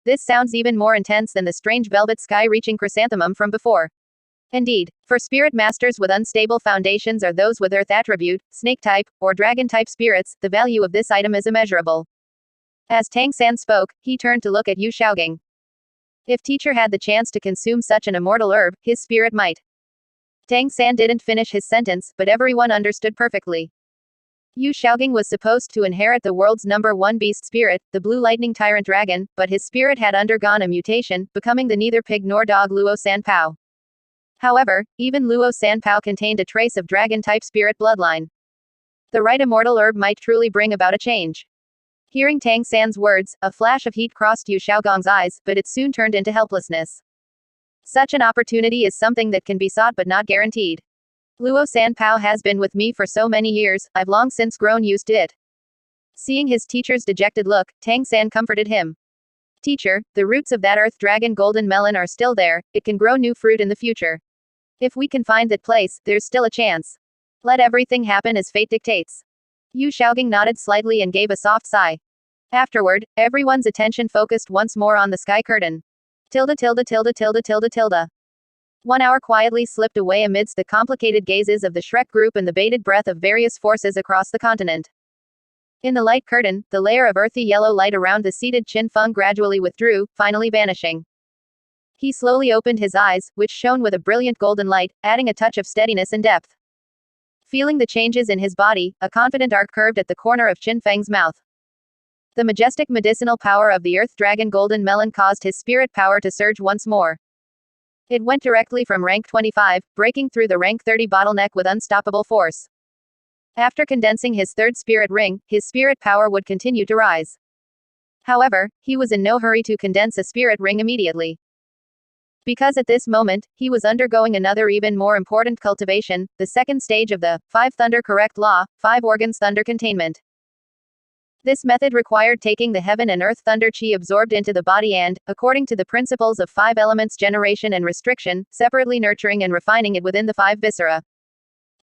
This sounds even more intense than the strange velvet sky-reaching chrysanthemum from before. Indeed, for spirit masters with unstable foundations or those with earth attribute, snake type, or dragon type spirits, the value of this item is immeasurable. As Tang San spoke, he turned to look at Yu Xiaogang. If teacher had the chance to consume such an immortal herb, his spirit might. Tang San didn't finish his sentence, but everyone understood perfectly. Yu Xiaogang was supposed to inherit the world's #1 beast spirit, the blue lightning tyrant dragon, but his spirit had undergone a mutation, becoming the neither pig nor dog Luo Sanpao. However, even Luo Sanpao contained a trace of dragon-type spirit bloodline. The right immortal herb might truly bring about a change. Hearing Tang San's words, a flash of heat crossed Yu Xiaogang's eyes, but it soon turned into helplessness. Such an opportunity is something that can be sought but not guaranteed. Luo Sanpao has been with me for so many years, I've long since grown used to it. Seeing his teacher's dejected look, Tang San comforted him. Teacher, the roots of that earth dragon golden melon are still there, it can grow new fruit in the future. If we can find that place, there's still a chance. Let everything happen as fate dictates. Yu Xiaogang nodded slightly and gave a soft sigh. Afterward, everyone's attention focused once more on the sky curtain. Tilde. 1 hour quietly slipped away amidst the complicated gazes of the Shrek group and the bated breath of various forces across the continent. In the light curtain, the layer of earthy yellow light around the seated Qin Feng gradually withdrew, finally vanishing. He slowly opened his eyes, which shone with a brilliant golden light, adding a touch of steadiness and depth. Feeling the changes in his body, a confident arc curved at the corner of Qin Feng's mouth. The majestic medicinal power of the earth dragon golden melon caused his spirit power to surge once more. It went directly from rank 25, breaking through the rank 30 bottleneck with unstoppable force. After condensing his third spirit ring, his spirit power would continue to rise. However, he was in no hurry to condense a spirit ring immediately. Because at this moment, he was undergoing another even more important cultivation, the second stage of the 5 Thunder Correct Law, 5 Organs Thunder Containment. This method required taking the heaven and earth thunder chi absorbed into the body and, according to the principles of 5 elements generation and restriction, separately nurturing and refining it within the 5 viscera.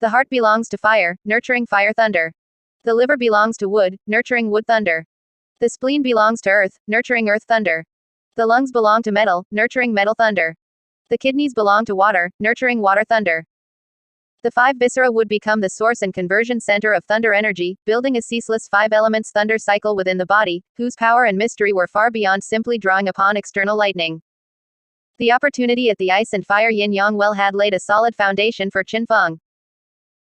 The heart belongs to fire, nurturing fire thunder. The liver belongs to wood, nurturing wood thunder. The spleen belongs to earth, nurturing earth thunder. The lungs belong to metal, nurturing metal thunder. The kidneys belong to water, nurturing water thunder. The 5 viscera would become the source and conversion center of thunder energy, building a ceaseless 5 elements thunder cycle within the body, whose power and mystery were far beyond simply drawing upon external lightning. The opportunity at the ice and fire yin-yang well had laid a solid foundation for Qin Feng.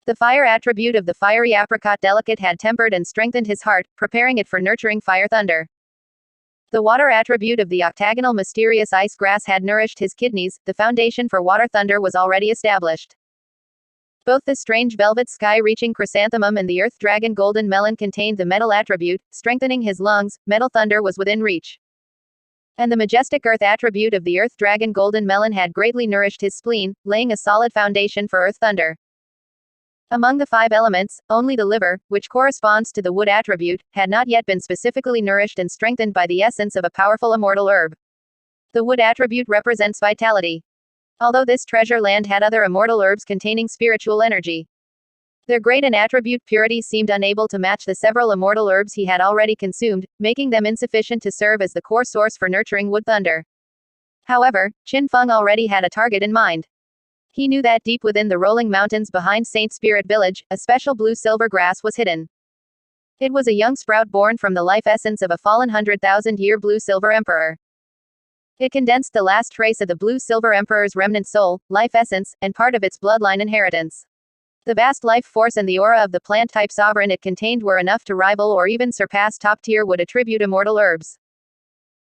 The fire attribute of the fiery apricot delicate had tempered and strengthened his heart, preparing it for nurturing fire thunder. The water attribute of the octagonal mysterious ice grass had nourished his kidneys, the foundation for water thunder was already established. Both the strange velvet sky-reaching chrysanthemum and the earth dragon golden melon contained the metal attribute, strengthening his lungs, metal thunder was within reach. And the majestic earth attribute of the earth dragon golden melon had greatly nourished his spleen, laying a solid foundation for earth thunder. Among the 5 elements, only the liver, which corresponds to the wood attribute, had not yet been specifically nourished and strengthened by the essence of a powerful immortal herb. The wood attribute represents vitality. Although this treasure land had other immortal herbs containing spiritual energy, their grade and attribute purity seemed unable to match the several immortal herbs he had already consumed, making them insufficient to serve as the core source for nurturing wood thunder. However, Qin Feng already had a target in mind. He knew that deep within the rolling mountains behind Saint Spirit Village, a special blue-silver grass was hidden. It was a young sprout born from the life essence of a fallen 100,000-year blue-silver emperor. It condensed the last trace of the blue-silver emperor's remnant soul, life essence, and part of its bloodline inheritance. The vast life force and the aura of the plant-type sovereign it contained were enough to rival or even surpass top-tier wood attribute immortal herbs.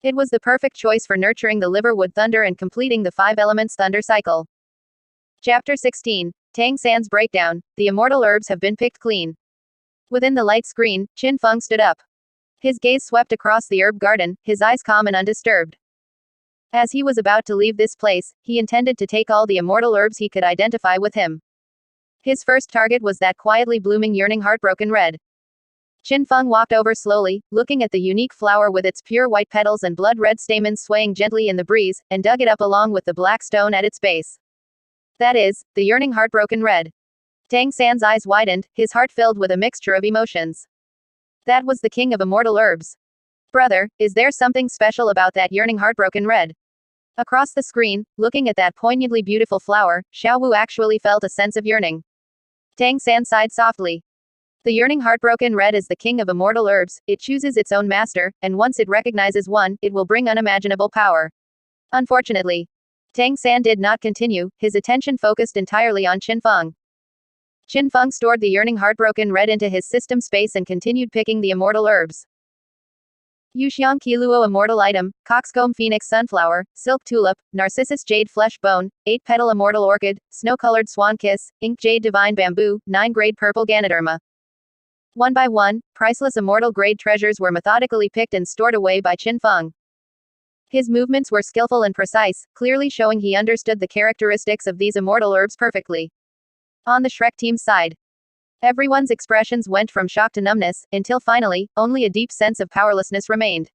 It was the perfect choice for nurturing the liver wood thunder and completing the 5 elements thunder cycle. Chapter 16. Tang San's Breakdown. The immortal herbs have been picked clean. Within the light screen, Qin Feng stood up. His gaze swept across the herb garden, his eyes calm and undisturbed. As he was about to leave this place, he intended to take all the immortal herbs he could identify with him. His first target was that quietly blooming yearning heartbroken red. Qin Feng walked over slowly, looking at the unique flower with its pure white petals and blood-red stamens swaying gently in the breeze, and dug it up along with the black stone at its base. That is, the yearning heartbroken red. Tang San's eyes widened, his heart filled with a mixture of emotions. That was the king of immortal herbs. Brother, is there something special about that yearning heartbroken red? Across the screen, looking at that poignantly beautiful flower, Xiao Wu actually felt a sense of yearning. Tang San sighed softly. The yearning heartbroken red is the king of immortal herbs, it chooses its own master, and once it recognizes one, it will bring unimaginable power. Unfortunately, Tang San did not continue, his attention focused entirely on Qin Feng. Qin Feng stored the yearning heartbroken red into his system space and continued picking the immortal herbs. Yuxiang Qiluo immortal item, coxcomb phoenix sunflower, silk tulip, narcissus jade flesh bone, 8-petal immortal orchid, snow-colored swan kiss, ink jade divine bamboo, 9-grade purple ganoderma. One by one, priceless immortal grade treasures were methodically picked and stored away by Qin Feng. His movements were skillful and precise, clearly showing he understood the characteristics of these immortal herbs perfectly. On the Shrek team's side, everyone's expressions went from shock to numbness, until finally, only a deep sense of powerlessness remained.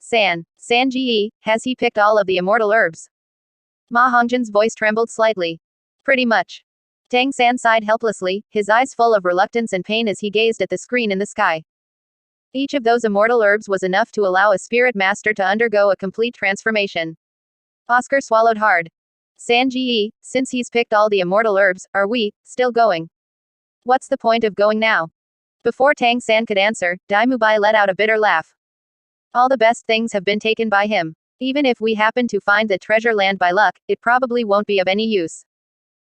Sanji, has he picked all of the immortal herbs? Ma Hongjian's voice trembled slightly. Pretty much. Tang San sighed helplessly, his eyes full of reluctance and pain as he gazed at the screen in the sky. Each of those immortal herbs was enough to allow a spirit master to undergo a complete transformation. Oscar swallowed hard. Sanji, since he's picked all the immortal herbs, are we still going? What's the point of going now? Before Tang San could answer, Dai Mubai let out a bitter laugh. All the best things have been taken by him. Even if we happen to find the treasure land by luck, it probably won't be of any use.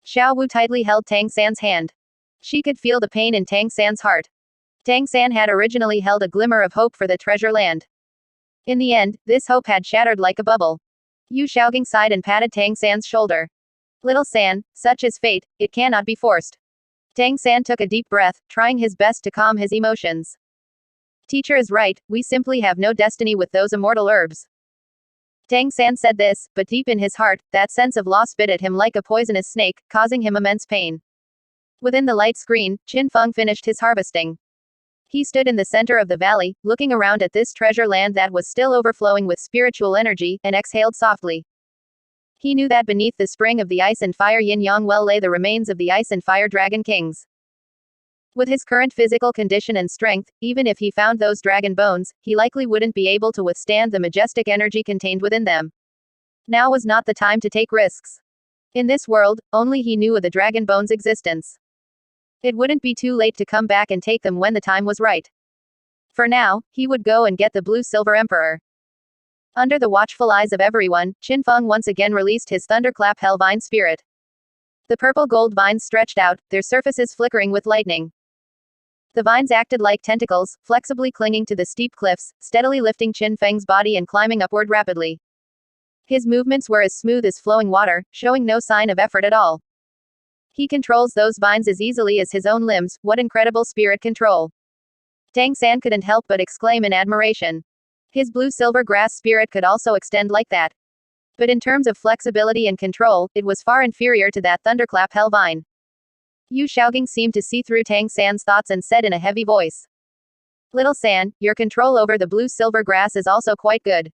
Xiao Wu tightly held Tang San's hand. She could feel the pain in Tang San's heart. Tang San had originally held a glimmer of hope for the treasure land. In the end, this hope had shattered like a bubble. Yu Xiaogang sighed and patted Tang San's shoulder. Little San, such is fate, it cannot be forced. Tang San took a deep breath, trying his best to calm his emotions. Teacher is right, we simply have no destiny with those immortal herbs. Tang San said this, but deep in his heart, that sense of loss bit at him like a poisonous snake, causing him immense pain. Within the light screen, Qin Feng finished his harvesting. He stood in the center of the valley, looking around at this treasure land that was still overflowing with spiritual energy, and exhaled softly. He knew that beneath the spring of the ice and fire yin-yang well lay the remains of the ice and fire dragon kings. With his current physical condition and strength, even if he found those dragon bones, he likely wouldn't be able to withstand the majestic energy contained within them. Now was not the time to take risks. In this world, only he knew of the dragon bones' existence. It wouldn't be too late to come back and take them when the time was right. For now, he would go and get the Blue-Silver Emperor. Under the watchful eyes of everyone, Qin Feng once again released his thunderclap hell vine spirit. The purple gold vines stretched out, their surfaces flickering with lightning. The vines acted like tentacles, flexibly clinging to the steep cliffs, steadily lifting Qin Feng's body and climbing upward rapidly. His movements were as smooth as flowing water, showing no sign of effort at all. He controls those vines as easily as his own limbs, what incredible spirit control. Tang San couldn't help but exclaim in admiration. His blue-silver grass spirit could also extend like that. But in terms of flexibility and control, it was far inferior to that thunderclap hell vine. Yu Xiaogang seemed to see through Tang San's thoughts and said in a heavy voice. Little San, your control over the blue-silver grass is also quite good.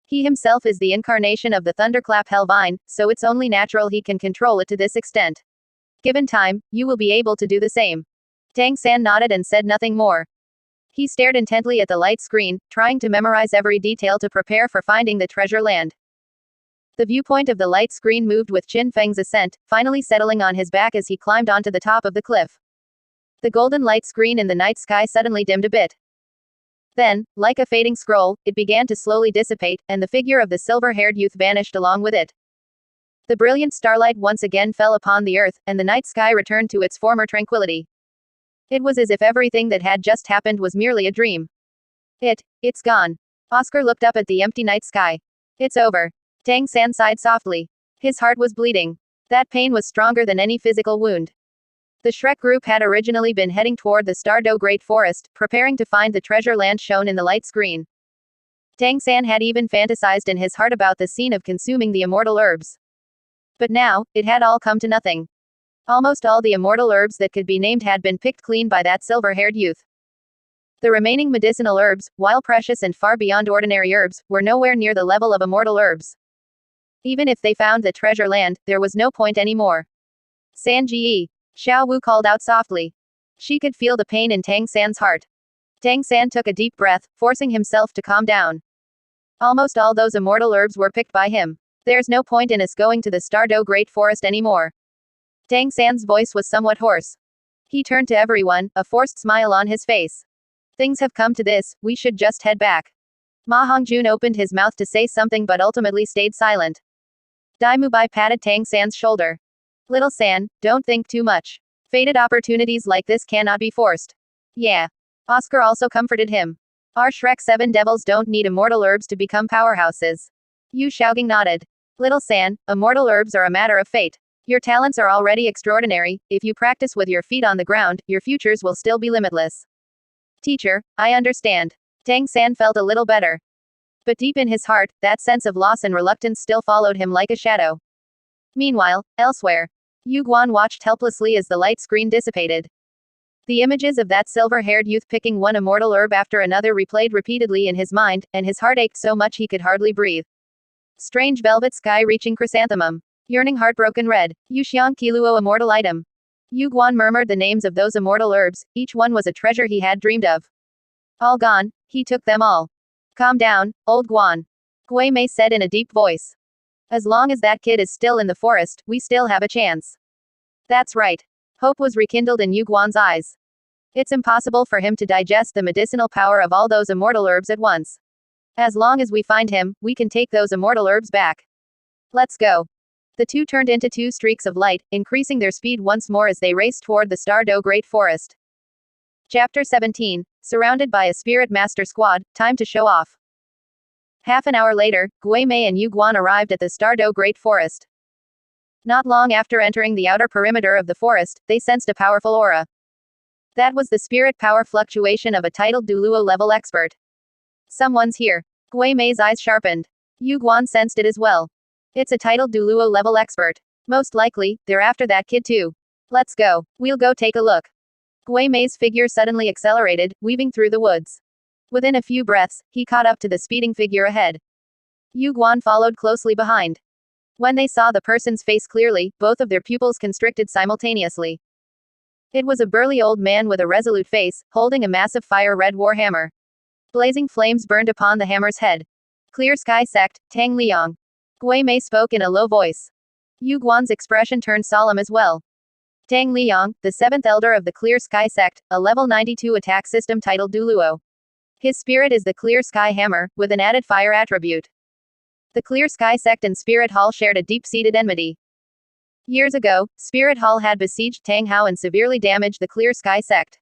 He himself is the incarnation of the thunderclap hell vine, so it's only natural he can control it to this extent. Given time, you will be able to do the same. Tang San nodded and said nothing more. He stared intently at the light screen, trying to memorize every detail to prepare for finding the treasure land. The viewpoint of the light screen moved with Qin Feng's ascent, finally settling on his back as he climbed onto the top of the cliff. The golden light screen in the night sky suddenly dimmed a bit. Then, like a fading scroll, it began to slowly dissipate, and the figure of the silver-haired youth vanished along with it. The brilliant starlight once again fell upon the earth, and the night sky returned to its former tranquility. It was as if everything that had just happened was merely a dream. It's gone. Oscar looked up at the empty night sky. It's over. Tang San sighed softly. His heart was bleeding. That pain was stronger than any physical wound. The Shrek group had originally been heading toward the Stardow Great Forest, preparing to find the treasure land shown in the light screen. Tang San had even fantasized in his heart about the scene of consuming the immortal herbs. But now, it had all come to nothing. Almost all the immortal herbs that could be named had been picked clean by that silver-haired youth. The remaining medicinal herbs, while precious and far beyond ordinary herbs, were nowhere near the level of immortal herbs. Even if they found the treasure land, there was no point anymore. Sanji, Xiao Wu called out softly. She could feel the pain in Tang San's heart. Tang San took a deep breath, forcing himself to calm down. Almost all those immortal herbs were picked by him. There's no point in us going to the Stardew Great Forest anymore. Tang San's voice was somewhat hoarse. He turned to everyone, a forced smile on his face. Things have come to this, we should just head back. Ma Hongjun opened his mouth to say something but ultimately stayed silent. Dai Mubai patted Tang San's shoulder. Little San, don't think too much. Fated opportunities like this cannot be forced. Yeah. Oscar also comforted him. Our Shrek 7 devils don't need immortal herbs to become powerhouses. Yu Xiaogang nodded. Little San, immortal herbs are a matter of fate. Your talents are already extraordinary, if you practice with your feet on the ground, your futures will still be limitless. Teacher, I understand. Tang San felt a little better. But deep in his heart, that sense of loss and reluctance still followed him like a shadow. Meanwhile, elsewhere, Yu Guan watched helplessly as the light screen dissipated. The images of that silver-haired youth picking one immortal herb after another replayed repeatedly in his mind, and his heart ached so much he could hardly breathe. Strange velvet sky-reaching chrysanthemum. Yearning heartbroken red. Yuxiang Kiluo immortal item. Yu Guan murmured the names of those immortal herbs, each one was a treasure he had dreamed of. All gone, he took them all. Calm down, old Guan. Gui Mei said in a deep voice. As long as that kid is still in the forest, we still have a chance. That's right. Hope was rekindled in Yu Guan's eyes. It's impossible for him to digest the medicinal power of all those immortal herbs at once. As long as we find him, we can take those immortal herbs back. Let's go. The two turned into two streaks of light, increasing their speed once more as they raced toward the Stardew Great Forest. Chapter 17. Surrounded by a Spirit Master squad, time to show off. Half an hour later, Gui Mei and Yu Guan arrived at the Stardew Great Forest. Not long after entering the outer perimeter of the forest, they sensed a powerful aura. That was the spirit power fluctuation of a titled Duluo level expert. Someone's here. Gui Mei's eyes sharpened. Yu Guan sensed it as well. It's a titled Duluo level expert. Most likely, they're after that kid too. Let's go. We'll go take a look. Gui Mei's figure suddenly accelerated, weaving through the woods. Within a few breaths, he caught up to the speeding figure ahead. Yu Guan followed closely behind. When they saw the person's face clearly, both of their pupils constricted simultaneously. It was a burly old man with a resolute face, holding a massive fire-red war hammer. Blazing flames burned upon the hammer's head. Clear Sky Sect, Tang Liang. Gui Mei spoke in a low voice. Yu Guan's expression turned solemn as well. Tang Liang, the seventh elder of the Clear Sky Sect, a level 92 attack system titled Duluo. His spirit is the Clear Sky Hammer, with an added fire attribute. The Clear Sky Sect and Spirit Hall shared a deep-seated enmity. Years ago, Spirit Hall had besieged Tang Hao and severely damaged the Clear Sky Sect.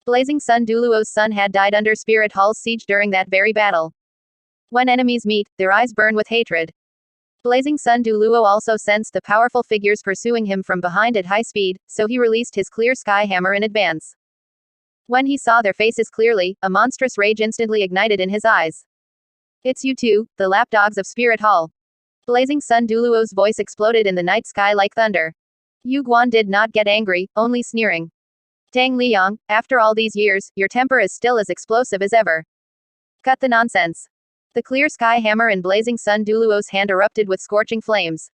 Blazing Sun Duluo's son had died under Spirit Hall's siege during that very battle. When enemies meet, their eyes burn with hatred. Blazing Sun Duluo also sensed the powerful figures pursuing him from behind at high speed, so he released his Clear Sky Hammer in advance. When he saw their faces clearly, a monstrous rage instantly ignited in his eyes. It's you two, the lapdogs of Spirit Hall. Blazing Sun Duluo's voice exploded in the night sky like thunder. Yu Guan did not get angry, only sneering. Tang Liang, after all these years, your temper is still as explosive as ever. Cut the nonsense. The Clear Sky Hammer in Blazing Sun Duluo's hand erupted with scorching flames.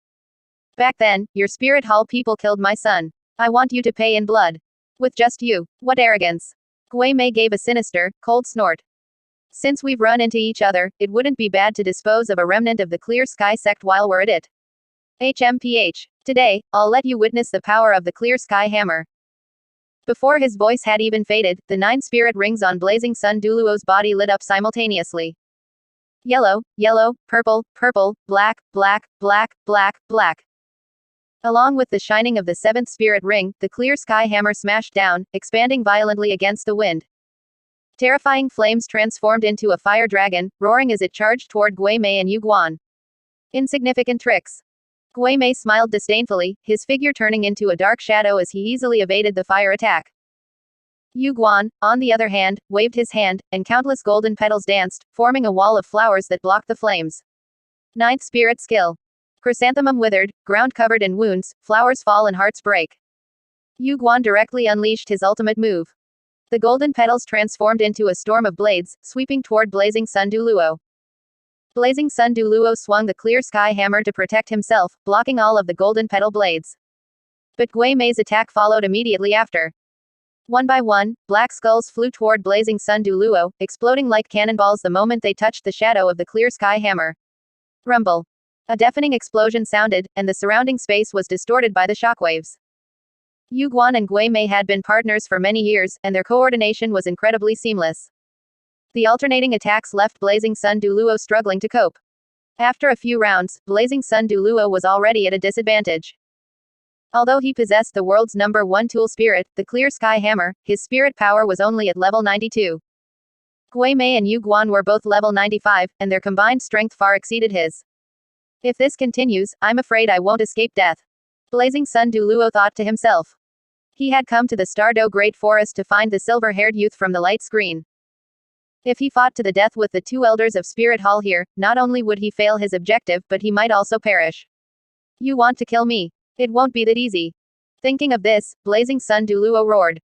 Back then, your Spirit Hall people killed my son. I want you to pay in blood. With just you. What arrogance. Gui Mei gave a sinister, cold snort. Since we've run into each other, it wouldn't be bad to dispose of a remnant of the Clear Sky Sect while we're at it. HMPH. Today, I'll let you witness the power of the Clear Sky Hammer. Before his voice had even faded, the 9 spirit rings on Blazing Sun Duluo's body lit up simultaneously. Yellow, yellow, purple, purple, black, black, black, black, black. Along with the shining of the 7th spirit ring, the Clear Sky Hammer smashed down, expanding violently against the wind. Terrifying flames transformed into a fire dragon, roaring as it charged toward Gui Mei and Yu Guan. Insignificant tricks. Gui Mei smiled disdainfully, his figure turning into a dark shadow as he easily evaded the fire attack. Yu Guan, on the other hand, waved his hand, and countless golden petals danced, forming a wall of flowers that blocked the flames. 9th spirit skill. Chrysanthemum withered, ground covered in wounds, flowers fall and hearts break. Yu Guan directly unleashed his ultimate move. The golden petals transformed into a storm of blades, sweeping toward Blazing Sun Duluo. Blazing Sun Duluo swung the Clear Sky Hammer to protect himself, blocking all of the golden petal blades. But Gui Mei's attack followed immediately after. One by one, black skulls flew toward Blazing Sun Duluo, exploding like cannonballs the moment they touched the shadow of the clear sky hammer. Rumble. A deafening explosion sounded, and the surrounding space was distorted by the shockwaves. Yu Guan and Gui Mei had been partners for many years, and their coordination was incredibly seamless. The alternating attacks left Blazing Sun Duluo struggling to cope. After a few rounds, Blazing Sun Duluo was already at a disadvantage. Although he possessed the world's #1 tool spirit, the clear sky hammer, his spirit power was only at level 92. Gui Mei and Yu Guan were both level 95, and their combined strength far exceeded his. If this continues, I'm afraid I won't escape death. Blazing Sun Duluo thought to himself. He had come to the Stardow Great Forest to find the silver-haired youth from the light screen. If he fought to the death with the two elders of Spirit Hall here, not only would he fail his objective, but he might also perish. You want to kill me? It won't be that easy. Thinking of this, Blazing Sun Duluo roared.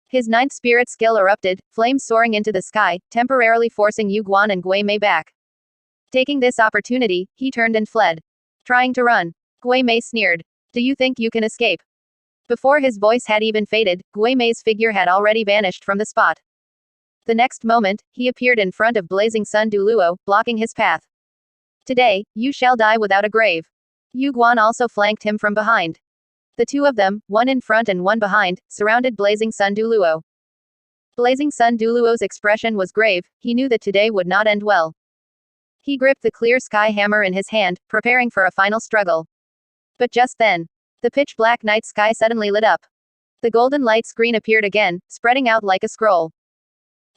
His ninth spirit skill erupted, flames soaring into the sky, temporarily forcing Yu Guan and Gui Mei back. Taking this opportunity, he turned and fled. Trying to run. Gui Mei sneered. Do you think you can escape? Before his voice had even faded, Gui Mei's figure had already vanished from the spot. The next moment, he appeared in front of Blazing Sun Duluo, blocking his path. Today, you shall die without a grave. Yu Guan also flanked him from behind. The two of them, one in front and one behind, surrounded Blazing Sun Duluo. Blazing Sun Duluo's expression was grave, he knew that today would not end well. He gripped the clear sky hammer in his hand, preparing for a final struggle. But just then, the pitch-black night sky suddenly lit up. The golden light screen appeared again, spreading out like a scroll.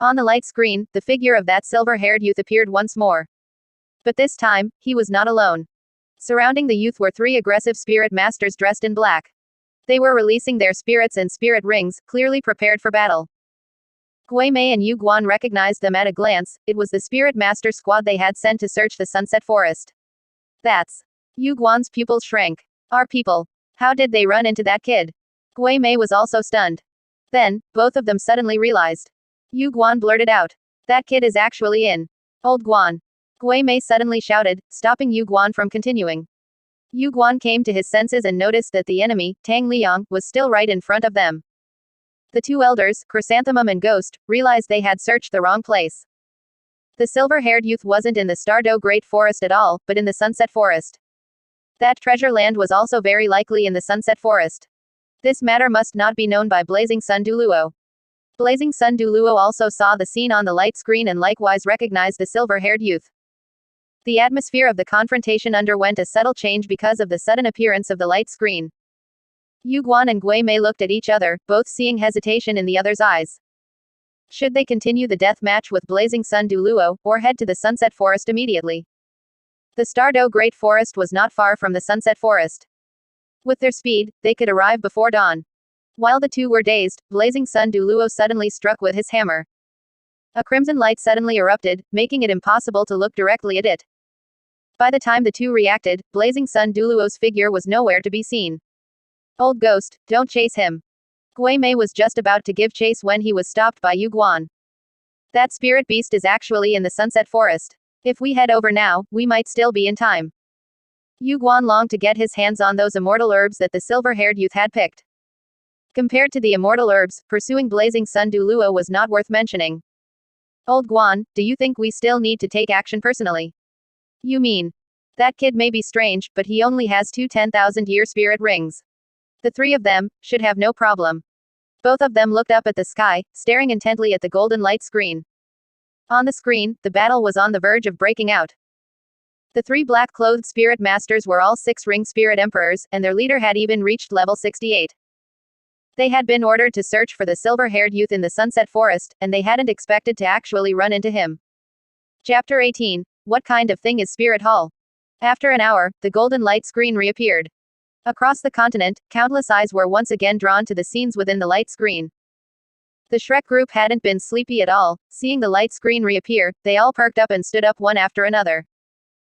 On the light screen, the figure of that silver-haired youth appeared once more. But this time, he was not alone. Surrounding the youth were three aggressive spirit masters dressed in black. They were releasing their spirits and spirit rings, clearly prepared for battle. Gui Mei and Yu Guan recognized them at a glance. It was the spirit master squad they had sent to search the Sunset Forest. That's. Yu Guan's pupils shrank. Our people. How did they run into that kid? Gui Mei was also stunned. Then, both of them suddenly realized. Yu Guan blurted out. That kid is actually in. Old Guan. Gui Mei suddenly shouted, stopping Yu Guan from continuing. Yu Guan came to his senses and noticed that the enemy, Tang Liang, was still right in front of them. The two elders, Chrysanthemum and Ghost, realized they had searched the wrong place. The silver-haired youth wasn't in the Stardow Great Forest at all, but in the Sunset Forest. That treasure land was also very likely in the Sunset Forest. This matter must not be known by Blazing Sun Duluo. Blazing Sun Duluo also saw the scene on the light screen and likewise recognized the silver-haired youth. The atmosphere of the confrontation underwent a subtle change because of the sudden appearance of the light screen. Yu Guan and Gui Mei looked at each other, both seeing hesitation in the other's eyes. Should they continue the death match with Blazing Sun Duluo, or head to the Sunset Forest immediately? The Stardow Great Forest was not far from the Sunset Forest. With their speed, they could arrive before dawn. While the two were dazed, Blazing Sun Duluo suddenly struck with his hammer. A crimson light suddenly erupted, making it impossible to look directly at it. By the time the two reacted, Blazing Sun Duluo's figure was nowhere to be seen. Old Ghost, don't chase him. Gui Mei was just about to give chase when he was stopped by Yu Guan. That spirit beast is actually in the Sunset Forest. If we head over now, we might still be in time. Yu Guan longed to get his hands on those immortal herbs that the silver-haired youth had picked. Compared to the immortal herbs, pursuing Blazing Sun Duluo was not worth mentioning. Old Guan, do you think we still need to take action personally? You mean? That kid may be strange, but he only has two 10,000-year spirit rings. The three of them should have no problem. Both of them looked up at the sky, staring intently at the golden light screen. On the screen, the battle was on the verge of breaking out. The three black-clothed spirit masters were all six-ring spirit emperors, and their leader had even reached level 68. They had been ordered to search for the silver-haired youth in the Sunset Forest, and they hadn't expected to actually run into him. Chapter 18. What kind of thing is Spirit Hall? After an hour, the golden light screen reappeared. Across the continent, countless eyes were once again drawn to the scenes within the light screen. The Shrek group hadn't been sleepy at all. Seeing the light screen reappear, they all perked up and stood up one after another.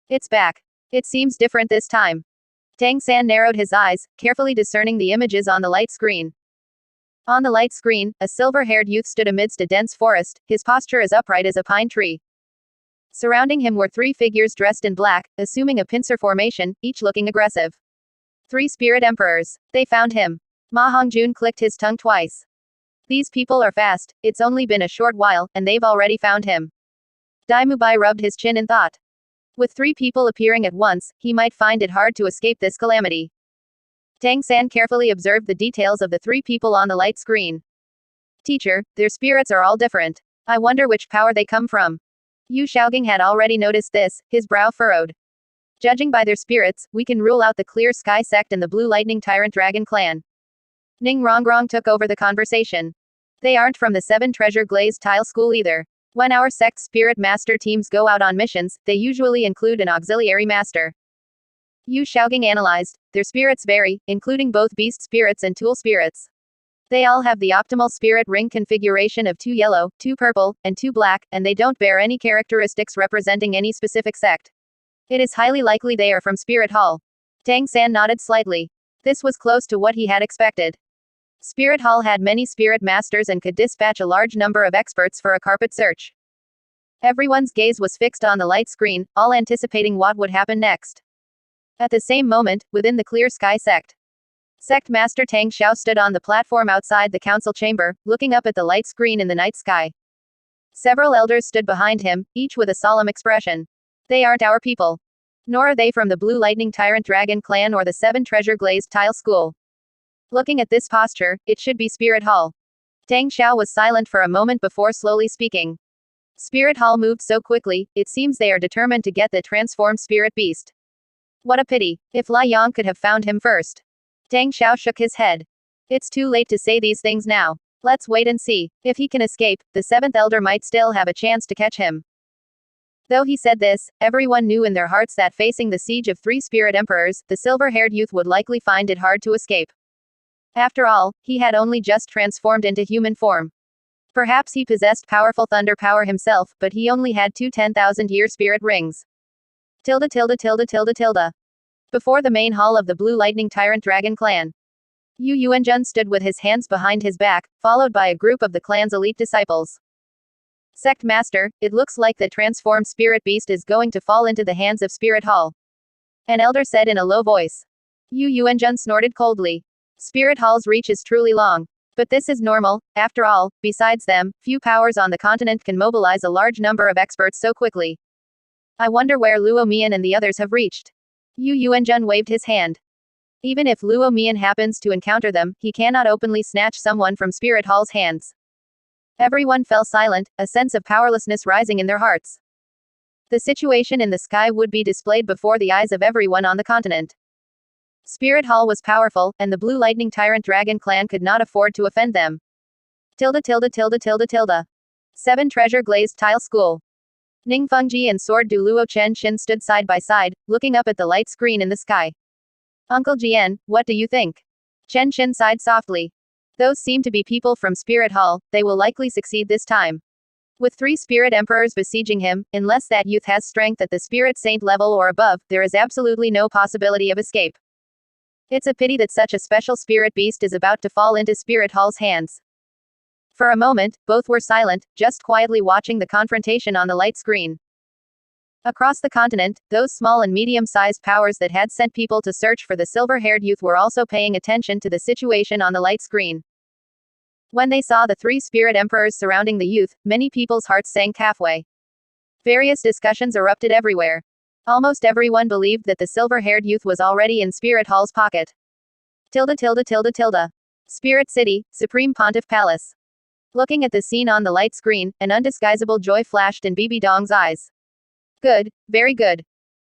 It's back. It seems different this time. Tang San narrowed his eyes, carefully discerning the images on the light screen. On the light screen, a silver-haired youth stood amidst a dense forest, his posture as upright as a pine tree. Surrounding him were three figures dressed in black, assuming a pincer formation, each looking aggressive. Three spirit emperors. They found him. Ma Hongjun clicked his tongue twice. These people are fast, it's only been a short while, and they've already found him. Daimubai rubbed his chin in thought. With 3 people appearing at once, he might find it hard to escape this calamity. Tang San carefully observed the details of the 3 people on the light screen. Teacher, their spirits are all different. I wonder which power they come from. Yu Xiaogang had already noticed this, his brow furrowed. Judging by their spirits, we can rule out the Clear Sky sect and the Blue Lightning Tyrant Dragon clan. Ning Rongrong took over the conversation. They aren't from the 7 Treasure Glazed Tile School either. When our sect's spirit master teams go out on missions, they usually include an auxiliary master. Yu Xiaogang analyzed. Their spirits vary, including both beast spirits and tool spirits. They all have the optimal spirit ring configuration of 2 yellow, 2 purple, and 2 black, and they don't bear any characteristics representing any specific sect. It is highly likely they are from Spirit Hall. Tang San nodded slightly. This was close to what he had expected. Spirit Hall had many spirit masters and could dispatch a large number of experts for a carpet search. Everyone's gaze was fixed on the light screen, all anticipating what would happen next. At the same moment, within the Clear Sky sect, Sect Master Tang Xiao stood on the platform outside the council chamber, looking up at the light screen in the night sky. Several elders stood behind him, each with a solemn expression. They aren't our people. Nor are they from the Blue Lightning Tyrant Dragon clan or the 7 Treasure Glazed Tile School. Looking at this posture, it should be Spirit Hall. Tang Xiao was silent for a moment before slowly speaking. Spirit Hall moved so quickly, it seems they are determined to get the transformed spirit beast. What a pity. If Lai Yang could have found him first. Tang Xiao shook his head. It's too late to say these things now. Let's wait and see. If he can escape, the 7th elder might still have a chance to catch him. Though he said this, everyone knew in their hearts that facing the siege of 3 spirit emperors, the silver-haired youth would likely find it hard to escape. After all, he had only just transformed into human form. Perhaps he possessed powerful thunder power himself, but he only had 2 10,000-year spirit rings. Tilde tilde tilde tilde tilde. Before the main hall of the Blue Lightning Tyrant Dragon clan, Yu Yuanjun stood with his hands behind his back, followed by a group of the clan's elite disciples. Sect Master, it looks like the transformed spirit beast is going to fall into the hands of Spirit Hall. An elder said in a low voice. Yu Yuanjun snorted coldly. Spirit Hall's reach is truly long. But this is normal, after all, besides them, few powers on the continent can mobilize a large number of experts so quickly. I wonder where Luo Mian and the others have reached. Yu Yuanjun waved his hand. Even if Luo Mian happens to encounter them, he cannot openly snatch someone from Spirit Hall's hands. Everyone fell silent, a sense of powerlessness rising in their hearts. The situation in the sky would be displayed before the eyes of everyone on the continent. Spirit Hall was powerful, and the Blue Lightning Tyrant Dragon clan could not afford to offend them. Tilde tilde tilde tilde tilde. 7 Treasure Glazed Tile School. Ning Fengji and Sword Du Luo Chen Xin stood side by side, looking up at the light screen in the sky. Uncle Jian, what do you think? Chen Xin sighed softly. Those seem to be people from Spirit Hall, they will likely succeed this time. With 3 spirit emperors besieging him, unless that youth has strength at the spirit saint level or above, there is absolutely no possibility of escape. It's a pity that such a special spirit beast is about to fall into Spirit Hall's hands. For a moment, both were silent, just quietly watching the confrontation on the light screen. Across the continent, those small and medium-sized powers that had sent people to search for the silver-haired youth were also paying attention to the situation on the light screen. When they saw the 3 spirit emperors surrounding the youth, many people's hearts sank halfway. Various discussions erupted everywhere. Almost everyone believed that the silver-haired youth was already in Spirit Hall's pocket. Tilde tilde tilde tilde. Spirit City, Supreme Pontiff Palace. Looking at the scene on the light screen, an undisguisable joy flashed in Bibi Dong's eyes. Good, very good.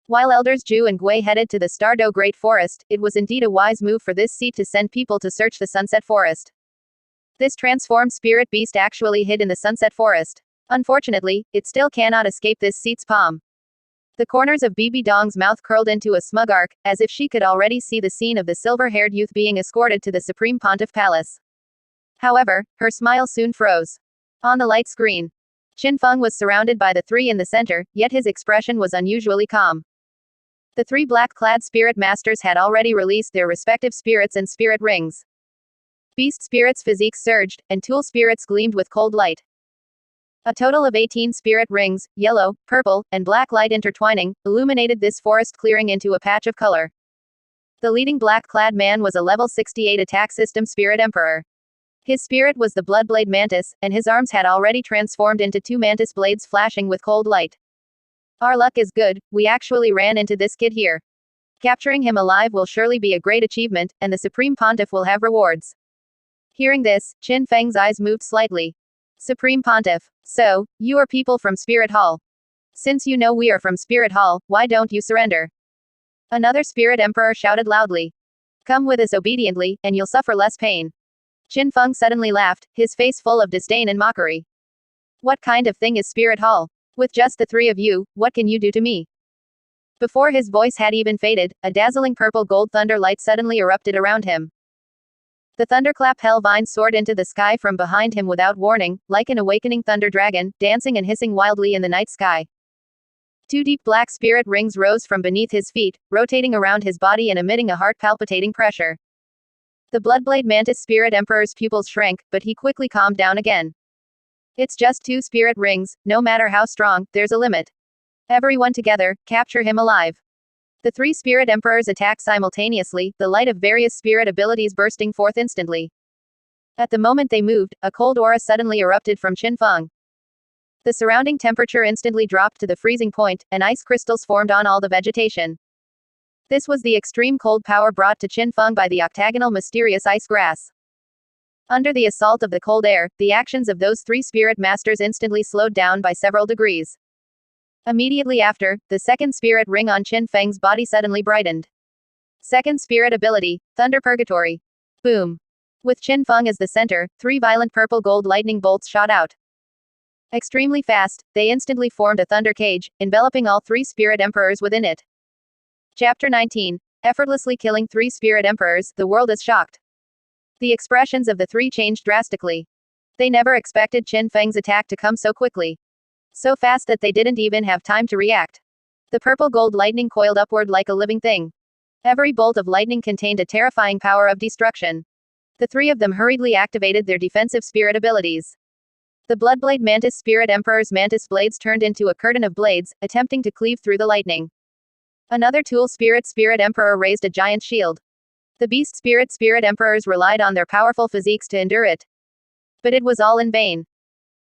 While Elders Zhu and Gui headed to the Stardo Great Forest, it was indeed a wise move for this seat to send people to search the Sunset Forest. This transformed spirit beast actually hid in the Sunset Forest. Unfortunately, it still cannot escape this seat's palm. The corners of Bibi Dong's mouth curled into a smug arc, as if she could already see the scene of the silver-haired youth being escorted to the Supreme Pontiff Palace. However, her smile soon froze. On the light screen, Qin Feng was surrounded by the 3 in the center, yet his expression was unusually calm. The 3 black-clad spirit masters had already released their respective spirits and spirit rings. Beast spirits' physiques surged, and tool spirits gleamed with cold light. A total of 18 spirit rings, yellow, purple, and black light intertwining, illuminated this forest clearing into a patch of color. The leading black-clad man was a level 68 attack system spirit emperor. His spirit was the Bloodblade Mantis, and his arms had already transformed into two mantis blades flashing with cold light. Our luck is good, we actually ran into this kid here. Capturing him alive will surely be a great achievement, and the Supreme Pontiff will have rewards. Hearing this, Qin Feng's eyes moved slightly. Supreme Pontiff. So, you are people from Spirit Hall. Since you know we are from Spirit Hall, why don't you surrender? Another Spirit Emperor shouted loudly. Come with us obediently, and you'll suffer less pain. Qin Feng suddenly laughed, his face full of disdain and mockery. What kind of thing is Spirit Hall? With just the three of you, what can you do to me? Before his voice had even faded, a dazzling purple gold thunder light suddenly erupted around him. The thunderclap hell vine soared into the sky from behind him without warning, like an awakening thunder dragon, dancing and hissing wildly in the night sky. Two deep black spirit rings rose from beneath his feet, rotating around his body and emitting a heart-palpitating pressure. The Bloodblade Mantis Spirit Emperor's pupils shrank, but he quickly calmed down again. It's just two spirit rings, no matter how strong, there's a limit. Everyone together, capture him alive. The three Spirit Emperors attacked simultaneously, the light of various spirit abilities bursting forth instantly. At the moment they moved, a cold aura suddenly erupted from Qin Feng. The surrounding temperature instantly dropped to the freezing point, and ice crystals formed on all the vegetation. This was the extreme cold power brought to Qin Feng by the octagonal mysterious ice grass. Under the assault of the cold air, the actions of those three spirit masters instantly slowed down by several degrees. Immediately after, the second spirit ring on Qin Feng's body suddenly brightened. Second spirit ability, Thunder Purgatory. Boom. With Qin Feng as the center, three violent purple gold lightning bolts shot out. Extremely fast, they instantly formed a thunder cage, enveloping all three spirit emperors within it. Chapter 19. Effortlessly killing three spirit emperors, the world is shocked. The expressions of the three changed drastically. They never expected Qin Feng's attack to come so quickly. So fast that they didn't even have time to react. The purple gold lightning coiled upward like a living thing. Every bolt of lightning contained a terrifying power of destruction. The three of them hurriedly activated their defensive spirit abilities. The Bloodblade Mantis Spirit Emperor's mantis blades turned into a curtain of blades, attempting to cleave through the lightning. Another Tool Spirit Emperor raised a giant shield. The Beast Spirit Emperors relied on their powerful physiques to endure it. But it was all in vain.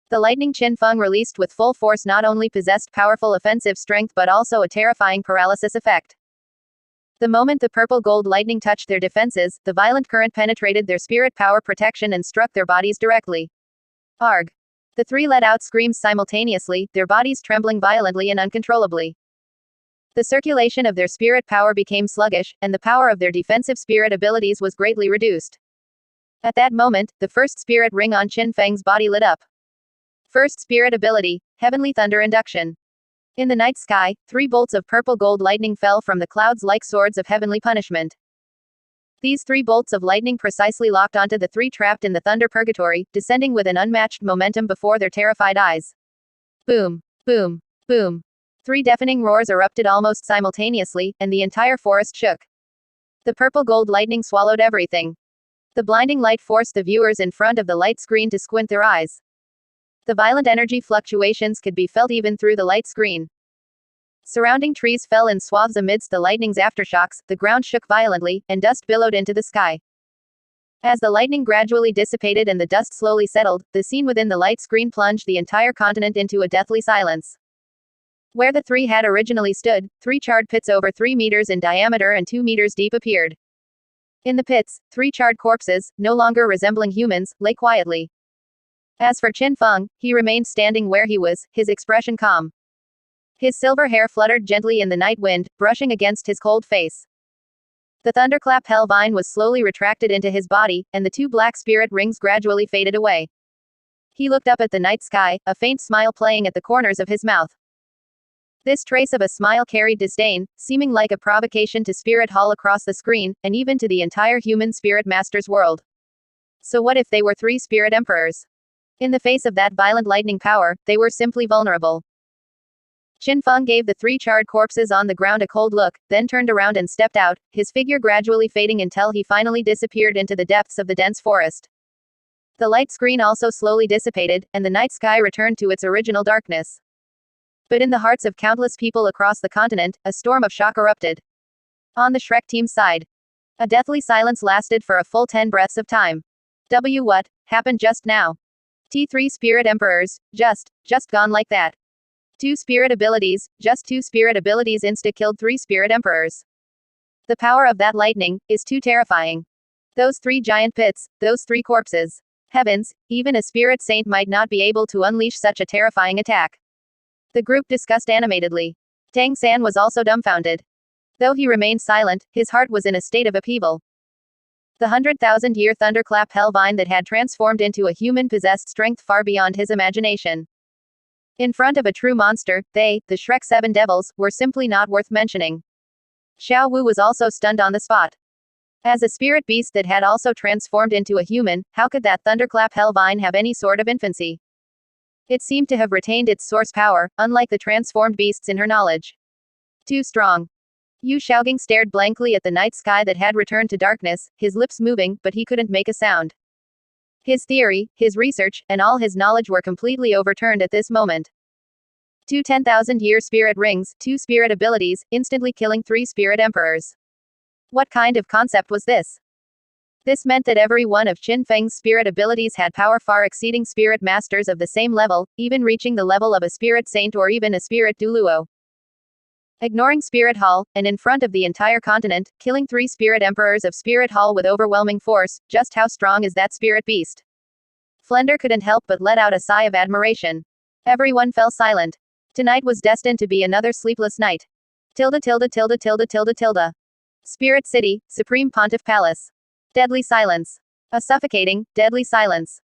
The lightning Qin Feng released with full force not only possessed powerful offensive strength but also a terrifying paralysis effect. The moment the purple gold lightning touched their defenses, the violent current penetrated their spirit power protection and struck their bodies directly. Arg! The three let out screams simultaneously, their bodies trembling violently and uncontrollably. The circulation of their spirit power became sluggish, and the power of their defensive spirit abilities was greatly reduced. At that moment, the first spirit ring on Qin Feng's body lit up. First spirit ability, Heavenly Thunder Induction. In the night sky, three bolts of purple gold lightning fell from the clouds like swords of heavenly punishment. These three bolts of lightning precisely locked onto the three trapped in the thunder purgatory, descending with an unmatched momentum before their terrified eyes. Boom, boom, boom. Three deafening roars erupted almost simultaneously, and the entire forest shook. The purple gold lightning swallowed everything. The blinding light forced the viewers in front of the light screen to squint their eyes. The violent energy fluctuations could be felt even through the light screen. Surrounding trees fell in swaths amidst the lightning's aftershocks, the ground shook violently, and dust billowed into the sky. As the lightning gradually dissipated and the dust slowly settled, the scene within the light screen plunged the entire continent into a deathly silence. Where the three had originally stood, three charred pits over 3 meters in diameter and 2 meters deep appeared. In the pits, three charred corpses, no longer resembling humans, lay quietly. As for Qin Feng, he remained standing where he was, his expression calm. His silver hair fluttered gently in the night wind, brushing against his cold face. The thunderclap hell vine was slowly retracted into his body, and the two black spirit rings gradually faded away. He looked up at the night sky, a faint smile playing at the corners of his mouth. This trace of a smile carried disdain, seeming like a provocation to Spirit Hall across the screen, and even to the entire human spirit master's world. So what if they were three spirit emperors? In the face of that violent lightning power, they were simply vulnerable. Qin Feng gave the three charred corpses on the ground a cold look, then turned around and stepped out, his figure gradually fading until he finally disappeared into the depths of the dense forest. The light screen also slowly dissipated, and the night sky returned to its original darkness. But in the hearts of countless people across the continent, a storm of shock erupted. On the Shrek team's side, a deathly silence lasted for a full 10 breaths of time. What happened just now? T3 Spirit Emperors, just gone like that. 2 spirit abilities, just 2 spirit abilities insta-killed 3 spirit emperors. The power of that lightning is too terrifying. Those 3 giant pits, those 3 corpses. Heavens, even a spirit saint might not be able to unleash such a terrifying attack. The group discussed animatedly. Tang San was also dumbfounded. Though he remained silent, his heart was in a state of upheaval. The 100,000-year thunderclap hellvine that had transformed into a human possessed strength far beyond his imagination. In front of a true monster, they, the Shrek 7 devils, were simply not worth mentioning. Xiao Wu was also stunned on the spot. As a spirit beast that had also transformed into a human, how could that thunderclap hellvine have any sort of infancy? It seemed to have retained its source power, unlike the transformed beasts in her knowledge. Too strong. Yu Shaogang stared blankly at the night sky that had returned to darkness, his lips moving, but he couldn't make a sound. His theory, his research, and all his knowledge were completely overturned at this moment. 2 10,000-year spirit rings, 2 spirit abilities, instantly killing 3 spirit emperors. What kind of concept was this? This meant that every one of Qin Feng's spirit abilities had power far exceeding spirit masters of the same level, even reaching the level of a spirit saint or even a spirit duoluo. Ignoring Spirit Hall, and in front of the entire continent, killing 3 spirit emperors of Spirit Hall with overwhelming force, just how strong is that spirit beast? Flender couldn't help but let out a sigh of admiration. Everyone fell silent. Tonight was destined to be another sleepless night. Tilde. Spirit City, Supreme Pontiff Palace. Deadly silence. A suffocating, deadly silence.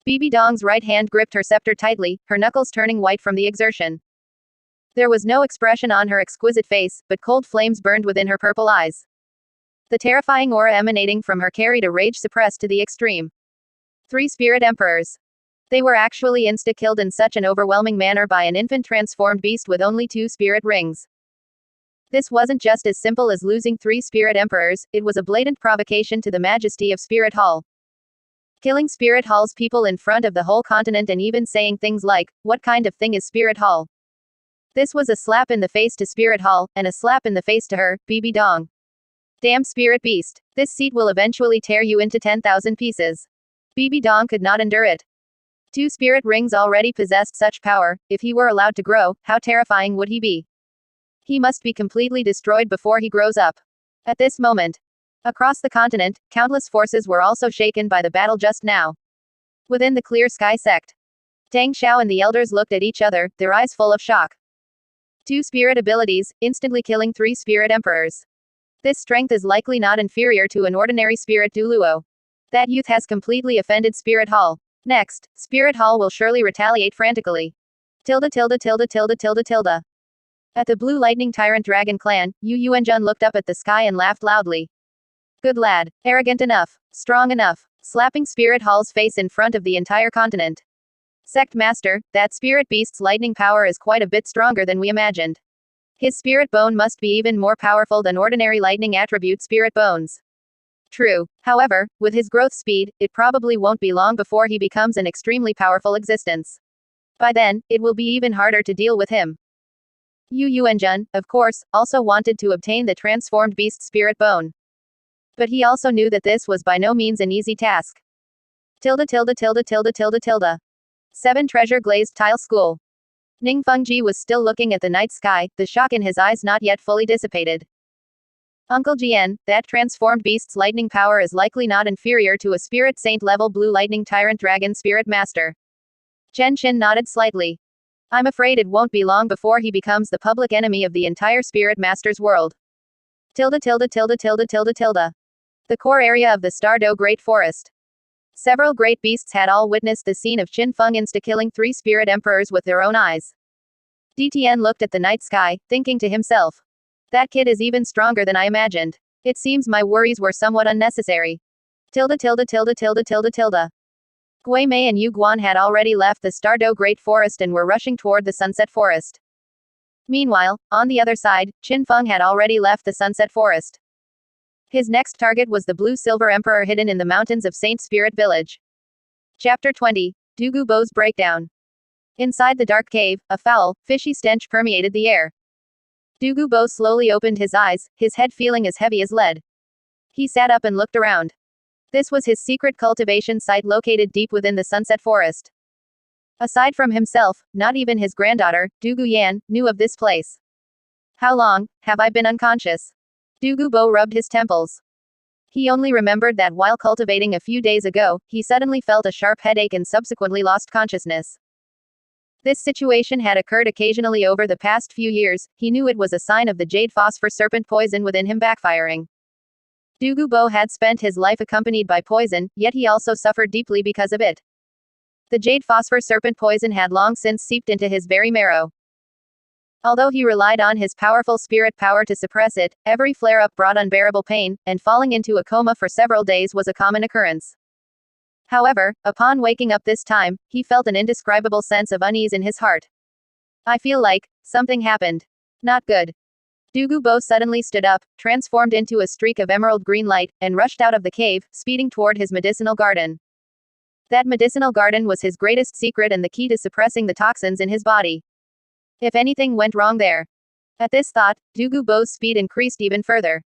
Bibi Dong's right hand gripped her scepter tightly, her knuckles turning white from the exertion. There was no expression on her exquisite face, but cold flames burned within her purple eyes. The terrifying aura emanating from her carried a rage suppressed to the extreme. 3 spirit emperors. They were actually insta-killed in such an overwhelming manner by an infant transformed beast with only 2 spirit rings. This wasn't just as simple as losing 3 spirit emperors, it was a blatant provocation to the majesty of Spirit Hall. Killing Spirit Hall's people in front of the whole continent and even saying things like, "What kind of thing is Spirit Hall?" This was a slap in the face to Spirit Hall, and a slap in the face to her, Bibi Dong. Damn spirit beast. This seat will eventually tear you into 10,000 pieces. Bibi Dong could not endure it. 2 spirit rings already possessed such power, if he were allowed to grow, how terrifying would he be? He must be completely destroyed before he grows up. At this moment, across the continent, countless forces were also shaken by the battle just now. Within the clear sky sect, Tang Xiao and the elders looked at each other, their eyes full of shock. 2 spirit abilities, instantly killing 3 spirit emperors. This strength is likely not inferior to an ordinary spirit duoluo. That youth has completely offended Spirit Hall. Next, Spirit Hall will surely retaliate frantically. At the Blue Lightning Tyrant Dragon Clan, Yu Yuanjun looked up at the sky and laughed loudly. Good lad, arrogant enough, strong enough, slapping Spirit Hall's face in front of the entire continent. Sect Master, that spirit beast's lightning power is quite a bit stronger than we imagined. His spirit bone must be even more powerful than ordinary lightning attribute spirit bones. True, however, with his growth speed, it probably won't be long before he becomes an extremely powerful existence. By then, it will be even harder to deal with him. Yu Yuanjun, of course, also wanted to obtain the transformed beast spirit bone. But he also knew that this was by no means an easy task. 7 Treasure Glazed Tile School. Ning Fengji was still looking at the night sky, the shock in his eyes not yet fully dissipated. Uncle Jian, that transformed beast's lightning power is likely not inferior to a spirit saint level Blue Lightning Tyrant Dragon Spirit Master. Chen Qin nodded slightly. I'm afraid it won't be long before he becomes the public enemy of the entire Spirit Master's world. The core area of the Stardow Great Forest. Several great beasts had all witnessed the scene of Qin Feng insta-killing 3 spirit emperors with their own eyes. DTN looked at the night sky, thinking to himself. That kid is even stronger than I imagined. It seems my worries were somewhat unnecessary. Gui Mei and Yu Guan had already left the Stardow Great Forest and were rushing toward the Sunset Forest. Meanwhile, on the other side, Qin Feng had already left the Sunset Forest. His next target was the Blue-Silver Emperor hidden in the mountains of Saint Spirit Village. Chapter 20. Dugu Bo's Breakdown. Inside the dark cave, a foul, fishy stench permeated the air. Dugu Bo slowly opened his eyes, his head feeling as heavy as lead. He sat up and looked around. This was his secret cultivation site located deep within the Sunset Forest. Aside from himself, not even his granddaughter, N.A.N, knew of this place. How long have I been unconscious? Bo rubbed his temples. He only remembered that while cultivating a few days ago, he suddenly felt a sharp headache and subsequently lost consciousness. This situation had occurred occasionally over the past few years. He knew it was a sign of the jade phosphor serpent poison within him backfiring. Bo had spent his life accompanied by poison, yet he also suffered deeply because of it. The jade phosphor serpent poison had long since seeped into his very marrow. Although he relied on his powerful spirit power to suppress it, every flare-up brought unbearable pain, and falling into a coma for several days was a common occurrence. However, upon waking up this time, he felt an indescribable sense of unease in his heart. I feel like something happened. Not good. Bo suddenly stood up, transformed into a streak of emerald green light, and rushed out of the cave, speeding toward his medicinal garden. That medicinal garden was his greatest secret and the key to suppressing the toxins in his body. If anything went wrong there. At this thought, Bo's speed increased even further.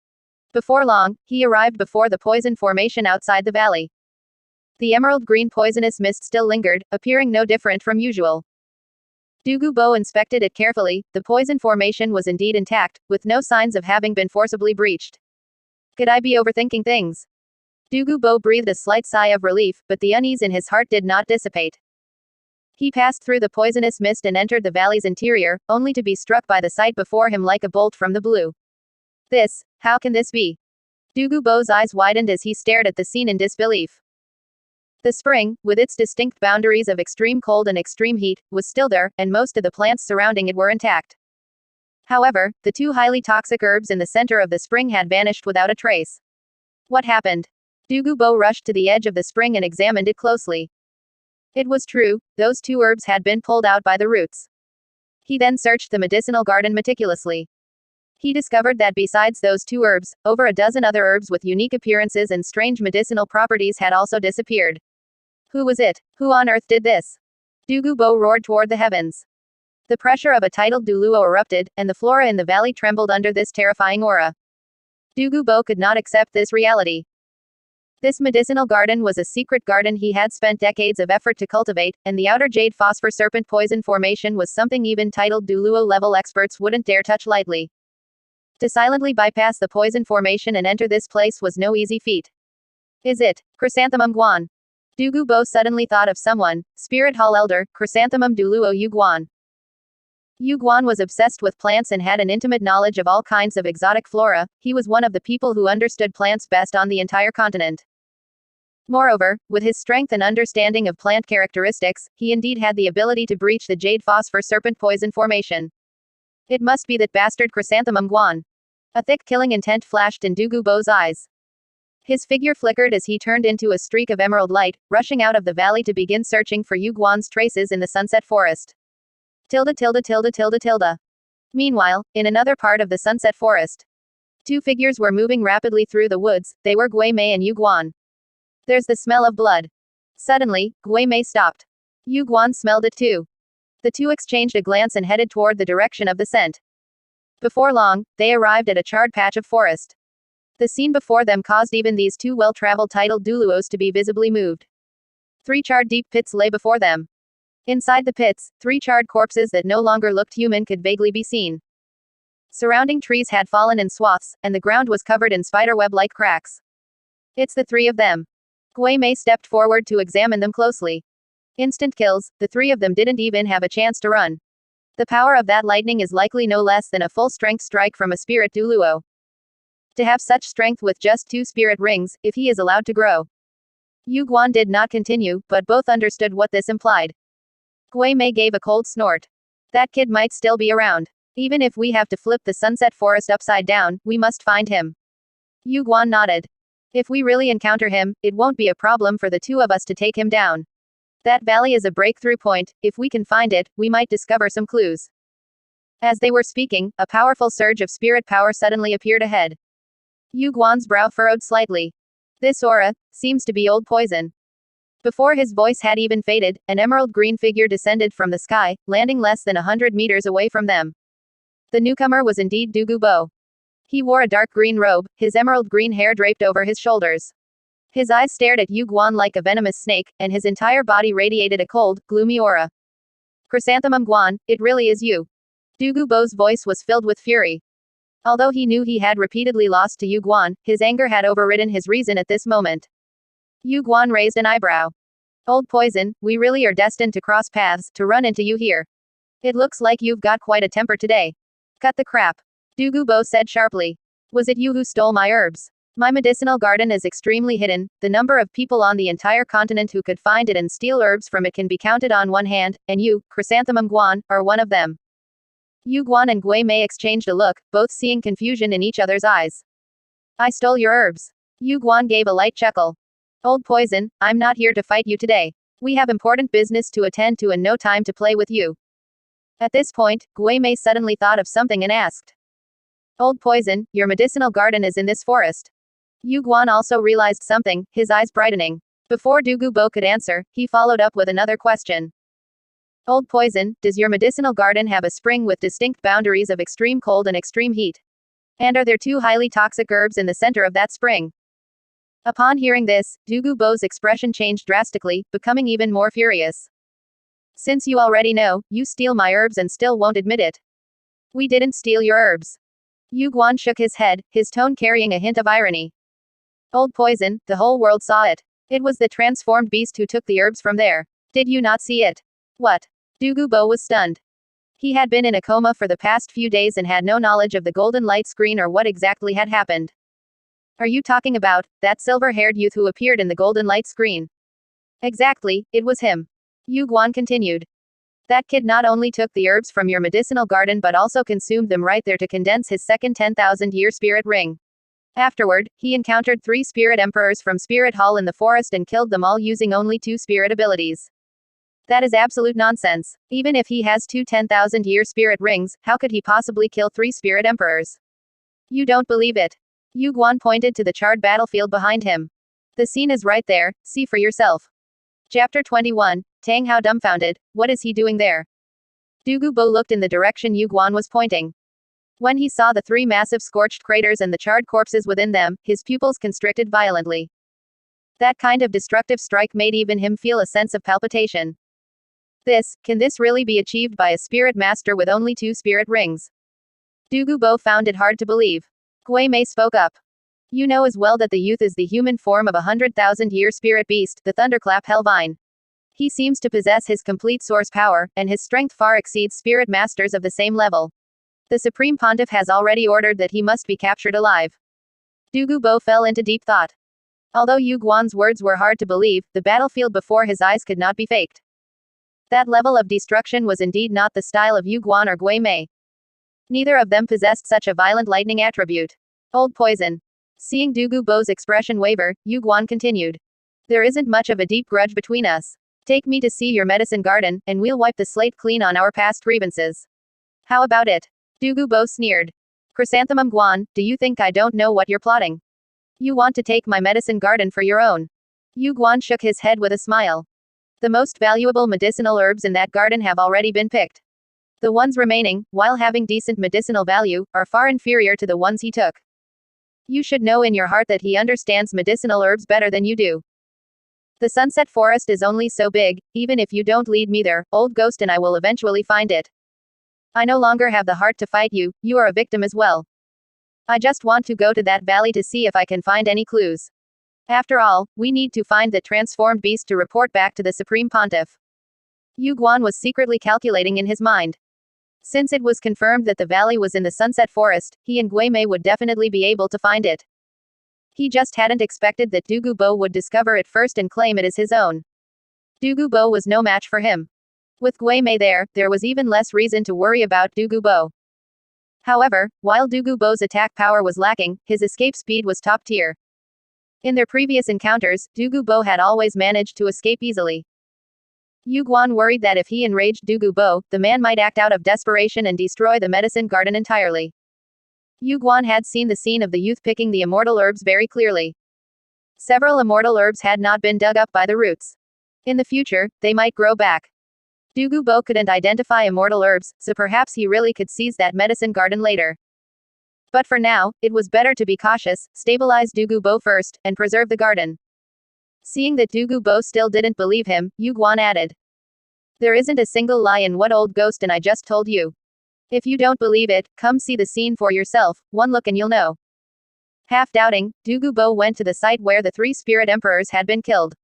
Before long, he arrived before the poison formation outside the valley. The emerald green poisonous mist still lingered, appearing no different from usual. Bo inspected it carefully. The poison formation was indeed intact, with no signs of having been forcibly breached. Could I be overthinking things? Bo breathed a slight sigh of relief, but the unease in his heart did not dissipate. He passed through the poisonous mist and entered the valley's interior, only to be struck by the sight before him like a bolt from the blue. How can this be? Bo's eyes widened as he stared at the scene in disbelief. The spring, with its distinct boundaries of extreme cold and extreme heat, was still there, and most of the plants surrounding it were intact. However, the two highly toxic herbs in the center of the spring had vanished without a trace. What happened? Bo rushed to the edge of the spring and examined it closely. It was true, those two herbs had been pulled out by the roots. He then searched the medicinal garden meticulously. He discovered that besides those two herbs, over a dozen other herbs with unique appearances and strange medicinal properties had also disappeared. Who was it? Who on earth did this? Bo roared toward the heavens. The pressure of a tidal deluge erupted, and the flora in the valley trembled under this terrifying aura. Bo could not accept this reality. This medicinal garden was a secret garden he had spent decades of effort to cultivate, and the outer jade phosphor serpent poison formation was something even titled Duluo level experts wouldn't dare touch lightly. To silently bypass the poison formation and enter this place was no easy feat. Is it Chrysanthemum Guan? Bo suddenly thought of someone, Spirit Hall Elder, Chrysanthemum Duluo Guan. Guan was obsessed with plants and had an intimate knowledge of all kinds of exotic flora. He was one of the people who understood plants best on the entire continent. Moreover, with his strength and understanding of plant characteristics, he indeed had the ability to breach the jade phosphor serpent poison formation. It must be that bastard Chrysanthemum Guan. A thick killing intent flashed in Bo's eyes. His figure flickered as he turned into a streak of emerald light, rushing out of the valley to begin searching for Guan's traces in the Sunset Forest. Meanwhile, in another part of the Sunset Forest, two figures were moving rapidly through the woods. They were Mei and Guan. There's the smell of blood. Suddenly, Mei stopped. Guan smelled it too. The two exchanged a glance and headed toward the direction of the scent. Before long, they arrived at a charred patch of forest. The scene before them caused even these two well-traveled tidal duluos to be visibly moved. 3 charred deep pits lay before them. Inside the pits, 3 charred corpses that no longer looked human could vaguely be seen. Surrounding trees had fallen in swaths, and the ground was covered in spiderweb-like cracks. It's the 3 of them. Mei stepped forward to examine them closely. Instant kills, the 3 of them didn't even have a chance to run. The power of that lightning is likely no less than a full-strength strike from a spirit duluo. To have such strength with just 2 spirit rings, if he is allowed to grow. Guan did not continue, but both understood what this implied. Mei gave a cold snort. That kid might still be around. Even if we have to flip the Sunset Forest upside down, we must find him. Guan nodded. If we really encounter him, it won't be a problem for the 2 of us to take him down. That valley is a breakthrough point. If we can find it, we might discover some clues. As they were speaking, a powerful surge of spirit power suddenly appeared ahead. Guan's brow furrowed slightly. This aura seems to be old poison. Before his voice had even faded, an emerald green figure descended from the sky, landing less than 100 meters away from them. The newcomer was indeed Bo. He wore a dark green robe, his emerald green hair draped over his shoulders. His eyes stared at Yu Guan like a venomous snake, and his entire body radiated a cold, gloomy aura. Chrysanthemum Guan, it really is you. Dugu Bo's voice was filled with fury. Although he knew he had repeatedly lost to Yu Guan, his anger had overridden his reason at this moment. Yu Guan raised an eyebrow. Old Poison, we really are destined to cross paths, to run into you here. It looks like you've got quite a temper today. Cut the crap. Dugu Bo said sharply. Was it you who stole my herbs? My medicinal garden is extremely hidden. The number of people on the entire continent who could find it and steal herbs from it can be counted on one hand, and you, Chrysanthemum Guan, are one of them. Yu Guan and Gui Mei exchanged a look, both seeing confusion in each other's eyes. I stole your herbs. Yu Guan gave a light chuckle. Old Poison, I'm not here to fight you today. We have important business to attend to and no time to play with you. At this point, Gui Mei suddenly thought of something and asked. Old Poison, your medicinal garden is in this forest. Yu Guan also realized something, his eyes brightening. Before Dugu Bo could answer, he followed up with another question. Old Poison, does your medicinal garden have a spring with distinct boundaries of extreme cold and extreme heat? And are there two highly toxic herbs in the center of that spring? Upon hearing this, Dugu Bo's expression changed drastically, becoming even more furious. Since you already know, you steal my herbs and still won't admit it. We didn't steal your herbs. Yu Guan shook his head, his tone carrying a hint of irony. Old Poison, the whole world saw it. It was the transformed beast who took the herbs from there. Did you not see it? What? Dugu Bo was stunned. He had been in a coma for the past few days and had no knowledge of the golden light screen or what exactly had happened. Are you talking about that silver-haired youth who appeared in the golden light screen? Exactly, it was him. Yu Guan continued. That kid not only took the herbs from your medicinal garden but also consumed them right there to condense his second 10,000-year spirit ring. Afterward, he encountered 3 spirit emperors from Spirit Hall in the forest and killed them all using only 2 spirit abilities. That is absolute nonsense. Even if he has 2 10,000-year spirit rings, how could he possibly kill 3 spirit emperors? You don't believe it. Yu Guan pointed to the charred battlefield behind him. The scene is right there, see for yourself. Chapter 21, Tang Hao dumbfounded, what is he doing there? Dugu Bo looked in the direction Yu Guan was pointing. When he saw the 3 massive scorched craters and the charred corpses within them, his pupils constricted violently. That kind of destructive strike made even him feel a sense of palpitation. Can this really be achieved by a spirit master with only 2 spirit rings? Dugu Bo found it hard to believe. Gui Mei spoke up. You know as well that the youth is the human form of a 100,000-year spirit beast, the Thunderclap Hellvine. He seems to possess his complete source power, and his strength far exceeds spirit masters of the same level. The Supreme Pontiff has already ordered that he must be captured alive. Dugu Bo fell into deep thought. Although Yu Guan's words were hard to believe, the battlefield before his eyes could not be faked. That level of destruction was indeed not the style of Yu Guan or Gui Mei. Neither of them possessed such a violent lightning attribute. Old Poison. Seeing Dugu Bo's expression waver, Yu Guan continued. There isn't much of a deep grudge between us. Take me to see your medicine garden, and we'll wipe the slate clean on our past grievances. How about it? Dugu Bo sneered. Chrysanthemum Guan, do you think I don't know what you're plotting? You want to take my medicine garden for your own? Yu Guan shook his head with a smile. The most valuable medicinal herbs in that garden have already been picked. The ones remaining, while having decent medicinal value, are far inferior to the ones he took. You should know in your heart that he understands medicinal herbs better than you do. The Sunset Forest is only so big, even if you don't lead me there, old ghost, and I will eventually find it. I no longer have the heart to fight you, you are a victim as well. I just want to go to that valley to see if I can find any clues. After all, we need to find the transformed beast to report back to the Supreme Pontiff. Yu Guan was secretly calculating in his mind. Since it was confirmed that the valley was in the Sunset Forest, he and Gui Mei would definitely be able to find it. He just hadn't expected that Dugu Bo would discover it first and claim it as his own. Dugu Bo was no match for him. With Gui Mei there was even less reason to worry about Dugu Bo. However, while Dugu Bo's attack power was lacking, his escape speed was top tier. In their previous encounters, Dugu Bo had always managed to escape easily. Yu Guan worried that if he enraged Dugu Bo, the man might act out of desperation and destroy the medicine garden entirely. Yu Guan had seen the scene of the youth picking the immortal herbs very clearly. Several immortal herbs had not been dug up by the roots. In the future, they might grow back. Dugu Bo couldn't identify immortal herbs, so perhaps he really could seize that medicine garden later. But for now, it was better to be cautious, stabilize Dugu Bo first, and preserve the garden. Seeing that Dugu Bo still didn't believe him, Yu Guan added. There isn't a single lie in what old ghost and I just told you. If you don't believe it, come see the scene for yourself, one look and you'll know. Half doubting, Dugu Bo went to the site where the 3 spirit emperors had been killed.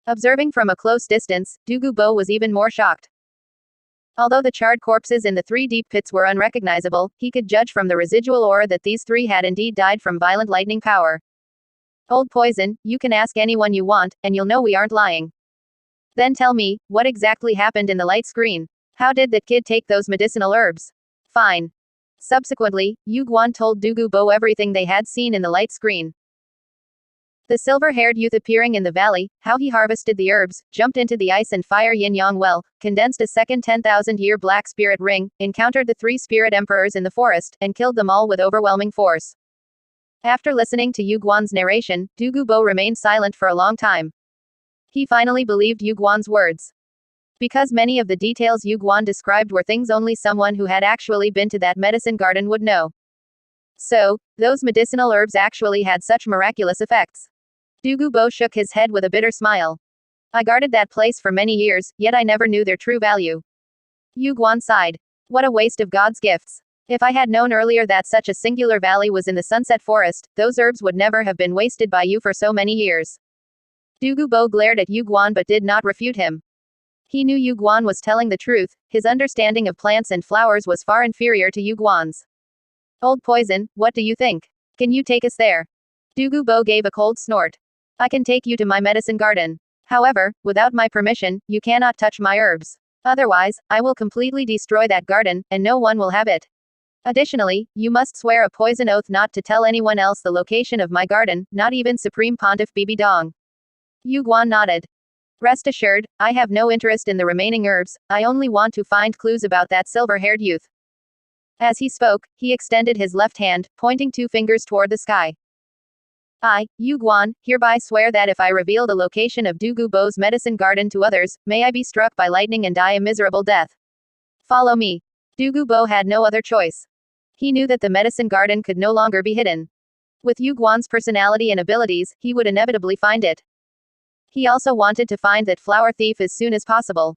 Observing from a close distance, Dugu Bo was even more shocked. Although the charred corpses in the 3 deep pits were unrecognizable, he could judge from the residual aura that these 3 had indeed died from violent lightning power. Old Poison, you can ask anyone you want, and you'll know we aren't lying. Then tell me, what exactly happened in the light screen? How did that kid take those medicinal herbs? Fine. Subsequently, Yu Guan told Dugu Bo everything they had seen in the light screen. The silver-haired youth appearing in the valley, how he harvested the herbs, jumped into the ice and fire yin-yang well, condensed a second 10,000-year black spirit ring, encountered the 3 spirit emperors in the forest, and killed them all with overwhelming force. After listening to Yu Guan's narration, Dugu Bo remained silent for a long time. He finally believed Yu Guan's words. Because many of the details Yu Guan described were things only someone who had actually been to that medicine garden would know. So, those medicinal herbs actually had such miraculous effects. Dugu Bo shook his head with a bitter smile. I guarded that place for many years, yet I never knew their true value. Yu Guan sighed. What a waste of God's gifts. If I had known earlier that such a singular valley was in the Sunset Forest, those herbs would never have been wasted by you for so many years. Dugu Bo glared at Yu Guan but did not refute him. He knew Yu Guan was telling the truth, his understanding of plants and flowers was far inferior to Yu Guan's. Old Poison, what do you think? Can you take us there? Dugu Bo gave a cold snort. I can take you to my medicine garden. However, without my permission, you cannot touch my herbs. Otherwise, I will completely destroy that garden, and no one will have it. Additionally, you must swear a poison oath not to tell anyone else the location of my garden, not even Supreme Pontiff Bibi Dong. Yu Guan nodded. Rest assured, I have no interest in the remaining herbs, I only want to find clues about that silver-haired youth. As he spoke, he extended his left hand, pointing 2 fingers toward the sky. I, Yu Guan, hereby swear that if I reveal the location of Dugu Bo's medicine garden to others, may I be struck by lightning and die a miserable death. Follow me. Dugu Bo had no other choice. He knew that the medicine garden could no longer be hidden. With Yu Guan's personality and abilities, he would inevitably find it. He also wanted to find that flower thief as soon as possible.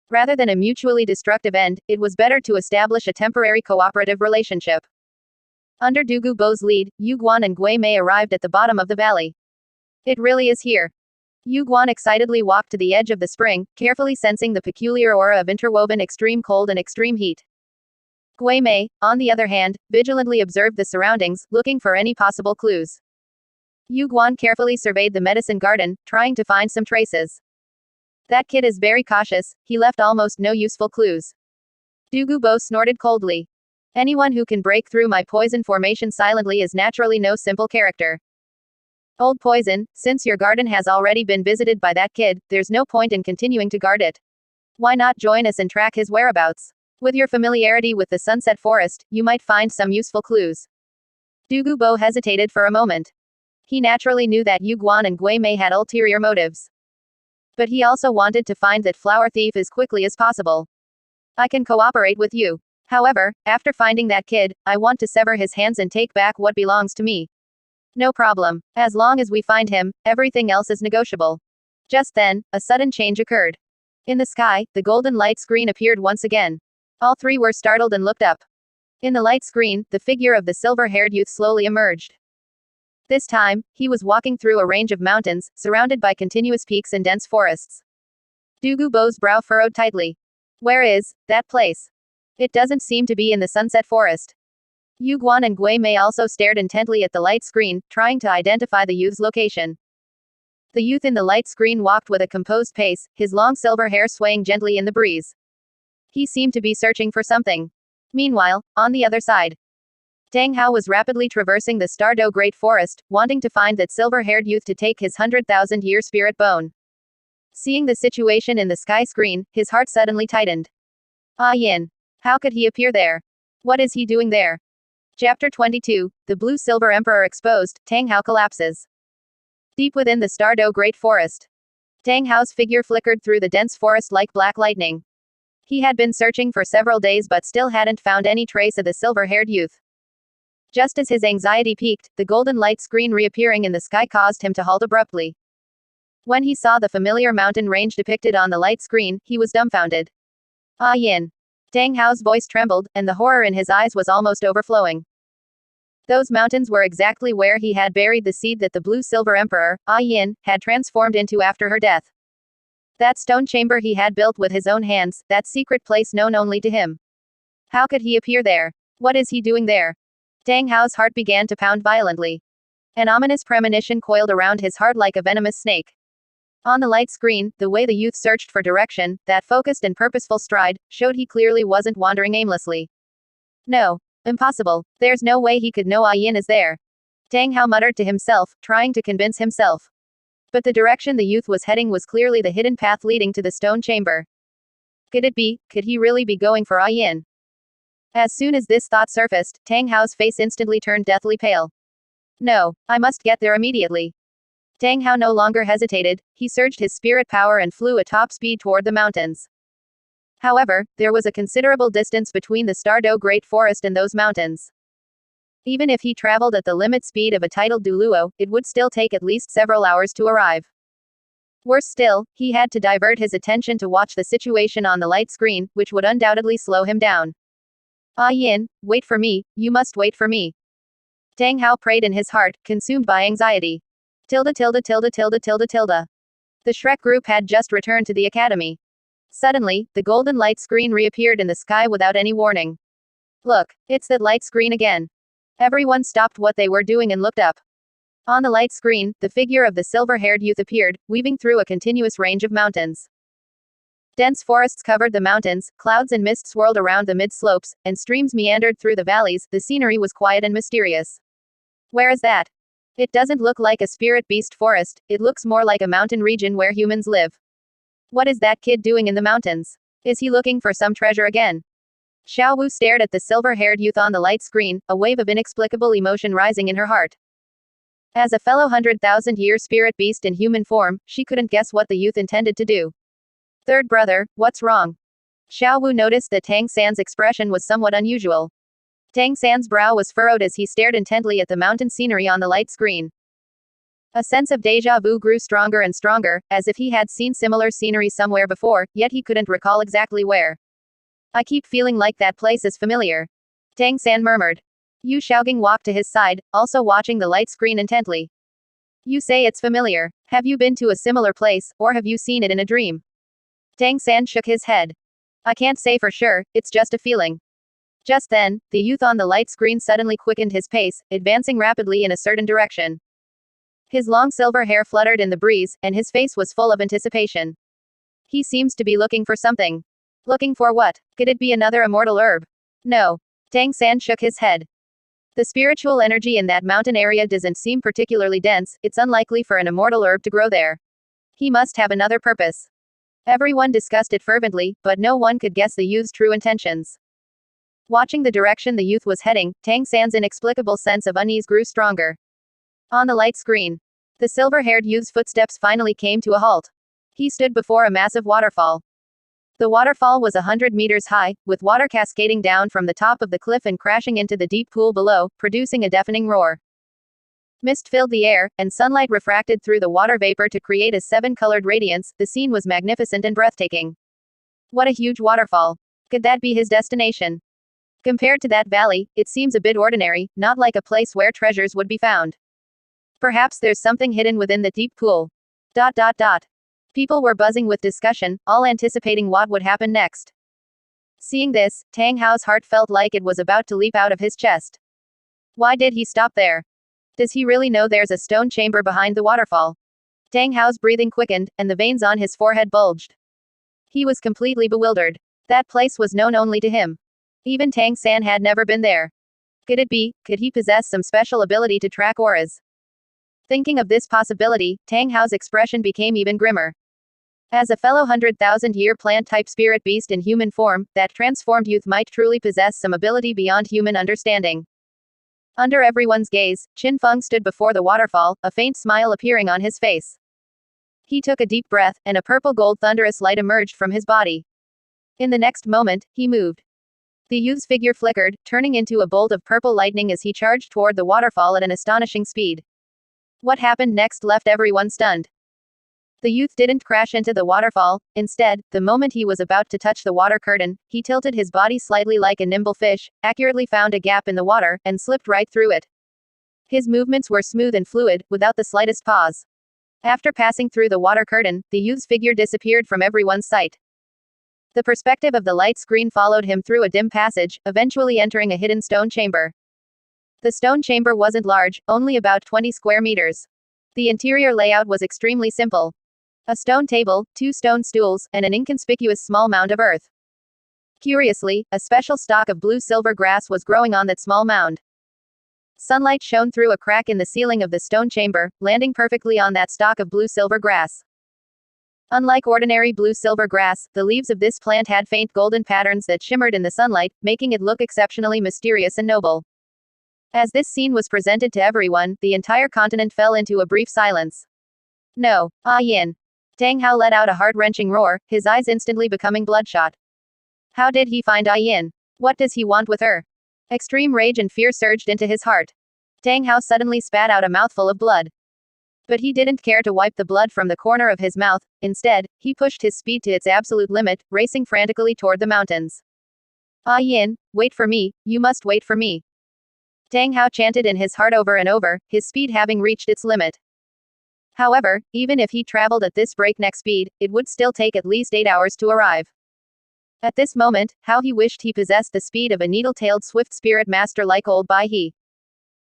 Rather than a mutually destructive end, it was better to establish a temporary cooperative relationship. Under Dugu Bo's lead, Yu Guan and Gui Mei arrived at the bottom of the valley. It really is here. Yu Guan excitedly walked to the edge of the spring, carefully sensing the peculiar aura of interwoven extreme cold and extreme heat. Gui Mei, on the other hand, vigilantly observed the surroundings, looking for any possible clues. Yu Guan carefully surveyed the medicine garden, trying to find some traces. That kid is very cautious, he left almost no useful clues. Dugu Bo snorted coldly. Anyone who can break through my poison formation silently is naturally no simple character. Old Poison, since your garden has already been visited by that kid, there's no point in continuing to guard it. Why not join us and track his whereabouts? With your familiarity with the Sunset Forest, you might find some useful clues. Dugu Bo hesitated for a moment. He naturally knew that Yu Guan and Gui Mei had ulterior motives. But he also wanted to find that flower thief as quickly as possible. I can cooperate with you. However, after finding that kid, I want to sever his hands and take back what belongs to me. No problem. As long as we find him, everything else is negotiable. Just then, a sudden change occurred. In the sky, the golden light screen appeared once again. All 3 were startled and looked up. In the light screen, the figure of the silver-haired youth slowly emerged. This time, he was walking through a range of mountains, surrounded by continuous peaks and dense forests. Dugu Bo's brow furrowed tightly. Where is that place? It doesn't seem to be in the Sunset Forest. Yu Guan and Gui Mei also stared intently at the light screen, trying to identify the youth's location. The youth in the light screen walked with a composed pace, his long silver hair swaying gently in the breeze. He seemed to be searching for something. Meanwhile, on the other side, Tang Hao was rapidly traversing the Stardow Great Forest, wanting to find that silver-haired youth to take his 100,000-year spirit bone. Seeing the situation in the sky screen, his heart suddenly tightened. Yin. How could he appear there? What is he doing there? Chapter 22, The Blue-Silver Emperor Exposed, Tang Hao collapses. Deep within the Stardow Great Forest, Tang Hao's figure flickered through the dense forest like black lightning. He had been searching for several days but still hadn't found any trace of the silver-haired youth. Just as his anxiety peaked, the golden light screen reappearing in the sky caused him to halt abruptly. When he saw the familiar mountain range depicted on the light screen, he was dumbfounded. Ah Yin. Tang Hao's voice trembled, and the horror in his eyes was almost overflowing. Those mountains were exactly where he had buried the seed that the Blue-Silver Emperor, Ah Yin, had transformed into after her death. That stone chamber he had built with his own hands, that secret place known only to him. How could he appear there? What is he doing there? Tang Hao's heart began to pound violently. An ominous premonition coiled around his heart like a venomous snake. On the light screen, the way the youth searched for direction, that focused and purposeful stride, showed he clearly wasn't wandering aimlessly. No. Impossible. There's no way he could know Ah Yin is there. Tang Hao muttered to himself, trying to convince himself. But the direction the youth was heading was clearly the hidden path leading to the stone chamber. Could it be? Could he really be going for Ah Yin? As soon as this thought surfaced, Tang Hao's face instantly turned deathly pale. No, I must get there immediately. Tang Hao no longer hesitated, he surged his spirit power and flew at top speed toward the mountains. However, there was a considerable distance between the Stardow Great Forest and those mountains. Even if he traveled at the limit speed of a tidal Duluo, it would still take at least several hours to arrive. Worse still, he had to divert his attention to watch the situation on the light screen, which would undoubtedly slow him down. Ah Yin, wait for me, you must wait for me. Tang Hao prayed in his heart, consumed by anxiety. The Shrek group had just returned to the academy. Suddenly, the golden light screen reappeared in the sky without any warning. Look, it's that light screen again. Everyone stopped what they were doing and looked up. On the light screen, the figure of the silver-haired youth appeared, weaving through a continuous range of mountains. Dense forests covered the mountains, clouds and mist swirled around the mid-slopes, and streams meandered through the valleys. The scenery was quiet and mysterious. Where is that? It doesn't look like a spirit beast forest, it looks more like a mountain region where humans live. What is that kid doing in the mountains? Is he looking for some treasure again? Xiao Wu stared at the silver-haired youth on the light screen, a wave of inexplicable emotion rising in her heart. As a fellow 100,000-year spirit beast in human form, she couldn't guess what the youth intended to do. Third brother, what's wrong? Xiao Wu noticed that Tang San's expression was somewhat unusual. Tang San's brow was furrowed as he stared intently at the mountain scenery on the light screen. A sense of déjà vu grew stronger and stronger, as if he had seen similar scenery somewhere before, yet he couldn't recall exactly where. I keep feeling like that place is familiar. Tang San murmured. Yu Xiaogang walked to his side, also watching the light screen intently. You say it's familiar. Have you been to a similar place, or have you seen it in a dream? Tang San shook his head. I can't say for sure, it's just a feeling. Just then, the youth on the light screen suddenly quickened his pace, advancing rapidly in a certain direction. His long silver hair fluttered in the breeze, and his face was full of anticipation. He seems to be looking for something. Looking for what? Could it be another immortal herb? No. Tang San shook his head. The spiritual energy in that mountain area doesn't seem particularly dense, it's unlikely for an immortal herb to grow there. He must have another purpose. Everyone discussed it fervently, but no one could guess the youth's true intentions. Watching the direction the youth was heading, Tang San's inexplicable sense of unease grew stronger. On the light screen, the silver-haired youth's footsteps finally came to a halt. He stood before a massive waterfall. The waterfall was 100 meters high, with water cascading down from the top of the cliff and crashing into the deep pool below, producing a deafening roar. Mist filled the air, and sunlight refracted through the water vapor to create a seven-colored radiance. The scene was magnificent and breathtaking. What a huge waterfall. Could that be his destination? Compared to that valley, it seems a bit ordinary, not like a place where treasures would be found. Perhaps there's something hidden within the deep pool. People were buzzing with discussion, all anticipating what would happen next. Seeing this, Tang Hao's heart felt like it was about to leap out of his chest. Why did he stop there? Does he really know there's a stone chamber behind the waterfall? Tang Hao's breathing quickened, and the veins on his forehead bulged. He was completely bewildered. That place was known only to him. Even Tang San had never been there. Could it be, could he possess some special ability to track auras? Thinking of this possibility, Tang Hao's expression became even grimmer. As a fellow 100,000-year plant-type spirit beast in human form, that transformed youth might truly possess some ability beyond human understanding. Under everyone's gaze, Qin Feng stood before the waterfall, a faint smile appearing on his face. He took a deep breath, and a purple-gold thunderous light emerged from his body. In the next moment, he moved. The youth's figure flickered, turning into a bolt of purple lightning as he charged toward the waterfall at an astonishing speed. What happened next left everyone stunned. The youth didn't crash into the waterfall. Instead, the moment he was about to touch the water curtain, he tilted his body slightly like a nimble fish, accurately found a gap in the water, and slipped right through it. His movements were smooth and fluid, without the slightest pause. After passing through the water curtain, the youth's figure disappeared from everyone's sight. The perspective of the light screen followed him through a dim passage, eventually entering a hidden stone chamber. The stone chamber wasn't large, only about 20 square meters. The interior layout was extremely simple. A stone table, 2 stone stools, and an inconspicuous small mound of earth. Curiously, a special stalk of blue-silver grass was growing on that small mound. Sunlight shone through a crack in the ceiling of the stone chamber, landing perfectly on that stalk of blue-silver grass. Unlike ordinary blue-silver grass, the leaves of this plant had faint golden patterns that shimmered in the sunlight, making it look exceptionally mysterious and noble. As this scene was presented to everyone, the entire continent fell into a brief silence. No, N.A.N. Tang Hao let out a heart-wrenching roar, his eyes instantly becoming bloodshot. How did he find N.A.N? What does he want with her? Extreme rage and fear surged into his heart. Tang Hao suddenly spat out a mouthful of blood. But he didn't care to wipe the blood from the corner of his mouth. Instead, he pushed his speed to its absolute limit, racing frantically toward the mountains. N.A.N, wait for me, you must wait for me. Tang Hao chanted in his heart over and over, his speed having reached its limit. However, even if he traveled at this breakneck speed, it would still take at least 8 hours to arrive. At this moment, how he wished he possessed the speed of a needle-tailed swift spirit master like old Bai He.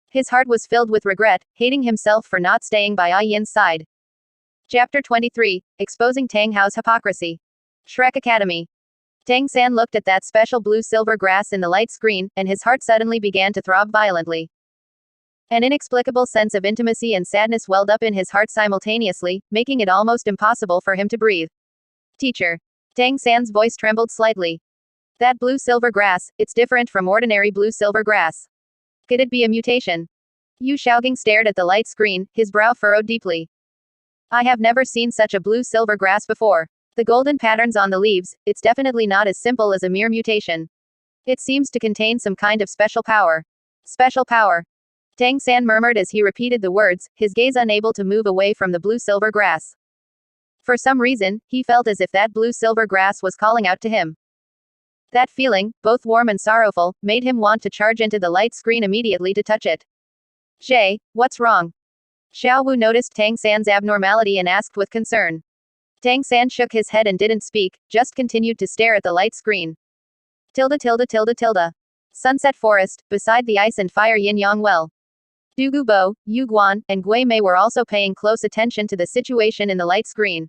His heart was filled with regret, hating himself for not staying by N.A.N's side. Chapter 23, Exposing Tang Hao's Hypocrisy. Shrek Academy. Tang San looked at that special blue-silver grass in the light screen, and his heart suddenly began to throb violently. An inexplicable sense of intimacy and sadness welled up in his heart simultaneously, making it almost impossible for him to breathe. Teacher. Tang San's voice trembled slightly. That blue-silver grass, it's different from ordinary blue-silver grass. Could it be a mutation? Yu Xiaogang stared at the light screen, his brow furrowed deeply. I have never seen such a blue-silver grass before. The golden patterns on the leaves, it's definitely not as simple as a mere mutation. It seems to contain some kind of special power. Special power. Tang San murmured as he repeated the words, his gaze unable to move away from the blue-silver grass. For some reason, he felt as if that blue-silver grass was calling out to him. That feeling, both warm and sorrowful, made him want to charge into the light screen immediately to touch it. Jay, what's wrong? Xiao Wu noticed Tang San's abnormality and asked with concern. Tang San shook his head and didn't speak, just continued to stare at the light screen. Sunset Forest, beside the ice and fire yin-yang well. Du Gubo, Yu Guan, and Gui Mei were also paying close attention to the situation in the light screen.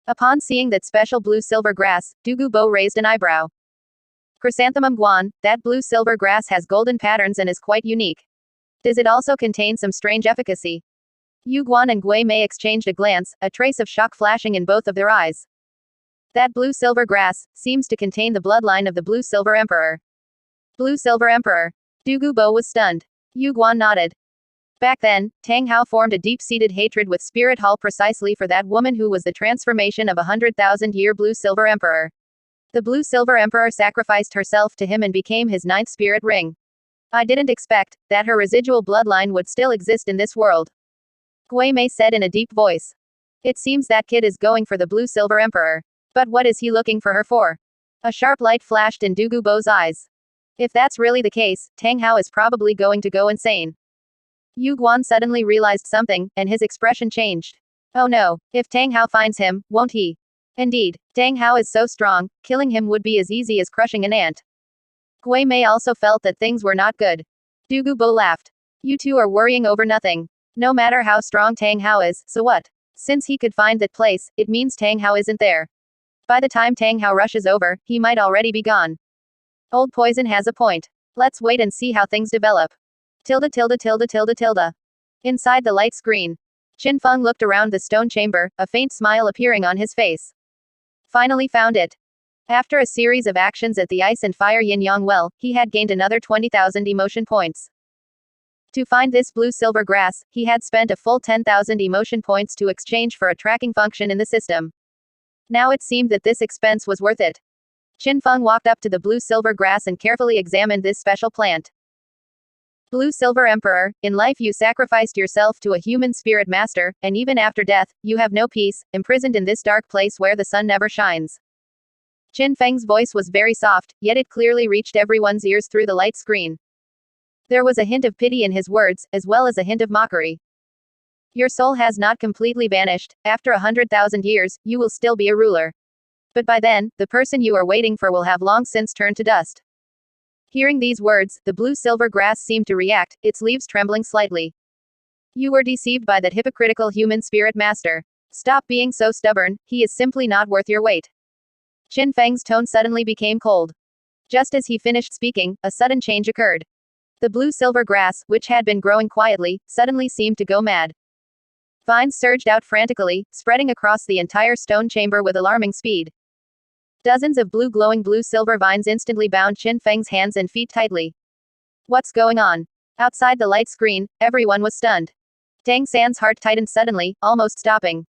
Upon seeing that special blue-silver grass, Du Gubo raised an eyebrow. Chrysanthemum Guan, that blue-silver grass has golden patterns and is quite unique. Does it also contain some strange efficacy? Yu Guan and Gui Mei exchanged a glance, a trace of shock flashing in both of their eyes. That blue-silver grass seems to contain the bloodline of the Blue-Silver Emperor. Blue-Silver Emperor. Du Gubo was stunned. Yu Guan nodded. Back then, Tang Hao formed a deep-seated hatred with Spirit Hall precisely for that woman who was the transformation of a 100,000-year Blue-Silver Emperor. The Blue-Silver Emperor sacrificed herself to him and became his 9th spirit ring. I didn't expect that her residual bloodline would still exist in this world. Gui Mei said in a deep voice. It seems that kid is going for the Blue-Silver Emperor. But what is he looking for her for? A sharp light flashed in Du Gubo's eyes. If that's really the case, Tang Hao is probably going to go insane. Yu Guan suddenly realized something, and his expression changed. Oh no, if Tang Hao finds him, won't he? Indeed, Tang Hao is so strong, killing him would be as easy as crushing an ant. Gui Mei also felt that things were not good. Du Gubo laughed. You two are worrying over nothing. No matter how strong Tang Hao is, so what? Since he could find that place, it means Tang Hao isn't there. By the time Tang Hao rushes over, he might already be gone. Old Poison has a point. Let's wait and see how things develop. Inside the light screen. Qin Feng looked around the stone chamber, a faint smile appearing on his face. Finally found it. After a series of actions at the ice and fire yin-yang well, he had gained another 20,000 emotion points. To find this blue-silver grass, he had spent a full 10,000 emotion points to exchange for a tracking function in the system. Now it seemed that this expense was worth it. Qin Feng walked up to the blue-silver grass and carefully examined this special plant. Blue Silver Emperor, in life you sacrificed yourself to a human spirit master, and even after death, you have no peace, imprisoned in this dark place where the sun never shines. Qin Feng's voice was very soft, yet it clearly reached everyone's ears through the light screen. There was a hint of pity in his words, as well as a hint of mockery. Your soul has not completely vanished. After 100,000 years, you will still be a ruler. But by then, the person you are waiting for will have long since turned to dust. Hearing these words, the blue-silver grass seemed to react, its leaves trembling slightly. You were deceived by that hypocritical human spirit master. Stop being so stubborn, he is simply not worth your weight. Qin Feng's tone suddenly became cold. Just as he finished speaking, a sudden change occurred. The blue-silver grass, which had been growing quietly, suddenly seemed to go mad. Vines surged out frantically, spreading across the entire stone chamber with alarming speed. Dozens of glowing blue-silver vines instantly bound Qin Feng's hands and feet tightly. What's going on? Outside the light screen, everyone was stunned. Tang San's heart tightened suddenly, almost stopping.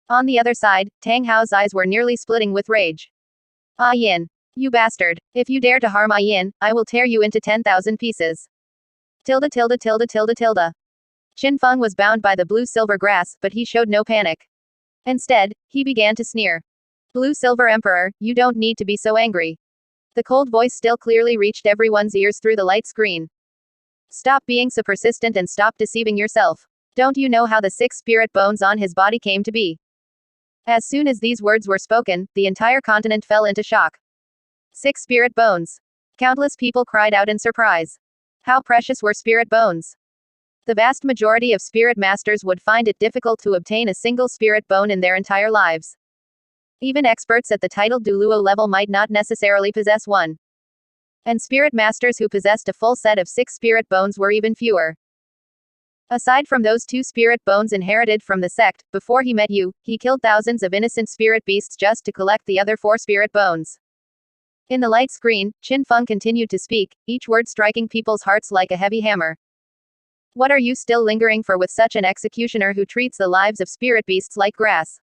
On the other side, Tang Hao's eyes were nearly splitting with rage. Ah Yin. You bastard. If you dare to harm Ah Yin, I will tear you into 10,000 pieces. Tilde. Qin Feng was bound by the blue-silver grass, but he showed no panic. Instead, he began to sneer. Blue Silver Emperor, you don't need to be so angry. The cold voice still clearly reached everyone's ears through the light screen. Stop being so persistent and stop deceiving yourself. Don't you know how the 6 spirit bones on his body came to be? As soon as these words were spoken, the entire continent fell into shock. 6 spirit bones. Countless people cried out in surprise. How precious were spirit bones? The vast majority of spirit masters would find it difficult to obtain a single spirit bone in their entire lives. Even experts at the titled Duluo level might not necessarily possess one. And spirit masters who possessed a full set of 6 spirit bones were even fewer. Aside from those 2 spirit bones inherited from the sect, before he met you, he killed thousands of innocent spirit beasts just to collect the other 4 spirit bones. In the light screen, Qin Feng continued to speak, each word striking people's hearts like a heavy hammer. What are you still lingering for with such an executioner who treats the lives of spirit beasts like grass?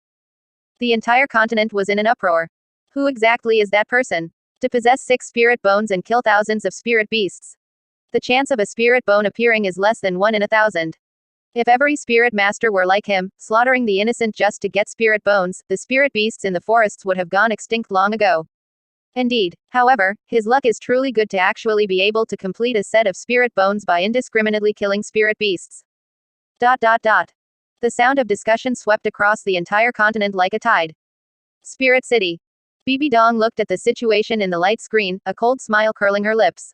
The entire continent was in an uproar. Who exactly is that person? To possess 6 spirit bones and kill thousands of spirit beasts. The chance of a spirit bone appearing is less than 1 in 1,000. If every spirit master were like him, slaughtering the innocent just to get spirit bones, the spirit beasts in the forests would have gone extinct long ago. Indeed, however, his luck is truly good to actually be able to complete a set of spirit bones by indiscriminately killing spirit beasts. The sound of discussion swept across the entire continent like a tide. Spirit City. Bibi Dong looked at the situation in the light screen, a cold smile curling her lips.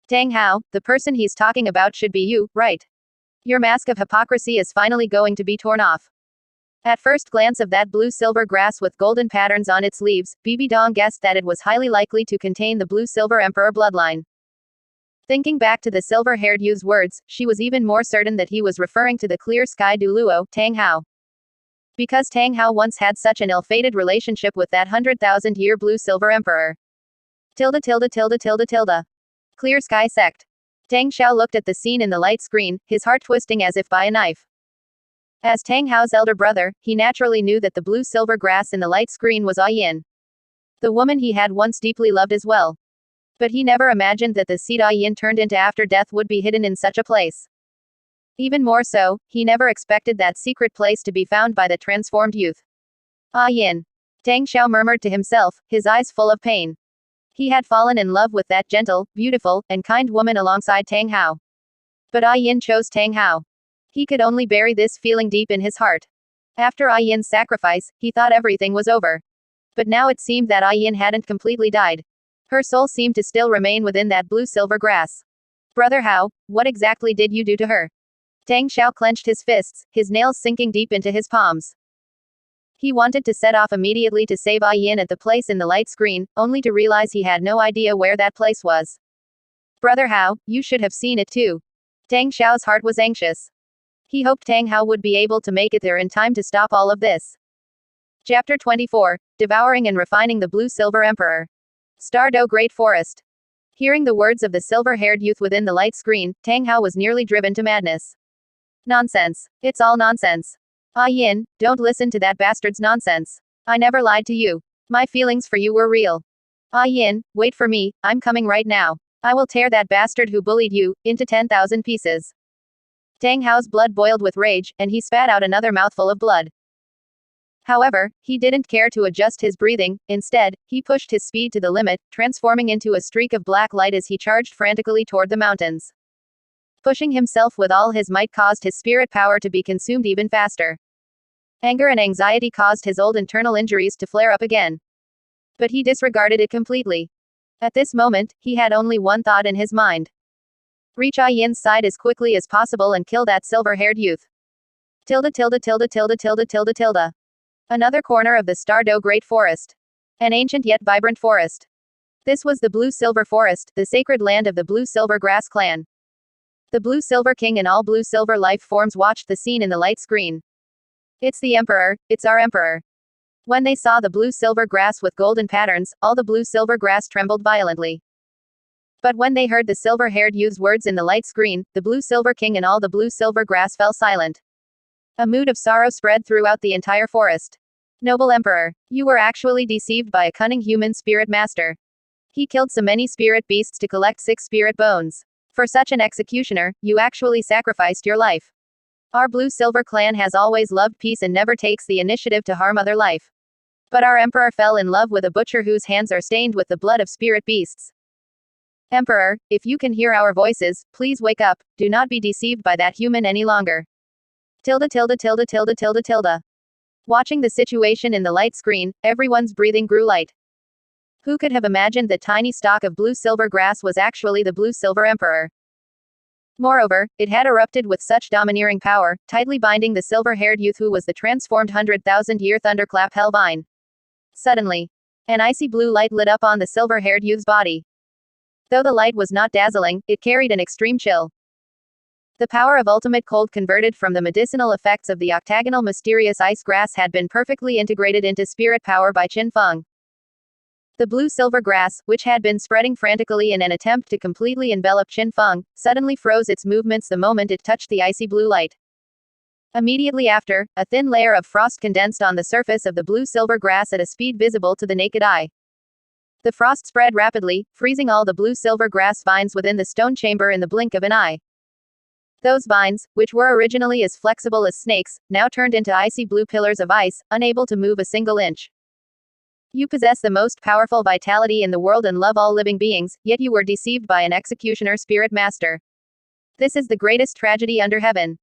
Tang Hao, the person he's talking about should be you, right? Your mask of hypocrisy is finally going to be torn off. At first glance of that blue-silver grass with golden patterns on its leaves, Bibi Dong guessed that it was highly likely to contain the blue-silver emperor bloodline. Thinking back to the silver-haired youth's words, she was even more certain that he was referring to the clear sky Duluo, Tang Hao. Because Tang Hao once had such an ill-fated relationship with that 100,000-year blue-silver emperor. Clear sky sect. Tang Xiao looked at the scene in the light screen, his heart twisting as if by a knife. As Tang Hao's elder brother, he naturally knew that the blue-silver grass in the light screen was Ah Yin. The woman he had once deeply loved as well. But he never imagined that the seed Ah Yin turned into after death would be hidden in such a place. Even more so, he never expected that secret place to be found by the transformed youth. Ah Yin. Tang Xiao murmured to himself, his eyes full of pain. He had fallen in love with that gentle, beautiful, and kind woman alongside Tang Hao. But Ah Yin chose Tang Hao. He could only bury this feeling deep in his heart. After Ah Yin's sacrifice, he thought everything was over. But now it seemed that Ah Yin hadn't completely died. Her soul seemed to still remain within that blue-silver grass. Brother Hao, what exactly did you do to her? Tang Xiao clenched his fists, his nails sinking deep into his palms. He wanted to set off immediately to save Ah Yin at the place in the light screen, only to realize he had no idea where that place was. Brother Hao, you should have seen it too. Tang Xiao's heart was anxious. He hoped Tang Hao would be able to make it there in time to stop all of this. Chapter 24. Devouring and Refining the Blue-Silver Emperor. Stardow Great Forest. Hearing the words of the silver-haired youth within the light screen, Tang Hao was nearly driven to madness. Nonsense. It's all nonsense. Ah Yin, don't listen to that bastard's nonsense. I never lied to you. My feelings for you were real. Ah Yin, wait for me, I'm coming right now. I will tear that bastard who bullied you into 10,000 pieces. Tang Hao's blood boiled with rage, and he spat out another mouthful of blood. However, he didn't care to adjust his breathing. Instead, he pushed his speed to the limit, transforming into a streak of black light as he charged frantically toward the mountains. Pushing himself with all his might caused his spirit power to be consumed even faster. Anger and anxiety caused his old internal injuries to flare up again. But he disregarded it completely. At this moment, he had only one thought in his mind. Reach Yin's side as quickly as possible and kill that silver-haired youth. Tilde tilde tilde tilde tilde tilde tilde. Another corner of the Stardow Great Forest. An ancient yet vibrant forest. This was the Blue-Silver Forest, the sacred land of the Blue-Silver Grass clan. The Blue-Silver King and all Blue-Silver life forms watched the scene in the light screen. It's the Emperor, it's our Emperor. When they saw the blue-silver grass with golden patterns, all the blue-silver grass trembled violently. But when they heard the silver-haired youth's words in the light screen, the blue-silver king and all the blue-silver grass fell silent. A mood of sorrow spread throughout the entire forest. Noble Emperor, you were actually deceived by a cunning human spirit master. He killed so many spirit beasts to collect 6 spirit bones. For such an executioner, you actually sacrificed your life. Our blue-silver clan has always loved peace and never takes the initiative to harm other life. But our emperor fell in love with a butcher whose hands are stained with the blood of spirit beasts. Emperor, if you can hear our voices, please wake up, do not be deceived by that human any longer. Tilde tilde tilde tilde tilde tilde. Watching the situation in the light screen, everyone's breathing grew light. Who could have imagined that tiny stalk of blue-silver grass was actually the blue-silver emperor? Moreover, it had erupted with such domineering power, tightly binding the silver-haired youth who was the transformed 100,000-year thunderclap Hellvine. Suddenly, an icy blue light lit up on the silver-haired youth's body. Though the light was not dazzling, it carried an extreme chill. The power of ultimate cold converted from the medicinal effects of the octagonal mysterious ice grass had been perfectly integrated into spirit power by Qin Feng. The blue-silver grass, which had been spreading frantically in an attempt to completely envelop Qin Feng, suddenly froze its movements the moment it touched the icy blue light. Immediately after, a thin layer of frost condensed on the surface of the blue-silver grass at a speed visible to the naked eye. The frost spread rapidly, freezing all the blue-silver grass vines within the stone chamber in the blink of an eye. Those vines, which were originally as flexible as snakes, now turned into icy blue pillars of ice, unable to move a single inch. You possess the most powerful vitality in the world and love all living beings, yet you were deceived by an executioner spirit master. This is the greatest tragedy under heaven.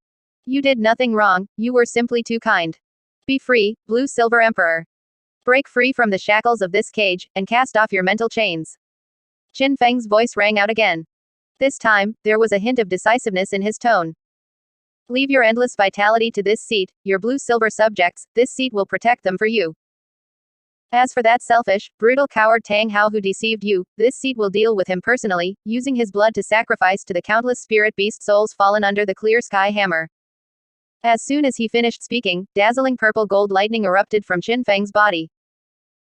You did nothing wrong, you were simply too kind. Be free, Blue-Silver Emperor. Break free from the shackles of this cage, and cast off your mental chains. Qin Feng's voice rang out again. This time, there was a hint of decisiveness in his tone. Leave your endless vitality to this seat, your blue-silver subjects, this seat will protect them for you. As for that selfish, brutal coward Tang Hao who deceived you, this seat will deal with him personally, using his blood to sacrifice to the countless spirit beast souls fallen under the clear sky hammer. As soon as he finished speaking, dazzling purple gold lightning erupted from Qin Feng's body.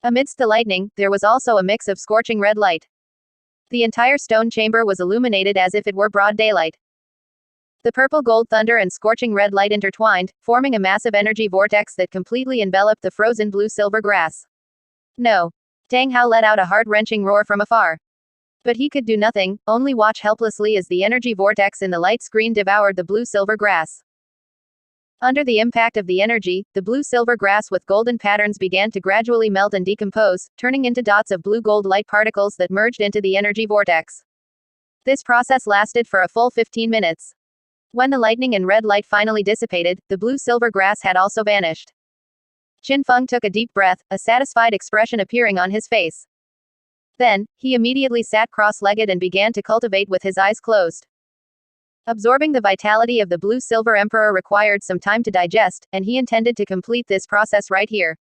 Amidst the lightning, there was also a mix of scorching red light. The entire stone chamber was illuminated as if it were broad daylight. The purple gold thunder and scorching red light intertwined, forming a massive energy vortex that completely enveloped the frozen blue-silver grass. No. Tang Hao let out a heart-wrenching roar from afar. But he could do nothing, only watch helplessly as the energy vortex in the light screen devoured the blue-silver grass. Under the impact of the energy, the blue-silver grass with golden patterns began to gradually melt and decompose, turning into dots of blue-gold light particles that merged into the energy vortex. This process lasted for a full 15 minutes. When the lightning and red light finally dissipated, the blue-silver grass had also vanished. Qin Feng took a deep breath, a satisfied expression appearing on his face. Then, he immediately sat cross-legged and began to cultivate with his eyes closed. Absorbing the vitality of the blue-silver emperor required some time to digest, and he intended to complete this process right here.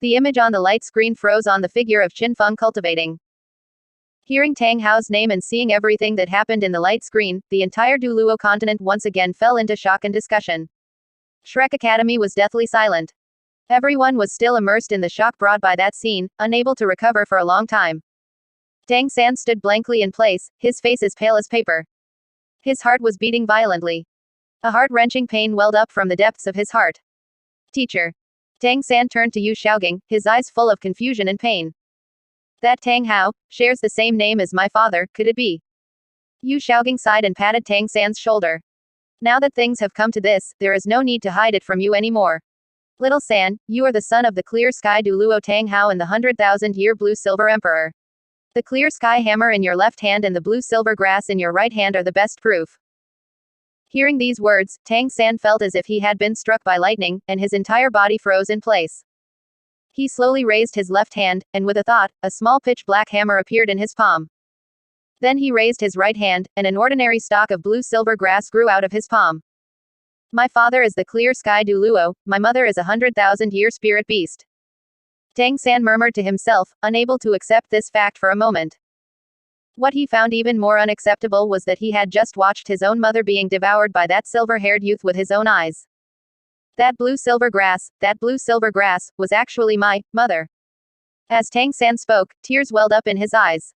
The image on the light screen froze on the figure of Qin Feng cultivating. Hearing Tang Hao's name and seeing everything that happened in the light screen, the entire Duluo continent once again fell into shock and discussion. Shrek Academy was deathly silent. Everyone was still immersed in the shock brought by that scene, unable to recover for a long time. Tang San stood blankly in place, his face as pale as paper. His heart was beating violently. A heart-wrenching pain welled up from the depths of his heart. Teacher. Tang San turned to Yu Xiaogang, his eyes full of confusion and pain. That Tang Hao shares the same name as my father, could it be? Yu Xiaogang sighed and patted Tang San's shoulder. Now that things have come to this, there is no need to hide it from you anymore. Little San, you are the son of the clear sky Duluo Tang Hao and the 100,000-year blue-silver emperor. The clear sky hammer in your left hand and the blue-silver grass in your right hand are the best proof. Hearing these words, Tang San felt as if he had been struck by lightning, and his entire body froze in place. He slowly raised his left hand, and with a thought, a small pitch-black hammer appeared in his palm. Then he raised his right hand, and an ordinary stalk of blue-silver grass grew out of his palm. My father is the clear sky Duluo, my mother is a 100,000-year spirit beast. Tang San murmured to himself, unable to accept this fact for a moment. What he found even more unacceptable was that he had just watched his own mother being devoured by that silver-haired youth with his own eyes. That blue-silver grass, was actually my mother. As Tang San spoke, tears welled up in his eyes.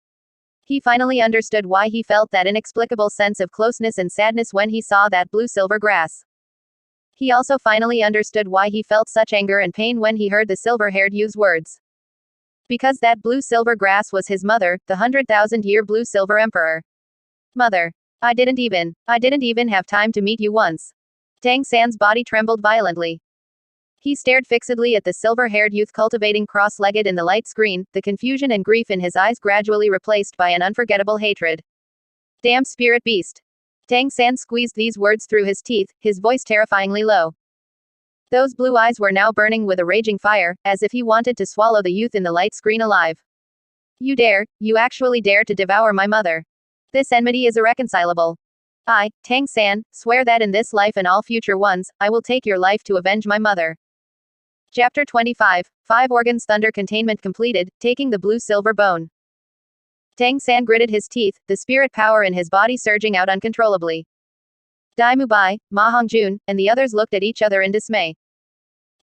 He finally understood why he felt that inexplicable sense of closeness and sadness when he saw that blue-silver grass. He also finally understood why he felt such anger and pain when he heard the silver-haired youth's words. Because that blue-silver grass was his mother, the 100,000-year blue-silver emperor. Mother. I didn't even have time to meet you once. Tang San's body trembled violently. He stared fixedly at the silver-haired youth cultivating cross-legged in the light screen, the confusion and grief in his eyes gradually replaced by an unforgettable hatred. Damn spirit beast. Tang San squeezed these words through his teeth, his voice terrifyingly low. Those blue eyes were now burning with a raging fire, as if he wanted to swallow the youth in the light screen alive. You actually dare to devour my mother. This enmity is irreconcilable. I, Tang San, swear that in this life and all future ones, I will take your life to avenge my mother. Chapter 25, 5 Organs Thunder Containment completed, taking the blue-silver bone. Tang San gritted his teeth, the spirit power in his body surging out uncontrollably. Dai Mubai, Ma Hongjun, and the others looked at each other in dismay.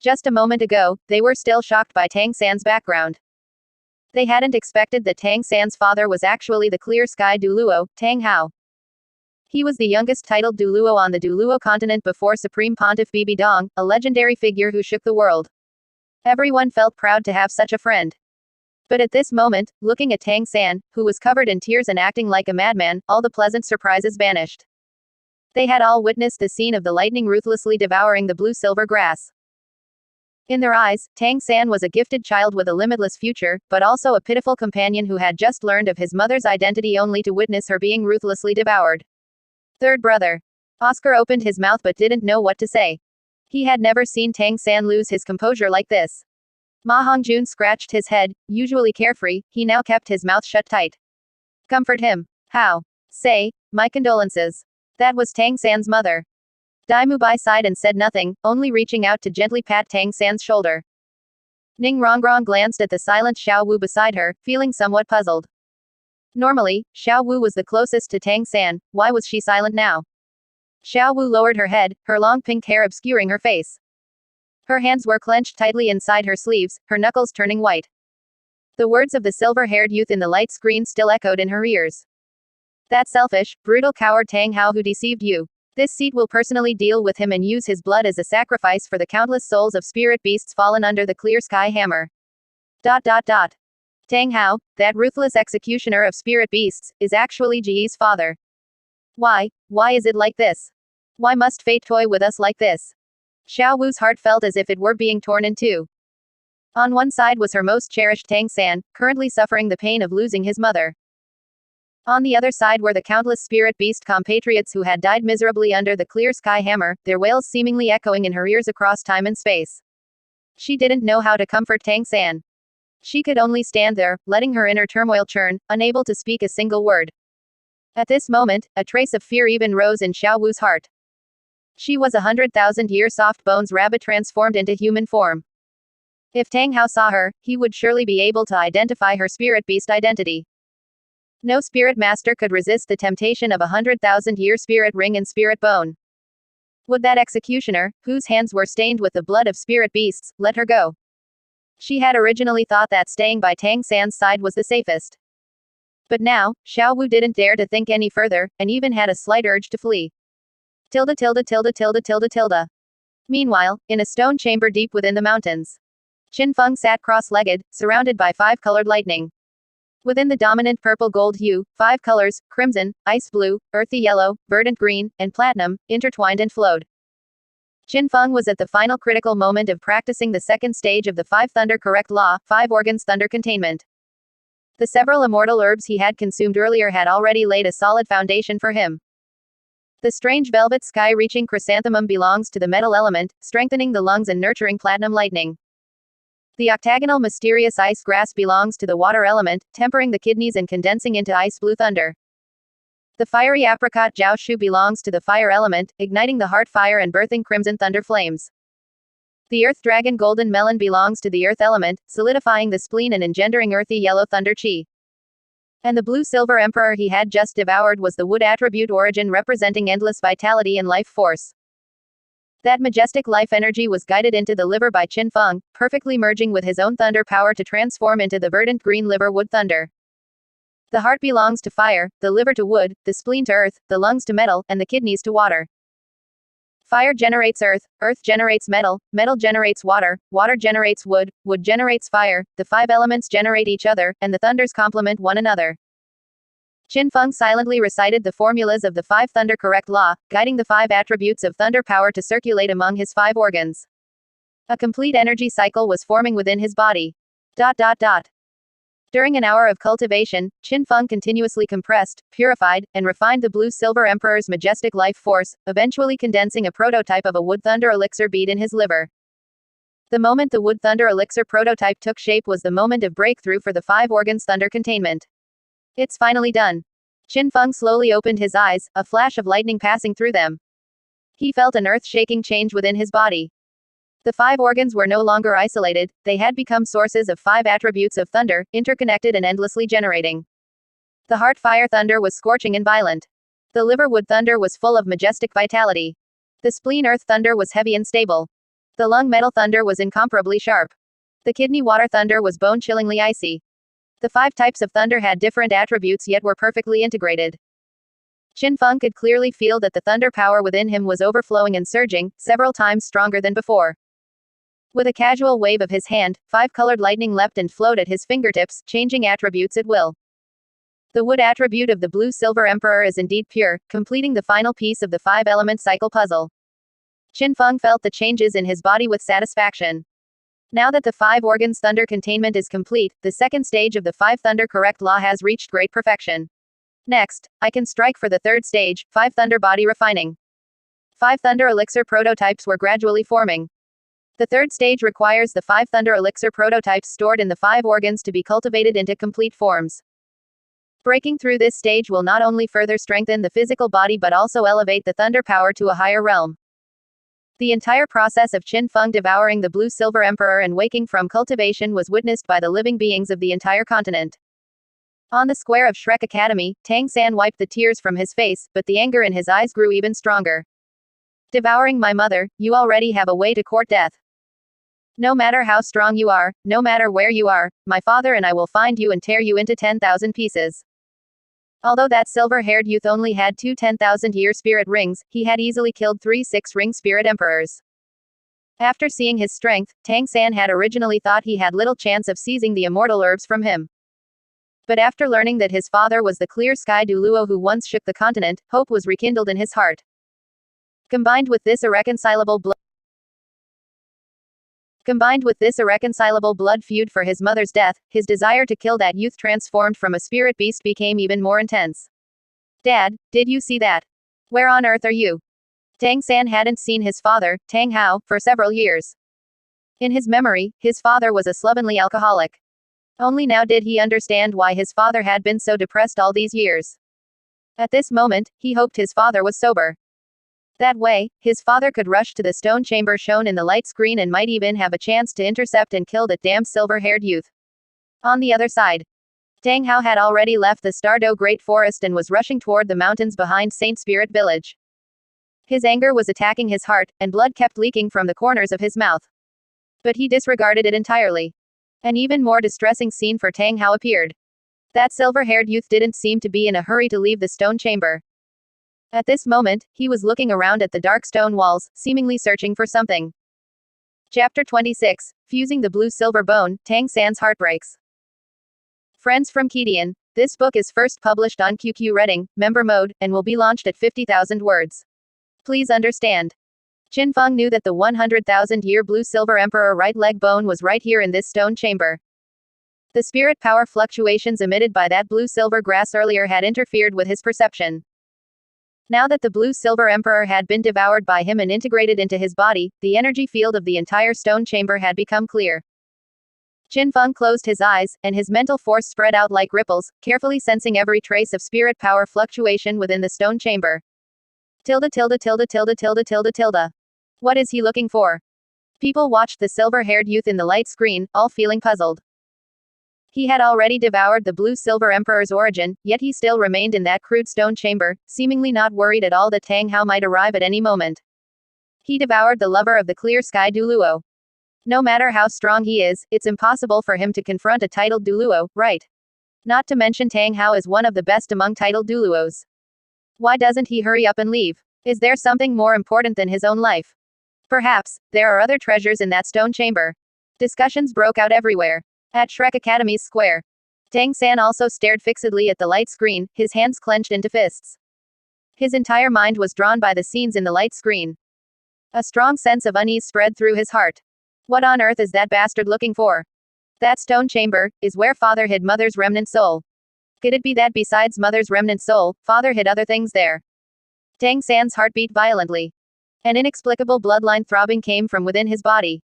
Just a moment ago, they were still shocked by Tang San's background. They hadn't expected that Tang San's father was actually the clear sky Duluo, Tang Hao. He was the youngest titled Duluo on the Duluo continent before Supreme Pontiff Bibi Dong, a legendary figure who shook the world. Everyone felt proud to have such a friend. But at this moment, looking at Tang San, who was covered in tears and acting like a madman, all the pleasant surprises vanished. They had all witnessed the scene of the lightning ruthlessly devouring the blue-silver grass. In their eyes, Tang San was a gifted child with a limitless future, but also a pitiful companion who had just learned of his mother's identity only to witness her being ruthlessly devoured. Third brother. Oscar opened his mouth but didn't know what to say. He had never seen Tang San lose his composure like this. Ma Hongjun scratched his head, usually carefree, he now kept his mouth shut tight. Comfort him. How? Say, my condolences. That was Tang San's mother. Dai Mubai sighed and said nothing, only reaching out to gently pat Tang San's shoulder. Ning Rongrong glanced at the silent Xiao Wu beside her, feeling somewhat puzzled. Normally, Xiao Wu was the closest to Tang San, why was she silent now? Xiao Wu lowered her head, her long pink hair obscuring her face. Her hands were clenched tightly inside her sleeves, her knuckles turning white. The words of the silver-haired youth in the light screen still echoed in her ears. That selfish, brutal coward Tang Hao who deceived you. This seat will personally deal with him and use his blood as a sacrifice for the countless souls of spirit beasts fallen under the clear sky hammer. Tang Hao, that ruthless executioner of spirit beasts, is actually Ji's father. Why is it like this? Why must fate toy with us like this? Xiao Wu's heart felt as if it were being torn in two. On one side was her most cherished Tang San, currently suffering the pain of losing his mother. On the other side were the countless spirit beast compatriots who had died miserably under the clear sky hammer, their wails seemingly echoing in her ears across time and space. She didn't know how to comfort Tang San. She could only stand there, letting her inner turmoil churn, unable to speak a single word. At this moment, a trace of fear even rose in Xiao Wu's heart. She was 100,000-year soft bones rabbit transformed into human form. If Tang Hao saw her, he would surely be able to identify her spirit beast identity. No spirit master could resist the temptation of a 100,000-year spirit ring and spirit bone. Would that executioner, whose hands were stained with the blood of spirit beasts, let her go? She had originally thought that staying by Tang San's side was the safest. But now, Xiao Wu didn't dare to think any further, and even had a slight urge to flee. Meanwhile, in a stone chamber deep within the mountains, Qin Feng sat cross-legged, surrounded by 5-colored lightning. Within the dominant purple-gold hue, 5 colors, crimson, ice blue, earthy yellow, verdant green, and platinum, intertwined and flowed. Qin Feng was at the final critical moment of practicing the second stage of the 5 thunder correct law, 5 organs thunder containment. The several immortal herbs he had consumed earlier had already laid a solid foundation for him. The strange velvet sky-reaching chrysanthemum belongs to the metal element, strengthening the lungs and nurturing platinum lightning. The octagonal mysterious ice grass belongs to the water element, tempering the kidneys and condensing into ice blue thunder. The fiery apricot jiaoshu belongs to the fire element, igniting the heart fire and birthing crimson thunder flames. The earth dragon golden melon belongs to the earth element, solidifying the spleen and engendering earthy yellow thunder chi. And the blue silver emperor he had just devoured was the wood attribute origin representing endless vitality and life force. That majestic life energy was guided into the liver by Qin Feng, perfectly merging with his own thunder power to transform into the verdant green liver wood thunder. The heart belongs to fire, the liver to wood, the spleen to earth, the lungs to metal, and the kidneys to water. Fire generates earth, earth generates metal, metal generates water, water generates wood, wood generates fire, the 5 elements generate each other, and the thunders complement one another. Qin Feng silently recited the formulas of the 5 thunder correct law, guiding the 5 attributes of thunder power to circulate among his 5 organs. A complete energy cycle was forming within his body. During an hour of cultivation, Qin Feng continuously compressed, purified, and refined the blue-silver emperor's majestic life force, eventually condensing a prototype of a wood thunder elixir bead in his liver. The moment the wood thunder elixir prototype took shape was the moment of breakthrough for the 5 organs thunder containment. It's finally done. Qin Feng slowly opened his eyes, a flash of lightning passing through them. He felt an earth-shaking change within his body. The 5 organs were no longer isolated, they had become sources of 5 attributes of thunder, interconnected and endlessly generating. The heart fire thunder was scorching and violent. The liver wood thunder was full of majestic vitality. The spleen earth thunder was heavy and stable. The lung metal thunder was incomparably sharp. The kidney water thunder was bone-chillingly icy. The 5 types of thunder had different attributes yet were perfectly integrated. Qin Feng could clearly feel that the thunder power within him was overflowing and surging, several times stronger than before. With a casual wave of his hand, 5-colored lightning leapt and flowed at his fingertips, changing attributes at will. The wood attribute of the blue-silver emperor is indeed pure, completing the final piece of the 5-element cycle puzzle. Qin Feng felt the changes in his body with satisfaction. Now that the 5 organs thunder containment is complete, the second stage of the 5 thunder correct law has reached great perfection. Next, I can strike for the third stage, 5 thunder body refining. 5 thunder elixir prototypes were gradually forming. The third stage requires the 5 thunder elixir prototypes stored in the 5 organs to be cultivated into complete forms. Breaking through this stage will not only further strengthen the physical body but also elevate the thunder power to a higher realm. The entire process of Qin Feng devouring the blue-silver emperor and waking from cultivation was witnessed by the living beings of the entire continent. On the square of Shrek Academy, Tang-san wiped the tears from his face, but the anger in his eyes grew even stronger. Devouring my mother, you already have a way to court death. No matter how strong you are, no matter where you are, my father and I will find you and tear you into 10,000 pieces. Although that silver-haired youth only had 2 10,000-year spirit rings, he had easily killed 3 6-ring spirit emperors. After seeing his strength, Tang-san had originally thought he had little chance of seizing the immortal herbs from him. But after learning that his father was the clear sky Duluo who once shook the continent, hope was rekindled in his heart. Combined with this irreconcilable blood feud for his mother's death, his desire to kill that youth transformed from a spirit beast became even more intense. Dad, did you see that? Where on earth are you? Tang-san hadn't seen his father, Tang Hao, for several years. In his memory, his father was a slovenly alcoholic. Only now did he understand why his father had been so depressed all these years. At this moment, he hoped his father was sober. That way, his father could rush to the stone chamber shown in the light screen and might even have a chance to intercept and kill that damn silver-haired youth. On the other side, Tang Hao had already left the Stardo Great Forest and was rushing toward the mountains behind Saint Spirit Village. His anger was attacking his heart, and blood kept leaking from the corners of his mouth. But he disregarded it entirely. An even more distressing scene for Tang Hao appeared. That silver-haired youth didn't seem to be in a hurry to leave the stone chamber. At this moment, he was looking around at the dark stone walls, seemingly searching for something. Chapter 26. Fusing the blue-silver bone, Tang San's heart breaks. Friends from N.A.N, this book is first published on QQ Reading, member mode, and will be launched at 50,000 words. Please understand. Qin Feng knew that the 100,000-year blue-silver emperor right leg bone was right here in this stone chamber. The spirit power fluctuations emitted by that blue-silver grass earlier had interfered with his perception. Now that the blue-silver emperor had been devoured by him and integrated into his body, the energy field of the entire stone chamber had become clear. Qin Feng closed his eyes, and his mental force spread out like ripples, carefully sensing every trace of spirit power fluctuation within the stone chamber. Tilde. What is he looking for? People watched the silver-haired youth in the light screen, all feeling puzzled. He had already devoured the blue-silver emperor's origin, yet he still remained in that crude stone chamber, seemingly not worried at all that Tang Hao might arrive at any moment. He devoured the lover of the clear sky Duluo. No matter how strong he is, it's impossible for him to confront a titled Duluo, right? Not to mention Tang Hao is one of the best among titled Duluos. Why doesn't he hurry up and leave? Is there something more important than his own life? Perhaps, there are other treasures in that stone chamber. Discussions broke out everywhere. At Shrek Academy's square. Tang San also stared fixedly at the light screen, his hands clenched into fists. His entire mind was drawn by the scenes in the light screen. A strong sense of unease spread through his heart. What on earth is that bastard looking for? That stone chamber is where father hid mother's remnant soul. Could it be that besides mother's remnant soul, father hid other things there? Tang San's heart beat violently. An inexplicable bloodline throbbing came from within his body.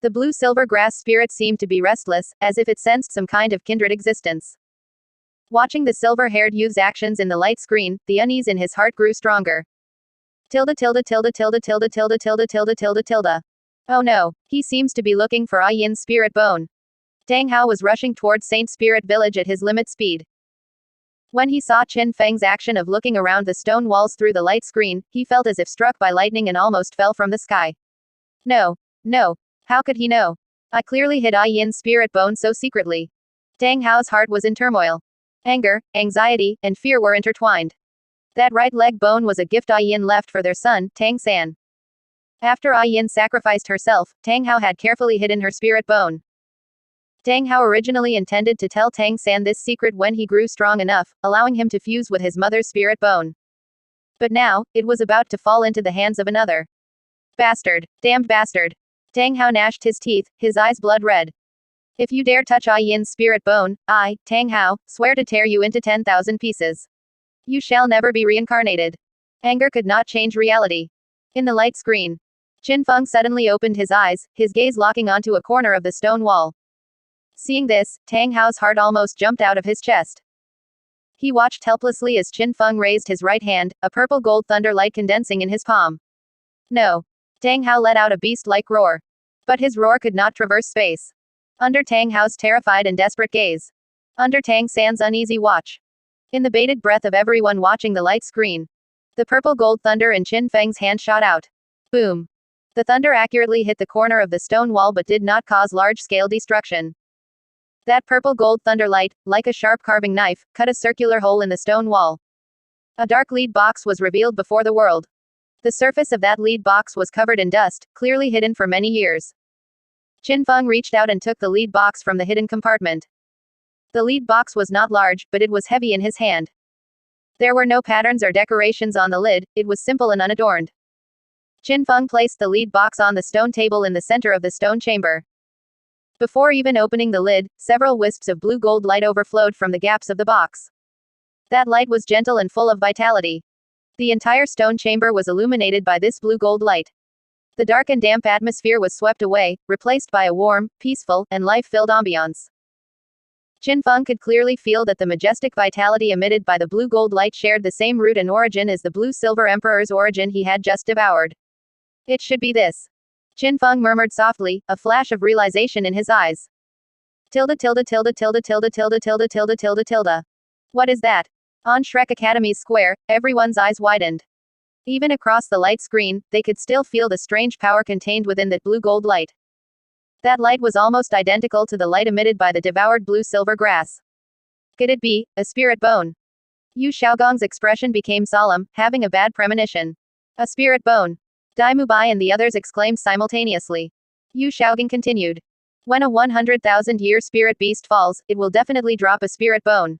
The blue-silver grass spirit seemed to be restless, as if it sensed some kind of kindred existence. Watching the silver-haired youth's actions in the light screen, the unease in his heart grew stronger. Oh no, he seems to be looking for Yin's spirit bone. Tang Hao was rushing towards Saint Spirit Village at his limit speed. When he saw Qin Feng's action of looking around the stone walls through the light screen, he felt as if struck by lightning and almost fell from the sky. No. How could he know? I clearly hid Yin's spirit bone so secretly. Tang Hao's heart was in turmoil. Anger, anxiety, and fear were intertwined. That right leg bone was a gift Yin left for their son, Tang San. After Yin sacrificed herself, Tang Hao had carefully hidden her spirit bone. Tang Hao originally intended to tell Tang San this secret when he grew strong enough, allowing him to fuse with his mother's spirit bone. But now, it was about to fall into the hands of another. Bastard. Damned bastard. Tang Hao gnashed his teeth, his eyes blood red. If you dare touch Yin's spirit bone, I, Tang Hao, swear to tear you into 10,000 pieces. You shall never be reincarnated. Anger could not change reality. In the light screen, Qin Feng suddenly opened his eyes, his gaze locking onto a corner of the stone wall. Seeing this, Tang Hao's heart almost jumped out of his chest. He watched helplessly as Qin Feng raised his right hand, a purple gold thunder light condensing in his palm. No. Tang Hao let out a beast-like roar. But his roar could not traverse space. Under Tang Hao's terrified and desperate gaze. Under Tang San's uneasy watch. In the bated breath of everyone watching the light screen. The purple gold thunder in Qin Feng's hand shot out. Boom. The thunder accurately hit the corner of the stone wall but did not cause large-scale destruction. That purple gold thunder light, like a sharp carving knife, cut a circular hole in the stone wall. A dark lead box was revealed before the world. The surface of that lead box was covered in dust, clearly hidden for many years. Qin Feng reached out and took the lead box from the hidden compartment. The lead box was not large, but it was heavy in his hand. There were no patterns or decorations on the lid, it was simple and unadorned. Qin Feng placed the lead box on the stone table in the center of the stone chamber. Before even opening the lid, several wisps of blue gold light overflowed from the gaps of the box. That light was gentle and full of vitality. The entire stone chamber was illuminated by this blue gold light. The dark and damp atmosphere was swept away, replaced by a warm, peaceful, and life-filled ambiance. Qin Feng could clearly feel that the majestic vitality emitted by the blue gold light shared the same root and origin as the blue-silver emperor's origin he had just devoured. It should be this. Qin Feng murmured softly, a flash of realization in his eyes. What is that? On Shrek Academy's square, everyone's eyes widened. Even across the light screen, they could still feel the strange power contained within that blue gold light. That light was almost identical to the light emitted by the devoured blue-silver grass. Could it be a spirit bone? Yu Xiaogong's expression became solemn, having a bad premonition. A spirit bone. Dai Mubai and the others exclaimed simultaneously. Yu Xiaogong continued. When a 100,000-year spirit beast falls, it will definitely drop a spirit bone.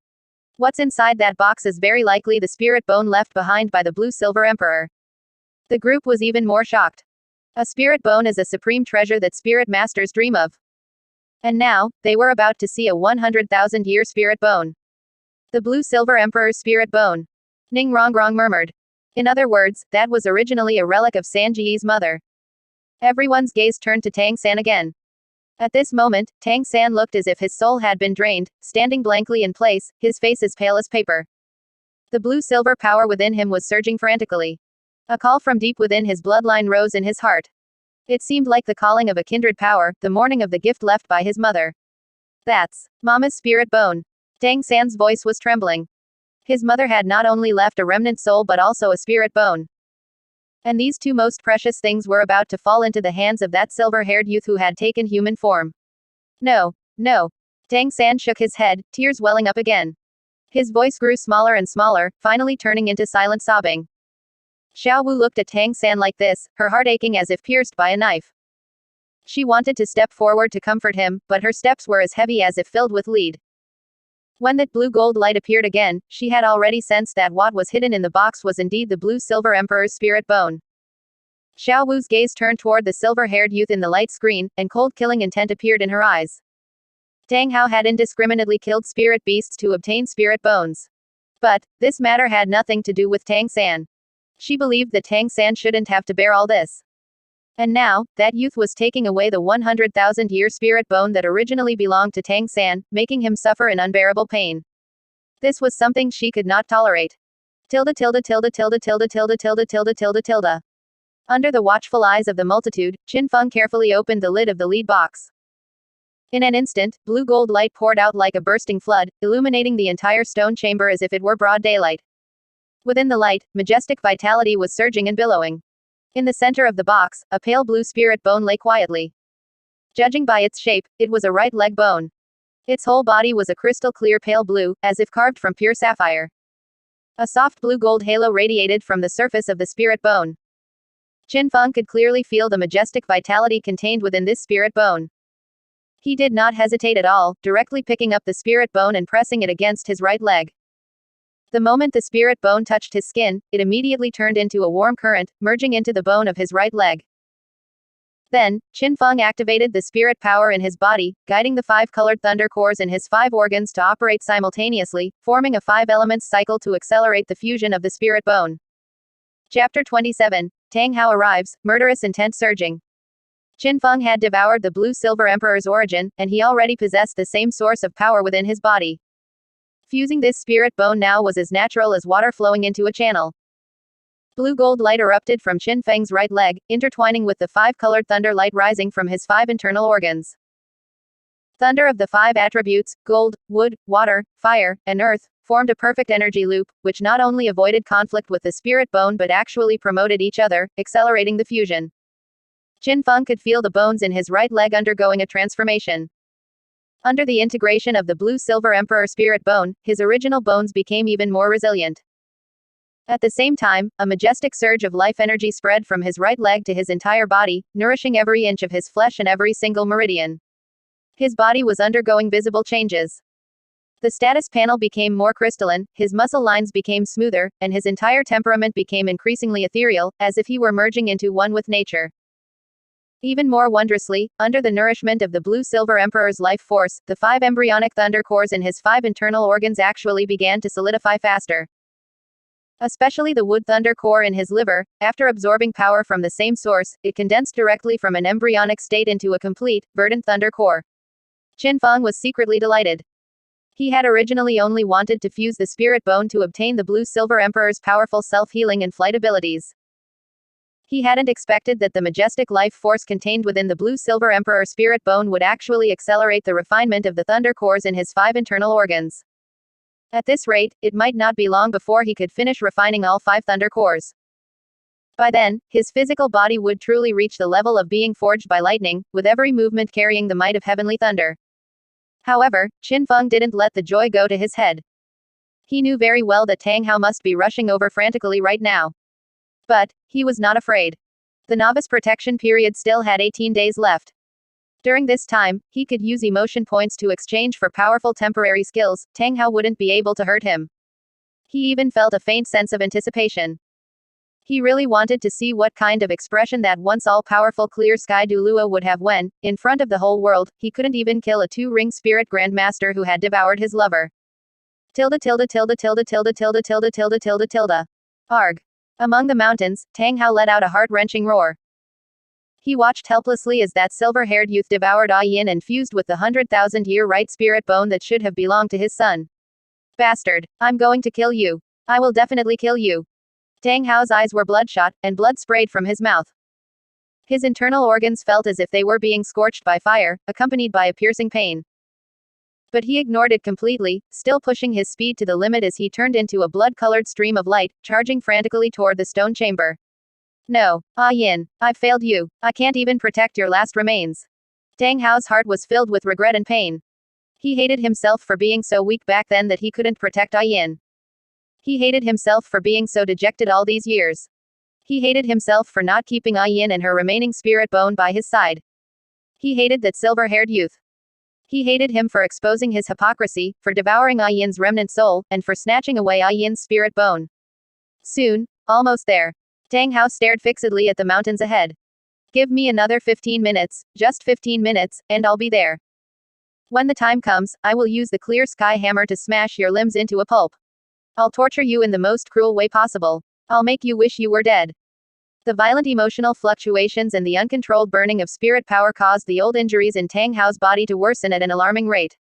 What's inside that box is very likely the spirit bone left behind by the Blue Silver Emperor. The group was even more shocked. A spirit bone is a supreme treasure that spirit masters dream of. And now, they were about to see a 100,000-year spirit bone. The Blue Silver Emperor's spirit bone. Ning Rongrong murmured. In other words, that was originally a relic of Sanji's mother. Everyone's gaze turned to Tang San again. At this moment, Tang San looked as if his soul had been drained, standing blankly in place, his face as pale as paper. The blue-silver power within him was surging frantically. A call from deep within his bloodline rose in his heart. It seemed like the calling of a kindred power, the mourning of the gift left by his mother. That's Mama's spirit bone. Tang San's voice was trembling. His mother had not only left a remnant soul but also a spirit bone. And these two most precious things were about to fall into the hands of that silver-haired youth who had taken human form. No, no. Tang San shook his head, tears welling up again. His voice grew smaller and smaller, finally turning into silent sobbing. Xiao Wu looked at Tang San like this, her heart aching as if pierced by a knife. She wanted to step forward to comfort him, but her steps were as heavy as if filled with lead. When that blue-gold light appeared again, she had already sensed that what was hidden in the box was indeed the Blue-Silver Emperor's spirit bone. Xiao Wu's gaze turned toward the silver-haired youth in the light screen, and cold killing intent appeared in her eyes. Tang Hao had indiscriminately killed spirit beasts to obtain spirit bones. But, this matter had nothing to do with Tang San. She believed that Tang San shouldn't have to bear all this. And now, that youth was taking away the 100,000-year spirit bone that originally belonged to Tang San, making him suffer in unbearable pain. This was something she could not tolerate. Tilde tilde tilde tilde tilde tilde tilde tilde tilde tilde. Under the watchful eyes of the multitude, Qin Feng carefully opened the lid of the lead box. In an instant, blue-gold light poured out like a bursting flood, illuminating the entire stone chamber as if it were broad daylight. Within the light, majestic vitality was surging and billowing. In the center of the box, a pale blue spirit bone lay quietly. Judging by its shape, it was a right leg bone. Its whole body was a crystal clear pale blue, as if carved from pure sapphire. A soft blue-gold halo radiated from the surface of the spirit bone. Qin Feng could clearly feel the majestic vitality contained within this spirit bone. He did not hesitate at all, directly picking up the spirit bone and pressing it against his right leg. The moment the spirit bone touched his skin, it immediately turned into a warm current, merging into the bone of his right leg. Then, Qin Feng activated the spirit power in his body, guiding the 5 colored thunder cores in his 5 organs to operate simultaneously, forming a 5 elements cycle to accelerate the fusion of the spirit bone. Chapter 27. Tang Hao arrives, murderous intent surging. Qin Feng had devoured the Blue-Silver Emperor's origin, and he already possessed the same source of power within his body. Fusing this spirit bone now was as natural as water flowing into a channel. Blue-gold light erupted from Qin Feng's right leg, intertwining with the 5-colored thunder light rising from his 5 internal organs. Thunder of the 5 attributes, gold, wood, water, fire, and earth, formed a perfect energy loop, which not only avoided conflict with the spirit bone but actually promoted each other, accelerating the fusion. Qin Feng could feel the bones in his right leg undergoing a transformation. Under the integration of the Blue-Silver Emperor spirit bone, his original bones became even more resilient. At the same time, a majestic surge of life energy spread from his right leg to his entire body, nourishing every inch of his flesh and every single meridian. His body was undergoing visible changes. The status panel became more crystalline, his muscle lines became smoother, and his entire temperament became increasingly ethereal, as if he were merging into one with nature. Even more wondrously, under the nourishment of the Blue-Silver Emperor's life force, the 5 embryonic thunder cores in his 5 internal organs actually began to solidify faster. Especially the wood thunder core in his liver, after absorbing power from the same source, it condensed directly from an embryonic state into a complete, verdant thunder core. Qin Feng was secretly delighted. He had originally only wanted to fuse the spirit bone to obtain the Blue-Silver Emperor's powerful self-healing and flight abilities. He hadn't expected that the majestic life force contained within the Blue-Silver Emperor spirit bone would actually accelerate the refinement of the thunder cores in his 5 internal organs. At this rate, it might not be long before he could finish refining all 5 thunder cores. By then, his physical body would truly reach the level of being forged by lightning, with every movement carrying the might of heavenly thunder. However, Qin Feng didn't let the joy go to his head. He knew very well that Tang Hao must be rushing over frantically right now. But, he was not afraid. The novice protection period still had 18 days left. During this time, he could use emotion points to exchange for powerful temporary skills. Tang Hao wouldn't be able to hurt him. He even felt a faint sense of anticipation. He really wanted to see what kind of expression that once all-powerful clear sky Duluo would have when, in front of the whole world, he couldn't even kill a two-ring spirit grandmaster who had devoured his lover. Tilde tilde tilde tilde tilde tilde tilde tilde tilde tilde. Arg. Among the mountains, Tang Hao let out a heart-wrenching roar. He watched helplessly as that silver-haired youth devoured Yin and fused with the 100,000-year right spirit bone that should have belonged to his son. Bastard. I'm going to kill you. I will definitely kill you. Tang Hao's eyes were bloodshot, and blood sprayed from his mouth. His internal organs felt as if they were being scorched by fire, accompanied by a piercing pain. But he ignored it completely, still pushing his speed to the limit as he turned into a blood-colored stream of light, charging frantically toward the stone chamber. No, Yin, I've failed you. I can't even protect your last remains. Tang Hao's heart was filled with regret and pain. He hated himself for being so weak back then that he couldn't protect Yin. He hated himself for being so dejected all these years. He hated himself for not keeping Yin and her remaining spirit bone by his side. He hated that silver-haired youth. He hated him for exposing his hypocrisy, for devouring Yin's remnant soul, and for snatching away Yin's spirit bone. Soon, almost there. Tang Hao stared fixedly at the mountains ahead. Give me another 15 minutes, just 15 minutes, and I'll be there. When the time comes, I will use the clear sky hammer to smash your limbs into a pulp. I'll torture you in the most cruel way possible. I'll make you wish you were dead. The violent emotional fluctuations and the uncontrolled burning of spirit power caused the old injuries in Tang Hao's body to worsen at an alarming rate.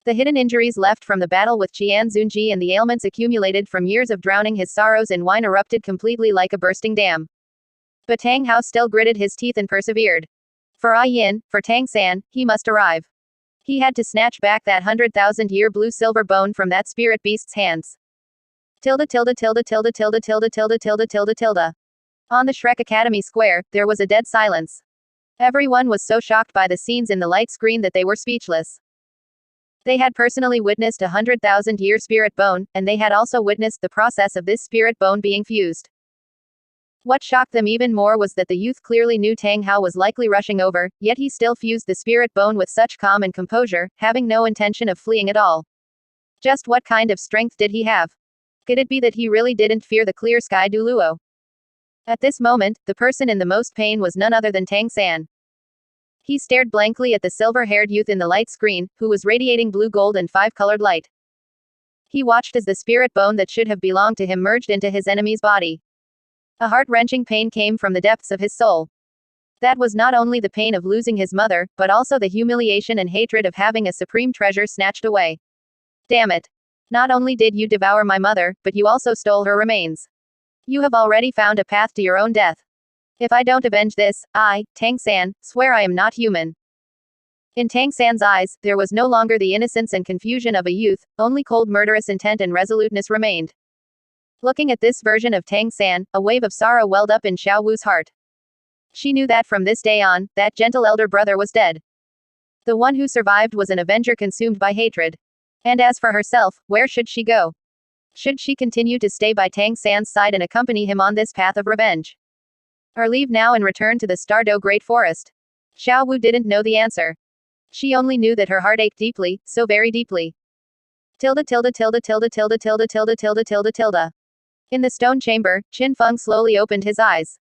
The hidden injuries left from the battle with Qian Zunji and the ailments accumulated from years of drowning his sorrows in wine erupted completely like a bursting dam. But Tang Hao still gritted his teeth and persevered. For Yin, for Tang San, he must arrive. He had to snatch back that 100,000-year blue-silver bone from that spirit beast's hands. Tilde tilde tilde tilde tilde tilde tilde tilde tilde tilde. On the Shrek Academy Square, there was a dead silence. Everyone was so shocked by the scenes in the light screen that they were speechless. They had personally witnessed a 100,000-year spirit bone, and they had also witnessed the process of this spirit bone being fused. What shocked them even more was that the youth clearly knew Tang Hao was likely rushing over, yet he still fused the spirit bone with such calm and composure, having no intention of fleeing at all. Just what kind of strength did he have? Could it be that he really didn't fear the clear sky Duluo? At this moment, the person in the most pain was none other than Tang San. He stared blankly at the silver-haired youth in the light screen, who was radiating blue gold and five-colored light. He watched as the spirit bone that should have belonged to him merged into his enemy's body. A heart-wrenching pain came from the depths of his soul. That was not only the pain of losing his mother, but also the humiliation and hatred of having a supreme treasure snatched away. Damn it. Not only did you devour my mother, but you also stole her remains. You have already found a path to your own death. If I don't avenge this, I, Tang San, swear I am not human. In Tang San's eyes, there was no longer the innocence and confusion of a youth, only cold murderous intent and resoluteness remained. Looking at this version of Tang San, a wave of sorrow welled up in Xiao Wu's heart. She knew that from this day on, that gentle elder brother was dead. The one who survived was an avenger consumed by hatred. And as for herself, where should she go? Should she continue to stay by Tang San's side and accompany him on this path of revenge? Or leave now and return to the Stardo Great Forest? Xiao Wu didn't know the answer. She only knew that her heart ached deeply, so very deeply. Tilde tilde tilde tilde tilde tilde tilde tilde tilde tilde. In the stone chamber, Qin Feng slowly opened his eyes.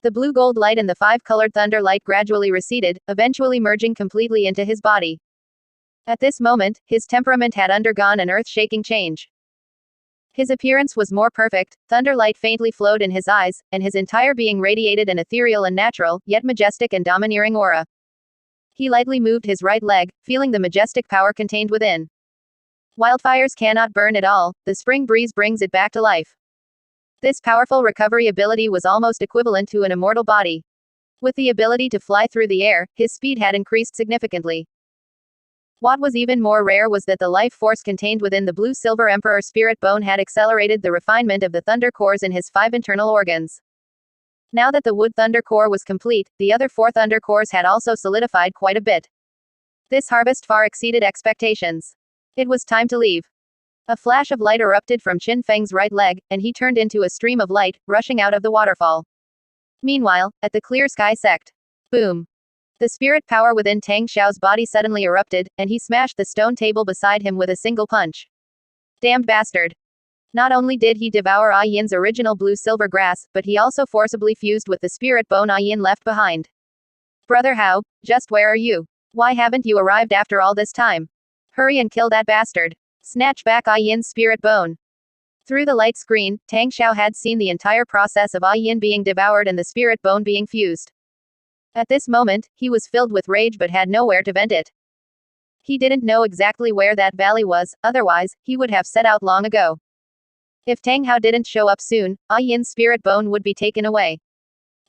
The blue gold light and the five-colored thunder light gradually receded, eventually merging completely into his body. At this moment, his temperament had undergone an earth-shaking change. His appearance was more perfect, thunder light faintly flowed in his eyes, and his entire being radiated an ethereal and natural, yet majestic and domineering aura. He lightly moved his right leg, feeling the majestic power contained within. Wildfires cannot burn it all, the spring breeze brings it back to life. This powerful recovery ability was almost equivalent to an immortal body. With the ability to fly through the air, his speed had increased significantly. What was even more rare was that the life force contained within the blue-silver Emperor spirit bone had accelerated the refinement of the thunder cores in his 5 internal organs. Now that the wood thunder core was complete, the other 4 thunder cores had also solidified quite a bit. This harvest far exceeded expectations. It was time to leave. A flash of light erupted from Qin Feng's right leg, and he turned into a stream of light, rushing out of the waterfall. Meanwhile, at the clear sky sect. Boom. The spirit power within Tang Xiao's body suddenly erupted, and he smashed the stone table beside him with a single punch. Damned bastard. Not only did he devour Ah Yin's original blue-silver grass, but he also forcibly fused with the spirit bone Ah Yin left behind. Brother Hao, just where are you? Why haven't you arrived after all this time? Hurry and kill that bastard. Snatch back Ah Yin's spirit bone. Through the light screen, Tang Xiao had seen the entire process of Ah Yin being devoured and the spirit bone being fused. At this moment, he was filled with rage but had nowhere to vent it. He didn't know exactly where that valley was, otherwise, he would have set out long ago. If Tang Hao didn't show up soon, Ah Yin's spirit bone would be taken away.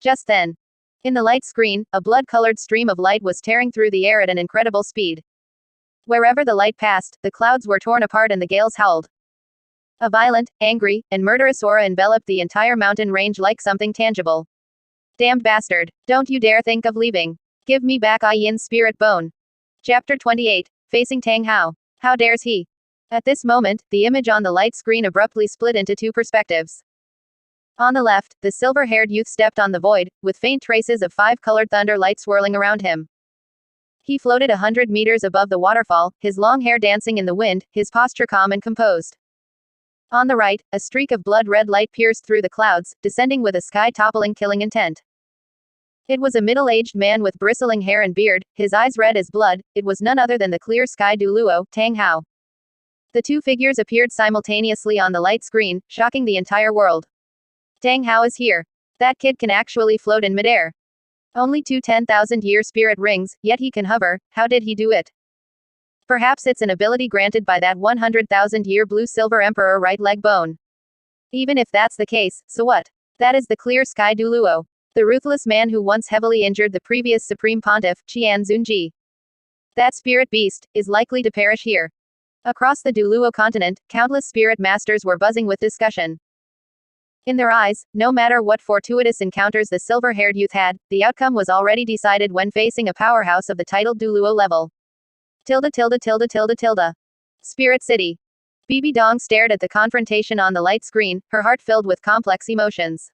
Just then, in the light screen, a blood-colored stream of light was tearing through the air at an incredible speed. Wherever the light passed, the clouds were torn apart and the gales howled. A violent, angry, and murderous aura enveloped the entire mountain range like something tangible. Damned bastard, don't you dare think of leaving. Give me back Ah Yin's spirit bone. Chapter 28, Facing Tang Hao. How dares he? At this moment, the image on the light screen abruptly split into two perspectives. On the left, the silver-haired youth stepped on the void, with faint traces of five-colored thunder light swirling around him. He floated 100 meters above the waterfall, his long hair dancing in the wind, his posture calm and composed. On the right, a streak of blood-red light pierced through the clouds, descending with a sky-toppling killing intent. It was a middle-aged man with bristling hair and beard, his eyes red as blood. It was none other than the clear sky duoluo, Tang Hao. The two figures appeared simultaneously on the light screen, shocking the entire world. Tang Hao is here. That kid can actually float in midair. Only two 10,000-year spirit rings, yet he can hover. How did he do it? Perhaps it's an ability granted by that 100,000-year blue-silver emperor right leg bone. Even if that's the case, so what? That is the clear sky duoluo. The ruthless man who once heavily injured the previous supreme pontiff, Qian Zunji. That spirit beast is likely to perish here. Across the duoluo continent, countless spirit masters were buzzing with discussion. In their eyes, no matter what fortuitous encounters the silver-haired youth had, the outcome was already decided when facing a powerhouse of the titled duoluo level. Spirit City. Bibi Dong stared at the confrontation on the light screen, her heart filled with complex emotions.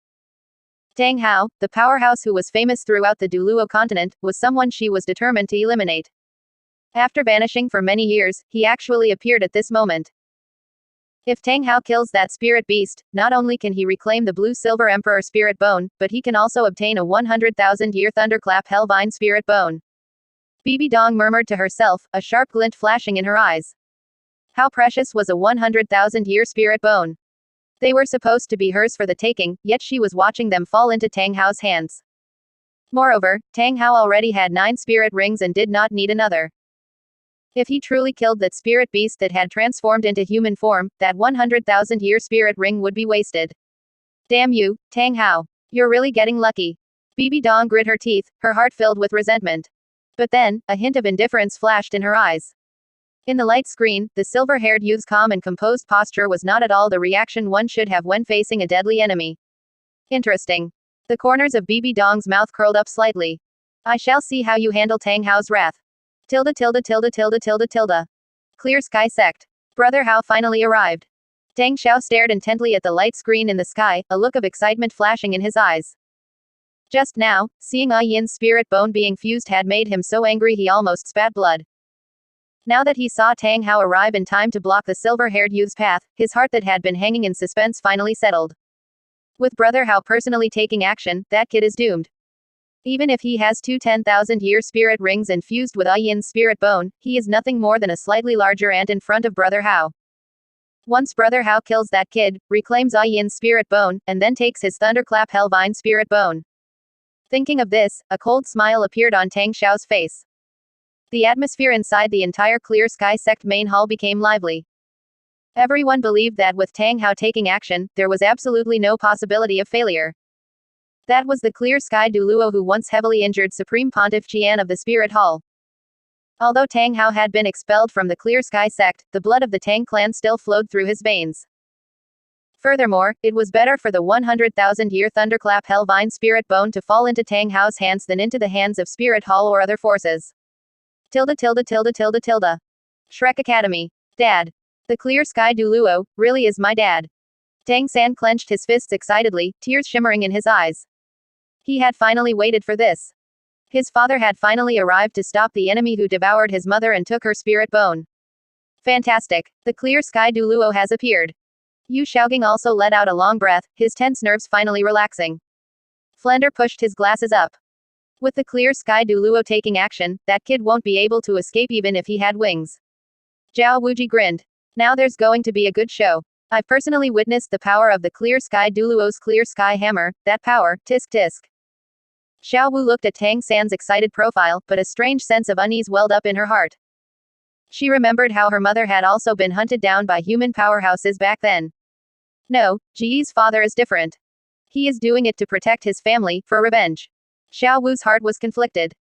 Tang Hao, the powerhouse who was famous throughout the duoluo continent, was someone she was determined to eliminate. After vanishing for many years, he actually appeared at this moment. If Tang Hao kills that spirit beast, not only can he reclaim the blue-silver emperor spirit bone, but he can also obtain a 100,000-year thunderclap hellvine spirit bone. Bibi Dong murmured to herself, a sharp glint flashing in her eyes. How precious was a 100,000-year spirit bone? They were supposed to be hers for the taking, yet she was watching them fall into Tang Hao's hands. Moreover, Tang Hao already had 9 spirit rings and did not need another. If he truly killed that spirit beast that had transformed into human form, that 100,000-year spirit ring would be wasted. Damn you, Tang Hao. You're really getting lucky. Bibi Dong grit her teeth, her heart filled with resentment. But then, a hint of indifference flashed in her eyes. In the light screen, the silver-haired youth's calm and composed posture was not at all the reaction one should have when facing a deadly enemy. Interesting. The corners of Bibi Dong's mouth curled up slightly. I shall see how you handle Tang Hao's wrath. Clear Sky Sect. Brother Hao finally arrived. Tang Xiao stared intently at the light screen in the sky, a look of excitement flashing in his eyes. Just now, seeing Ah Yin's spirit bone being fused had made him so angry he almost spat blood. Now that he saw Tang Hao arrive in time to block the silver-haired youth's path, his heart that had been hanging in suspense finally settled. With Brother Hao personally taking action, that kid is doomed. Even if he has 2 10,000-year spirit rings and fused with Ah Yin's spirit bone, he is nothing more than a slightly larger ant in front of Brother Hao. Once Brother Hao kills that kid, reclaims Ah Yin's spirit bone, and then takes his thunderclap hellvine spirit bone. Thinking of this, a cold smile appeared on Tang Xiao's face. The atmosphere inside the entire Clear Sky Sect main hall became lively. Everyone believed that with Tang Hao taking action, there was absolutely no possibility of failure. That was the Clear Sky duoluo who once heavily injured Supreme Pontiff N.A.N of the Spirit Hall. Although Tang Hao had been expelled from the Clear Sky Sect, the blood of the Tang clan still flowed through his veins. Furthermore, it was better for the 100,000-year thunderclap hellvine spirit bone to fall into Tang Hao's hands than into the hands of Spirit Hall or other forces. Shrek Academy. Dad. The Clear Sky duoluo really is my dad. Tang San clenched his fists excitedly, tears shimmering in his eyes. He had finally waited for this. His father had finally arrived to stop the enemy who devoured his mother and took her spirit bone. Fantastic. The clear sky Duluo has appeared. Yu Xiaogang also let out a long breath, his tense nerves finally relaxing. Flender pushed his glasses up. With the clear sky Duluo taking action, that kid won't be able to escape even if he had wings. Zhao Wuji grinned. Now there's going to be a good show. I've personally witnessed the power of the clear sky Duluo's clear sky hammer, that power, tisk tisk. Xiao Wu looked at Tang San's excited profile, but a strange sense of unease welled up in her heart. She remembered how her mother had also been hunted down by human powerhouses back then. No, Ji's father is different. He is doing it to protect his family, for revenge. Xiao Wu's heart was conflicted.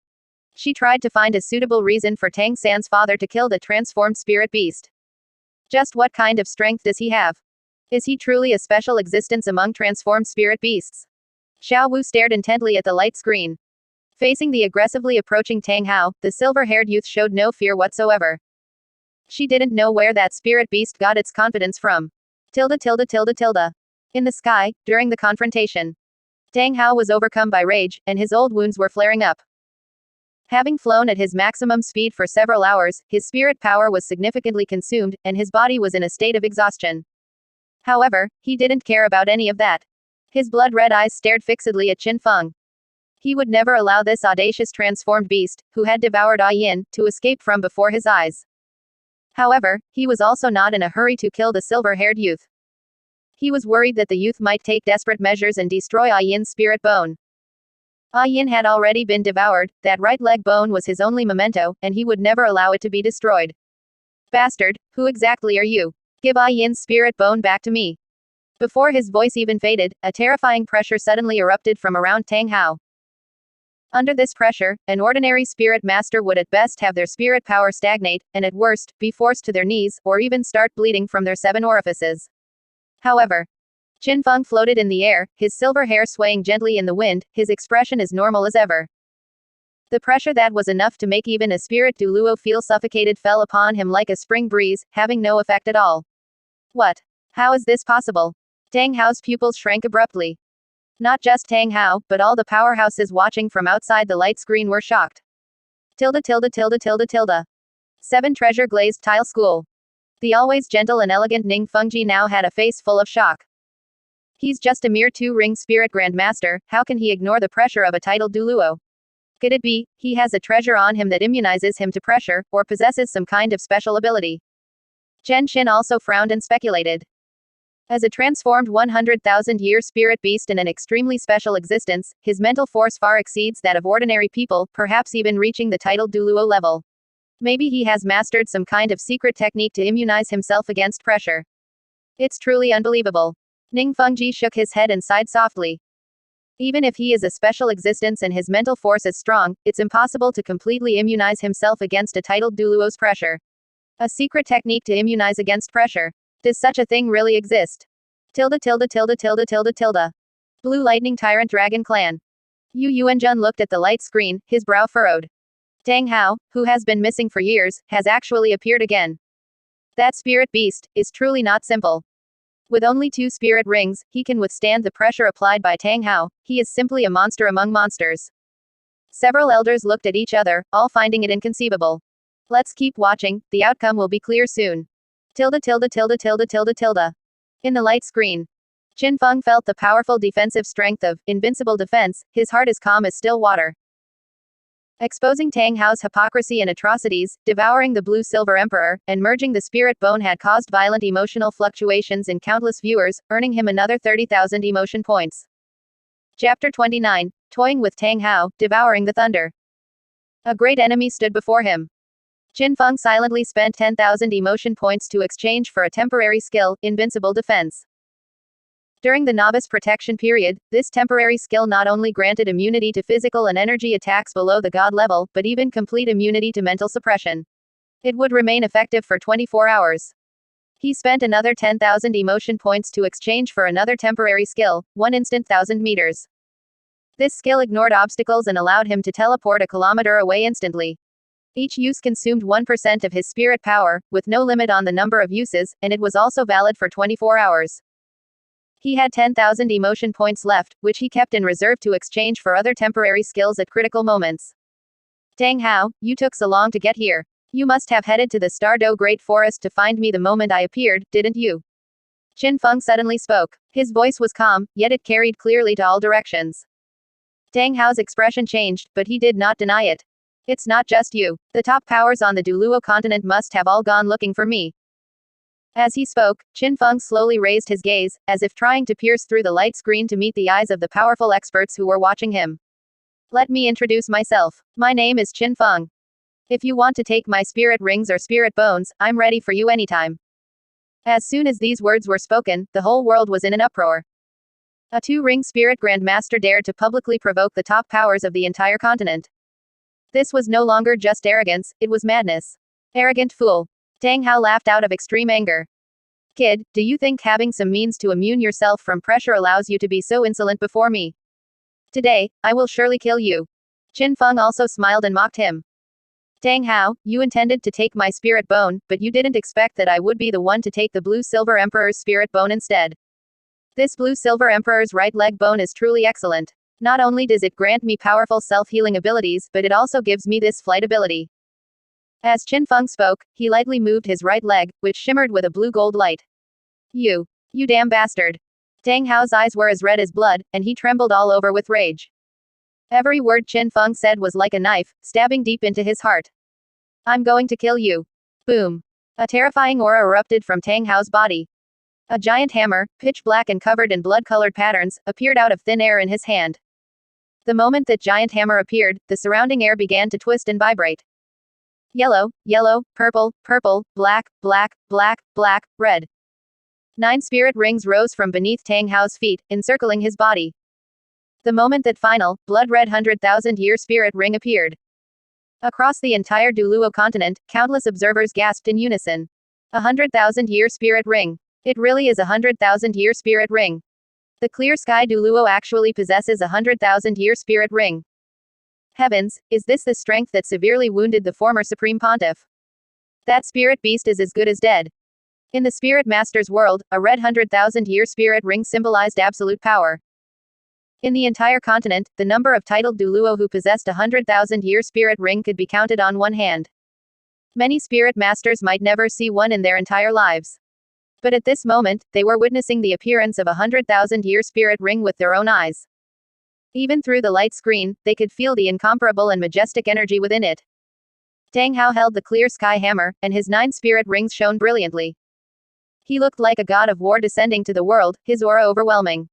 She tried to find a suitable reason for Tang San's father to kill the transformed spirit beast. Just what kind of strength does he have? Is he truly a special existence among transformed spirit beasts? Xiao Wu stared intently at the light screen. Facing the aggressively approaching Tang Hao, the silver-haired youth showed no fear whatsoever. She didn't know where that spirit beast got its confidence from. In the sky, during the confrontation, Tang Hao was overcome by rage, and his old wounds were flaring up. Having flown at his maximum speed for several hours, his spirit power was significantly consumed, and his body was in a state of exhaustion. However, he didn't care about any of that. His blood-red eyes stared fixedly at Qin Feng. He would never allow this audacious transformed beast, who had devoured N.A.N, to escape from before his eyes. However, he was also not in a hurry to kill the silver-haired youth. He was worried that the youth might take desperate measures and destroy N.A.N's spirit bone. N.A.N had already been devoured, that right leg bone was his only memento, and he would never allow it to be destroyed. Bastard, who exactly are you? Give N.A.N's spirit bone back to me. Before his voice even faded, a terrifying pressure suddenly erupted from around Tang Hao. Under this pressure, an ordinary spirit master would at best have their spirit power stagnate, and at worst, be forced to their knees, or even start bleeding from their 7 orifices. However, Qin Feng floated in the air, his silver hair swaying gently in the wind, his expression as normal as ever. The pressure that was enough to make even a spirit Duluo feel suffocated fell upon him like a spring breeze, having no effect at all. What? How is this possible? Tang Hao's pupils shrank abruptly. Not just Tang Hao, but all the powerhouses watching from outside the light screen were shocked. 7 Treasure Glazed Tile School. The always gentle and elegant Ning Fengji now had a face full of shock. He's just a mere 2-ring spirit grandmaster, how can he ignore the pressure of a titled Duluo? Could it be, he has a treasure on him that immunizes him to pressure, or possesses some kind of special ability? Chen Xin also frowned and speculated. As a transformed 100,000-year spirit beast in an extremely special existence, his mental force far exceeds that of ordinary people, perhaps even reaching the titled Duluo level. Maybe he has mastered some kind of secret technique to immunize himself against pressure. It's truly unbelievable. Ning Fengji shook his head and sighed softly. Even if he is a special existence and his mental force is strong, it's impossible to completely immunize himself against a titled Duluo's pressure. A secret technique to immunize against pressure. Does such a thing really exist? Blue Lightning Tyrant Dragon Clan. Yu Yuanjun looked at the light screen, his brow furrowed. Tang Hao, who has been missing for years, has actually appeared again. That spirit beast is truly not simple. With only 2 spirit rings, he can withstand the pressure applied by Tang Hao. He is simply a monster among monsters. Several elders looked at each other, all finding it inconceivable. Let's keep watching, the outcome will be clear soon. In the light screen, Qin Feng felt the powerful defensive strength of invincible defense, his heart as calm as still water. Exposing Tang Hao's hypocrisy and atrocities, devouring the blue-silver emperor, and merging the spirit bone had caused violent emotional fluctuations in countless viewers, earning him another 30,000 emotion points. Chapter 29, Toying with Tang Hao, Devouring the Thunder. A great enemy stood before him. Qin Feng silently spent 10,000 emotion points to exchange for a temporary skill, Invincible Defense. During the novice protection period, this temporary skill not only granted immunity to physical and energy attacks below the god level, but even complete immunity to mental suppression. It would remain effective for 24 hours. He spent another 10,000 emotion points to exchange for another temporary skill, 1 instant 1,000 meters. This skill ignored obstacles and allowed him to teleport a kilometer away instantly. Each use consumed 1% of his spirit power, with no limit on the number of uses, and it was also valid for 24 hours. He had 10,000 emotion points left, which he kept in reserve to exchange for other temporary skills at critical moments. Tang Hao, you took so long to get here. You must have headed to the Stardow Great Forest to find me the moment I appeared, didn't you? Qin Feng suddenly spoke. His voice was calm, yet it carried clearly to all directions. Tang Hao's expression changed, but he did not deny it. It's not just you. The top powers on the Duluo continent must have all gone looking for me. As he spoke, Qin Feng slowly raised his gaze, as if trying to pierce through the light screen to meet the eyes of the powerful experts who were watching him. Let me introduce myself. My name is Qin Feng. If you want to take my spirit rings or spirit bones, I'm ready for you anytime. As soon as these words were spoken, the whole world was in an uproar. A two-ring spirit grandmaster dared to publicly provoke the top powers of the entire continent. This was no longer just arrogance, it was madness. Arrogant fool. Tang Hao laughed out of extreme anger. Kid, do you think having some means to immune yourself from pressure allows you to be so insolent before me? Today, I will surely kill you. Qin Feng also smiled and mocked him. Tang Hao, you intended to take my spirit bone, but you didn't expect that I would be the one to take the Blue-Silver Emperor's spirit bone instead. This Blue-Silver Emperor's right leg bone is truly excellent. Not only does it grant me powerful self-healing abilities, but it also gives me this flight ability. As Qin Feng spoke, he lightly moved his right leg, which shimmered with a blue-gold light. You damn bastard. Tang Hao's eyes were as red as blood, and he trembled all over with rage. Every word Qin Feng said was like a knife, stabbing deep into his heart. I'm going to kill you. Boom. A terrifying aura erupted from Tang Hao's body. A giant hammer, pitch black and covered in blood-colored patterns, appeared out of thin air in his hand. The moment that giant hammer appeared, the surrounding air began to twist and vibrate. Yellow, yellow, purple, purple, black, black, black, black, red. 9 spirit rings rose from beneath Tang Hao's feet, encircling his body. The moment that final, blood-red 100,000-year spirit ring appeared. Across the entire Duluo continent, countless observers gasped in unison. 100,000-year spirit ring. It really is a 100,000-year spirit ring. The clear sky Duluo actually possesses a 100,000-year spirit ring. Heavens, is this the strength that severely wounded the former Supreme Pontiff? That spirit beast is as good as dead. In the Spirit Master's world, a red 100,000-year spirit ring symbolized absolute power. In the entire continent, the number of titled Duluo who possessed a 100,000-year spirit ring could be counted on one hand. Many spirit masters might never see one in their entire lives. But at this moment, they were witnessing the appearance of a 100,000-year spirit ring with their own eyes. Even through the light screen, they could feel the incomparable and majestic energy within it. Tang Hao held the clear sky hammer, and his 9 spirit rings shone brilliantly. He looked like a god of war descending to the world, his aura overwhelming.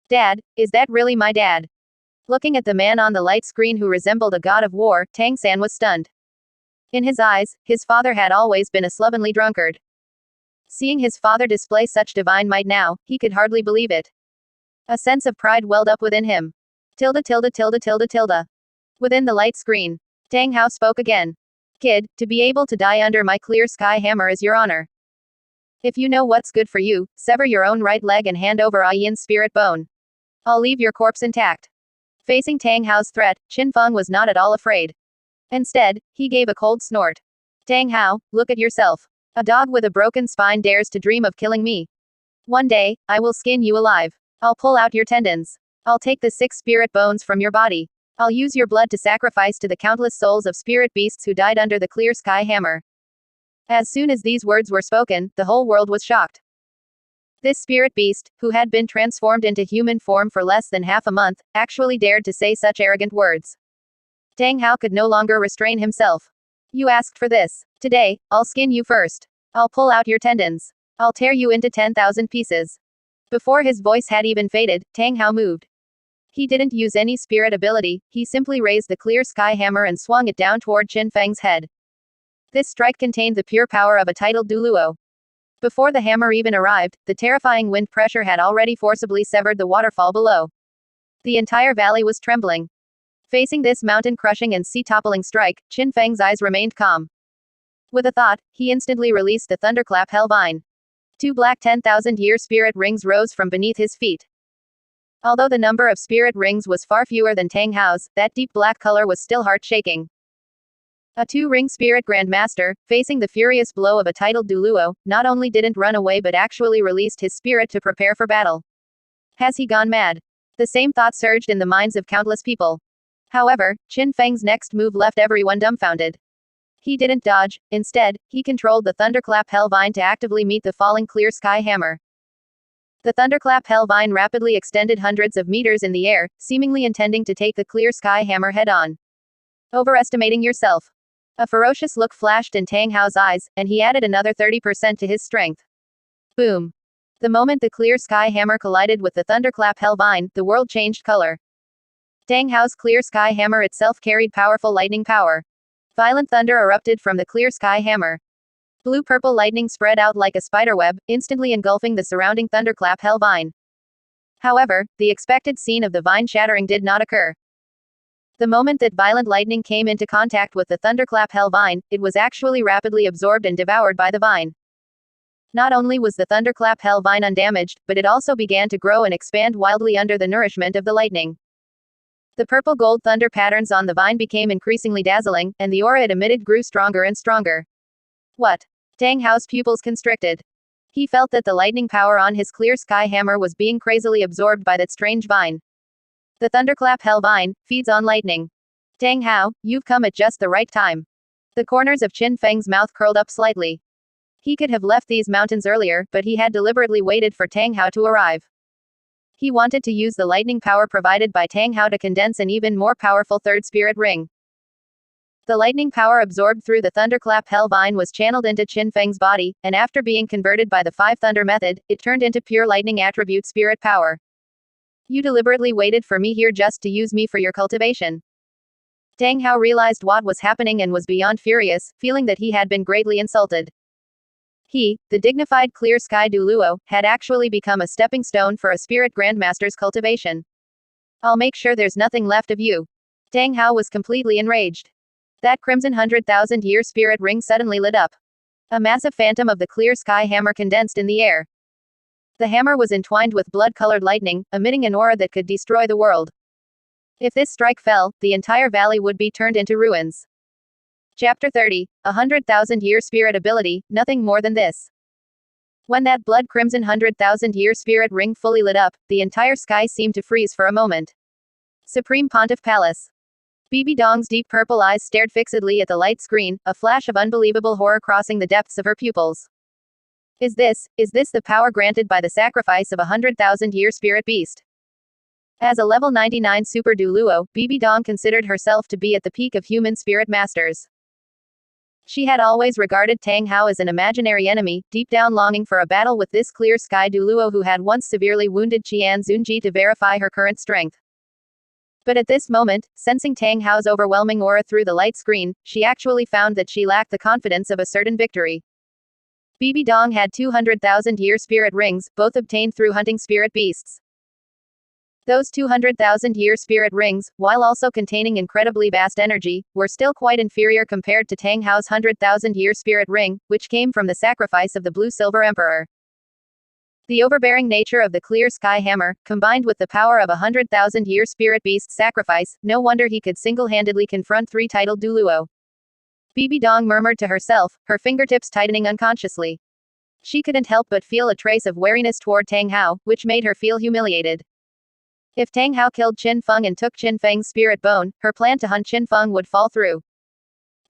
Dad, is that really my dad? Looking at the man on the light screen who resembled a god of war, Tang San was stunned. In his eyes, his father had always been a slovenly drunkard. Seeing his father display such divine might now, he could hardly believe it. A sense of pride welled up within him. Tilde tilde tilde tilde tilde. Within the light screen, Tang Hao spoke again. Kid, to be able to die under my clear sky hammer is your honor. If you know what's good for you, sever your own right leg and hand over Yin's spirit bone. I'll leave your corpse intact. Facing Tang Hao's threat, Qin Feng was not at all afraid. Instead, he gave a cold snort. Tang Hao, look at yourself. A dog with a broken spine dares to dream of killing me. One day, I will skin you alive. I'll pull out your tendons. I'll take the 6 spirit bones from your body. I'll use your blood to sacrifice to the countless souls of spirit beasts who died under the clear sky hammer. As soon as these words were spoken, the whole world was shocked. This spirit beast, who had been transformed into human form for less than half a month, actually dared to say such arrogant words. Tang Hao could no longer restrain himself. You asked for this. Today, I'll skin you first. I'll pull out your tendons. I'll tear you into 10,000 pieces. Before his voice had even faded, Tang Hao moved. He didn't use any spirit ability, he simply raised the clear sky hammer and swung it down toward Qin Feng's head. This strike contained the pure power of a titled Duluo. Before the hammer even arrived, the terrifying wind pressure had already forcibly severed the waterfall below. The entire valley was trembling. Facing this mountain-crushing and sea-toppling strike, Qin Feng's eyes remained calm. With a thought, he instantly released the thunderclap Hellvine. 2 black 10,000-year spirit rings rose from beneath his feet. Although the number of spirit rings was far fewer than Tang Hao's, that deep black color was still heart-shaking. A 2-ring spirit grandmaster, facing the furious blow of a titled Duluo, not only didn't run away but actually released his spirit to prepare for battle. Has he gone mad? The same thought surged in the minds of countless people. However, Qin Feng's next move left everyone dumbfounded. He didn't dodge, instead, he controlled the Thunderclap Hellvine to actively meet the falling Clear Sky Hammer. The Thunderclap Hellvine rapidly extended hundreds of meters in the air, seemingly intending to take the Clear Sky Hammer head-on. Overestimating yourself. A ferocious look flashed in Tang Hao's eyes, and he added another 30% to his strength. Boom. The moment the Clear Sky Hammer collided with the Thunderclap Hellvine, the world changed color. Tang Hao's Clear Sky Hammer itself carried powerful lightning power. Violent thunder erupted from the Clear Sky Hammer. Blue-purple lightning spread out like a spiderweb, instantly engulfing the surrounding Thunderclap Hellvine. However, the expected scene of the vine shattering did not occur. The moment that violent lightning came into contact with the Thunderclap Hellvine, it was actually rapidly absorbed and devoured by the vine. Not only was the Thunderclap Hellvine undamaged, but it also began to grow and expand wildly under the nourishment of the lightning. The purple-gold thunder patterns on the vine became increasingly dazzling, and the aura it emitted grew stronger and stronger. What? Tang Hao's pupils constricted. He felt that the lightning power on his Clear Sky Hammer was being crazily absorbed by that strange vine. The Thunderclap Hellvine feeds on lightning. Tang Hao, you've come at just the right time. The corners of Qin Feng's mouth curled up slightly. He could have left these mountains earlier, but he had deliberately waited for Tang Hao to arrive. He wanted to use the lightning power provided by Tang Hao to condense an even more powerful third spirit ring. The lightning power absorbed through the Thunderclap Hellvine was channeled into Qin Feng's body, and after being converted by the Five Thunder method, it turned into pure lightning attribute spirit power. You deliberately waited for me here just to use me for your cultivation. Tang Hao realized what was happening and was beyond furious, feeling that he had been greatly insulted. He, the dignified Clear Sky Duluo, had actually become a stepping stone for a spirit grandmaster's cultivation. I'll make sure there's nothing left of you. Tang Hao was completely enraged. That crimson 100,000-year spirit ring suddenly lit up. A massive phantom of the Clear Sky Hammer condensed in the air. The hammer was entwined with blood-colored lightning, emitting an aura that could destroy the world. If this strike fell, the entire valley would be turned into ruins. Chapter 30, 100,000-year spirit ability, nothing more than this. When that blood-crimson 100,000-year spirit ring fully lit up, the entire sky seemed to freeze for a moment. Supreme Pontiff Palace. Bibi Dong's deep purple eyes stared fixedly at the light screen, a flash of unbelievable horror crossing the depths of her pupils. Is this the power granted by the sacrifice of a 100,000-year spirit beast? As a level 99 Super Duluo, Bibi Dong considered herself to be at the peak of human spirit masters. She had always regarded Tang Hao as an imaginary enemy, deep down longing for a battle with this Clear Sky Duluo who had once severely wounded Qian Zunji to verify her current strength. But at this moment, sensing Tang Hao's overwhelming aura through the light screen, she actually found that she lacked the confidence of a certain victory. Bibi Dong had 200,000-year spirit rings, both obtained through hunting spirit beasts. Those 200,000-year spirit rings, while also containing incredibly vast energy, were still quite inferior compared to Tang Hao's 100,000-year spirit ring, which came from the sacrifice of the Blue-Silver Emperor. The overbearing nature of the Clear Sky Hammer, combined with the power of a 100,000-year spirit beast's sacrifice, no wonder he could single-handedly confront three-titled Duluo. Bibi Dong murmured to herself, her fingertips tightening unconsciously. She couldn't help but feel a trace of wariness toward Tang Hao, which made her feel humiliated. If Tang Hao killed Qin Feng and took Qin Feng's spirit bone, her plan to hunt Qin Feng would fall through.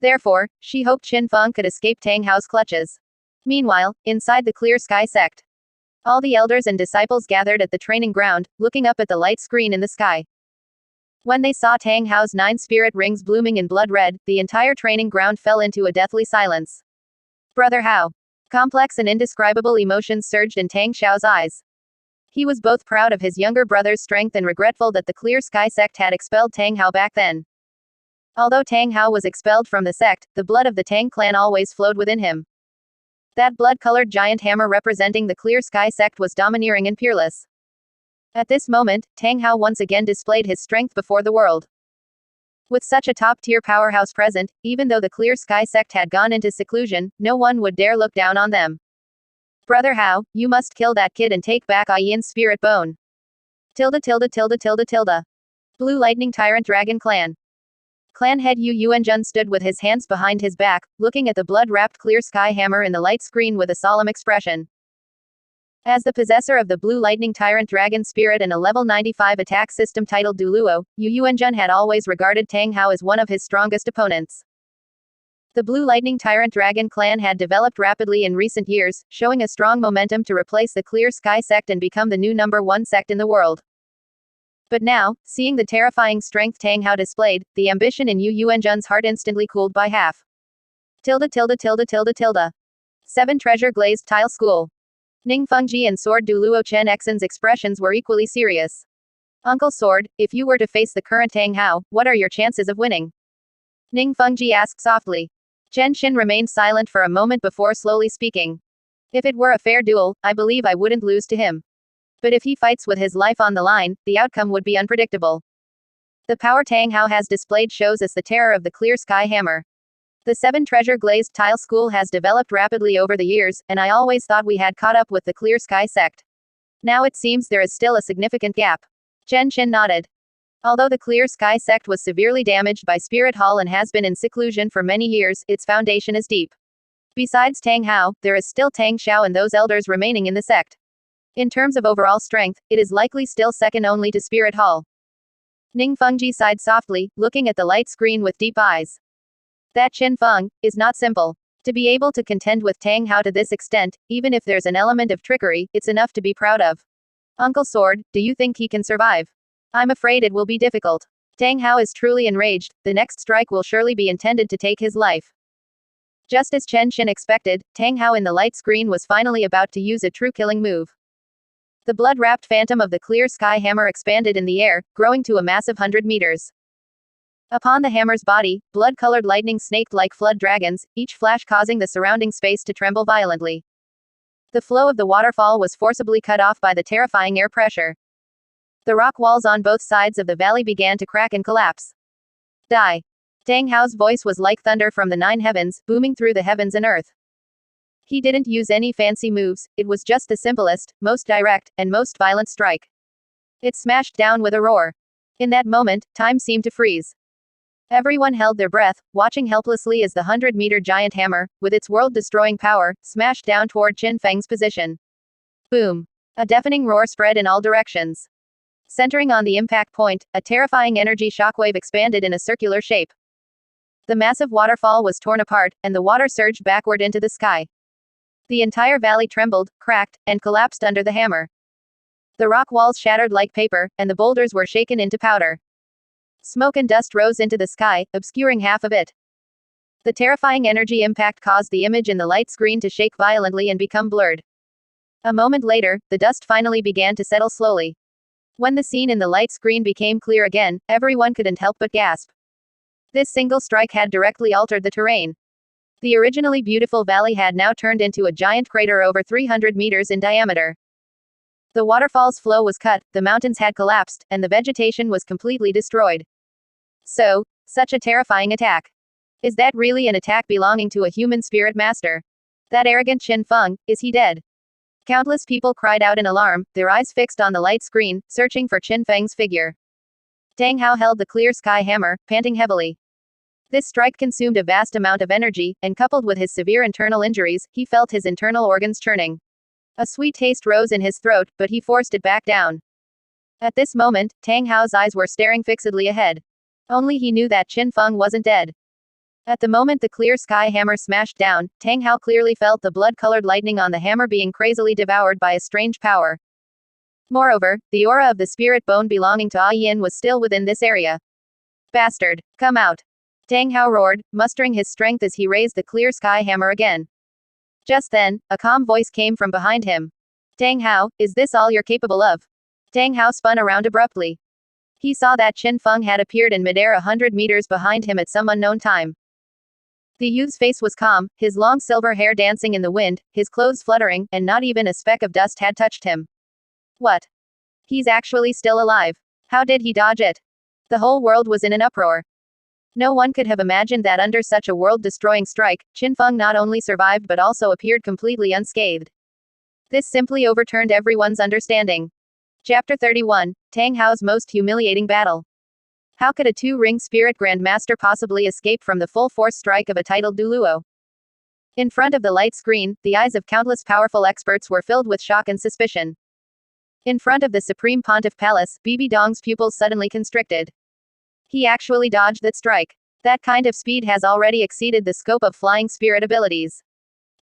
Therefore, she hoped Qin Feng could escape Tang Hao's clutches. Meanwhile, inside the Clear Sky sect, all the elders and disciples gathered at the training ground, looking up at the light screen in the sky. When they saw Tang Hao's 9 spirit rings blooming in blood red, the entire training ground fell into a deathly silence. Brother Hao. Complex and indescribable emotions surged in Tang Xiao's eyes. He was both proud of his younger brother's strength and regretful that the Clear Sky sect had expelled Tang Hao back then. Although Tang Hao was expelled from the sect, the blood of the Tang clan always flowed within him. That blood-colored giant hammer representing the Clear Sky sect was domineering and peerless. At this moment, Tang Hao once again displayed his strength before the world. With such a top-tier powerhouse present, even though the Clear Sky sect had gone into seclusion, no one would dare look down on them. Brother Hao, you must kill that kid and take back Ian's spirit bone. Tilde. Blue Lightning Tyrant Dragon Clan. Clan head Yu Yuanjun stood with his hands behind his back, looking at the blood-wrapped Clear Sky Hammer in the light screen with a solemn expression. As the possessor of the Blue Lightning Tyrant Dragon Spirit and a level 95 attack system titled Duluo, N.A.N had always regarded Tang Hao as one of his strongest opponents. The Blue Lightning Tyrant Dragon clan had developed rapidly in recent years, showing a strong momentum to replace the Clear Sky sect and become the new #1 sect in the world. But now, seeing the terrifying strength Tang Hao displayed, the ambition in N.A.N's heart instantly cooled by half. Tilde tilde tilde tilde tilde. 7 Treasure Glazed Tile School. Ning Fengji and Sword Duluo Chen Xin's expressions were equally serious. Uncle Sword, if you were to face the current Tang Hao, what are your chances of winning? Ning Fengji asked softly. Chen Xin remained silent for a moment before slowly speaking. If it were a fair duel, I believe I wouldn't lose to him. But if he fights with his life on the line, the outcome would be unpredictable. The power Tang Hao has displayed shows us the terror of the Clear Sky Hammer. The 7 Treasure Glazed Tile School has developed rapidly over the years, and I always thought we had caught up with the Clear Sky sect. Now it seems there is still a significant gap. Chen Xin nodded. Although the Clear Sky sect was severely damaged by Spirit Hall and has been in seclusion for many years, its foundation is deep. Besides Tang Hao, there is still Tang Xiao and those elders remaining in the sect. In terms of overall strength, it is likely still second only to Spirit Hall. Ning Fengji sighed softly, looking at the light screen with deep eyes. That Qin Feng is not simple. To be able to contend with Tang Hao to this extent, even if there's an element of trickery, it's enough to be proud of. Uncle Sword, do you think he can survive? I'm afraid it will be difficult. Tang Hao is truly enraged, the next strike will surely be intended to take his life. Just as Chen Xin expected, Tang Hao in the light screen was finally about to use a true killing move. The blood-wrapped phantom of the Clear Sky Hammer expanded in the air, growing to a massive 100 meters. Upon the hammer's body, blood-colored lightning snaked like flood dragons, each flash causing the surrounding space to tremble violently. The flow of the waterfall was forcibly cut off by the terrifying air pressure. The rock walls on both sides of the valley began to crack and collapse. Die. Tang Hao's voice was like thunder from the 9 heavens, booming through the heavens and earth. He didn't use any fancy moves, it was just the simplest, most direct, and most violent strike. It smashed down with a roar. In that moment, time seemed to freeze. Everyone held their breath, watching helplessly as the 100-meter giant hammer, with its world-destroying power, smashed down toward Qin Feng's position. Boom. A deafening roar spread in all directions. Centering on the impact point, a terrifying energy shockwave expanded in a circular shape. The massive waterfall was torn apart, and the water surged backward into the sky. The entire valley trembled, cracked, and collapsed under the hammer. The rock walls shattered like paper, and the boulders were shaken into powder. Smoke and dust rose into the sky, obscuring half of it. The terrifying energy impact caused the image in the light screen to shake violently and become blurred. A moment later, the dust finally began to settle slowly. When the scene in the light screen became clear again, everyone couldn't help but gasp. This single strike had directly altered the terrain. The originally beautiful valley had now turned into a giant crater over 300 meters in diameter. The waterfall's flow was cut, the mountains had collapsed, and the vegetation was completely destroyed. So, such a terrifying attack. Is that really an attack belonging to a human spirit master? That arrogant Qin Feng, is he dead? Countless people cried out in alarm, their eyes fixed on the light screen, searching for Qin Feng's figure. Tang Hao held the Clear Sky Hammer, panting heavily. This strike consumed a vast amount of energy, and coupled with his severe internal injuries, he felt his internal organs churning. A sweet taste rose in his throat, but he forced it back down. At this moment, Tang Hao's eyes were staring fixedly ahead. Only he knew that Qin Feng wasn't dead. At the moment the Clear Sky Hammer smashed down, Tang Hao clearly felt the blood-colored lightning on the hammer being crazily devoured by a strange power. Moreover, the aura of the spirit bone belonging to N.A.N was still within this area. Bastard, come out! Tang Hao roared, mustering his strength as he raised the Clear Sky Hammer again. Just then, a calm voice came from behind him. Tang Hao, is this all you're capable of? Tang Hao spun around abruptly. He saw that Qin Feng had appeared in midair 100 meters behind him at some unknown time. The youth's face was calm, his long silver hair dancing in the wind, his clothes fluttering, and not even a speck of dust had touched him. What? He's actually still alive. How did he dodge it? The whole world was in an uproar. No one could have imagined that under such a world-destroying strike, Qin Feng not only survived but also appeared completely unscathed. This simply overturned everyone's understanding. Chapter 31, Tang Hao's most humiliating battle. How could a 2-ring spirit grandmaster possibly escape from the full-force strike of a titled Duluo? In front of the light screen, the eyes of countless powerful experts were filled with shock and suspicion. In front of the Supreme Pontiff Palace, BB Dong's pupils suddenly constricted. He actually dodged that strike. That kind of speed has already exceeded the scope of flying spirit abilities.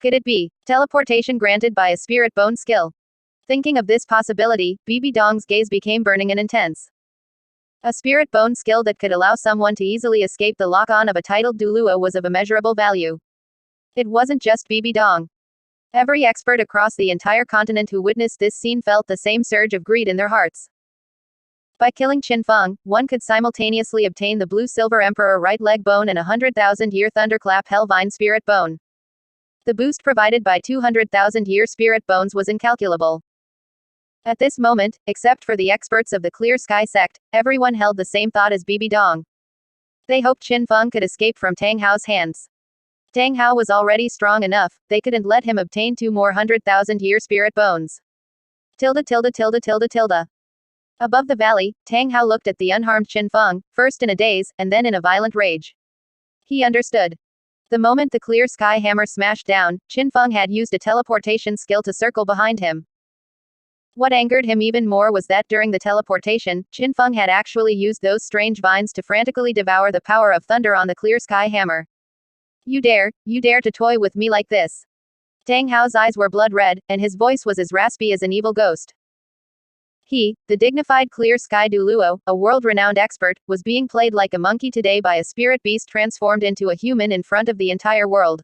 Could it be teleportation granted by a spirit bone skill? Thinking of this possibility, BB Dong's gaze became burning and intense. A spirit bone skill that could allow someone to easily escape the lock-on of a titled Duluo was of immeasurable value. It wasn't just BB Dong. Every expert across the entire continent who witnessed this scene felt the same surge of greed in their hearts. By killing Qin Feng, one could simultaneously obtain the Blue Silver Emperor right leg bone and a 100,000-year Thunderclap Hellvine spirit bone. The boost provided by 200,000-year spirit bones was incalculable. At this moment, except for the experts of the Clear Sky sect, everyone held the same thought as BB Dong. They hoped Qin Feng could escape from Tang Hao's hands. Tang Hao was already strong enough, they couldn't let him obtain 2 more 100,000-year spirit bones. Above the valley, Tang Hao looked at the unharmed Qin Feng, first in a daze, and then in a violent rage. He understood. The moment the Clear Sky hammer smashed down, Qin Feng had used a teleportation skill to circle behind him. What angered him even more was that during the teleportation, Qin Feng had actually used those strange vines to frantically devour the power of thunder on the Clear Sky hammer. You dare to toy with me like this. Tang Hao's eyes were blood red, and his voice was as raspy as an evil ghost. He, the dignified Clear Sky Duluo, a world-renowned expert, was being played like a monkey today by a spirit beast transformed into a human in front of the entire world.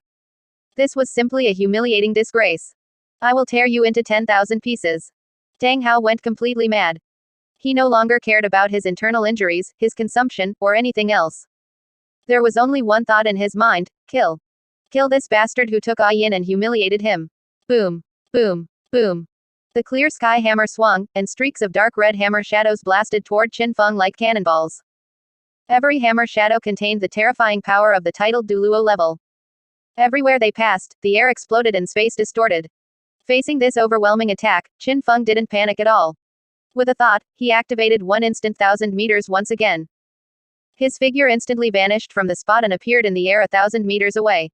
This was simply a humiliating disgrace. I will tear you into 10,000 pieces. Tang Hao went completely mad. He no longer cared about his internal injuries, his consumption, or anything else. There was only one thought in his mind: kill. Kill this bastard who took Yin and humiliated him. Boom. Boom. Boom. The Clear Sky hammer swung, and streaks of dark red hammer shadows blasted toward Qin Feng like cannonballs. Every hammer shadow contained the terrifying power of the titled Duluo level. Everywhere they passed, the air exploded and space distorted. Facing this overwhelming attack, Qin Feng didn't panic at all. With a thought, he activated 1 instant 1,000 meters once again. His figure instantly vanished from the spot and appeared in the air 1,000 meters away.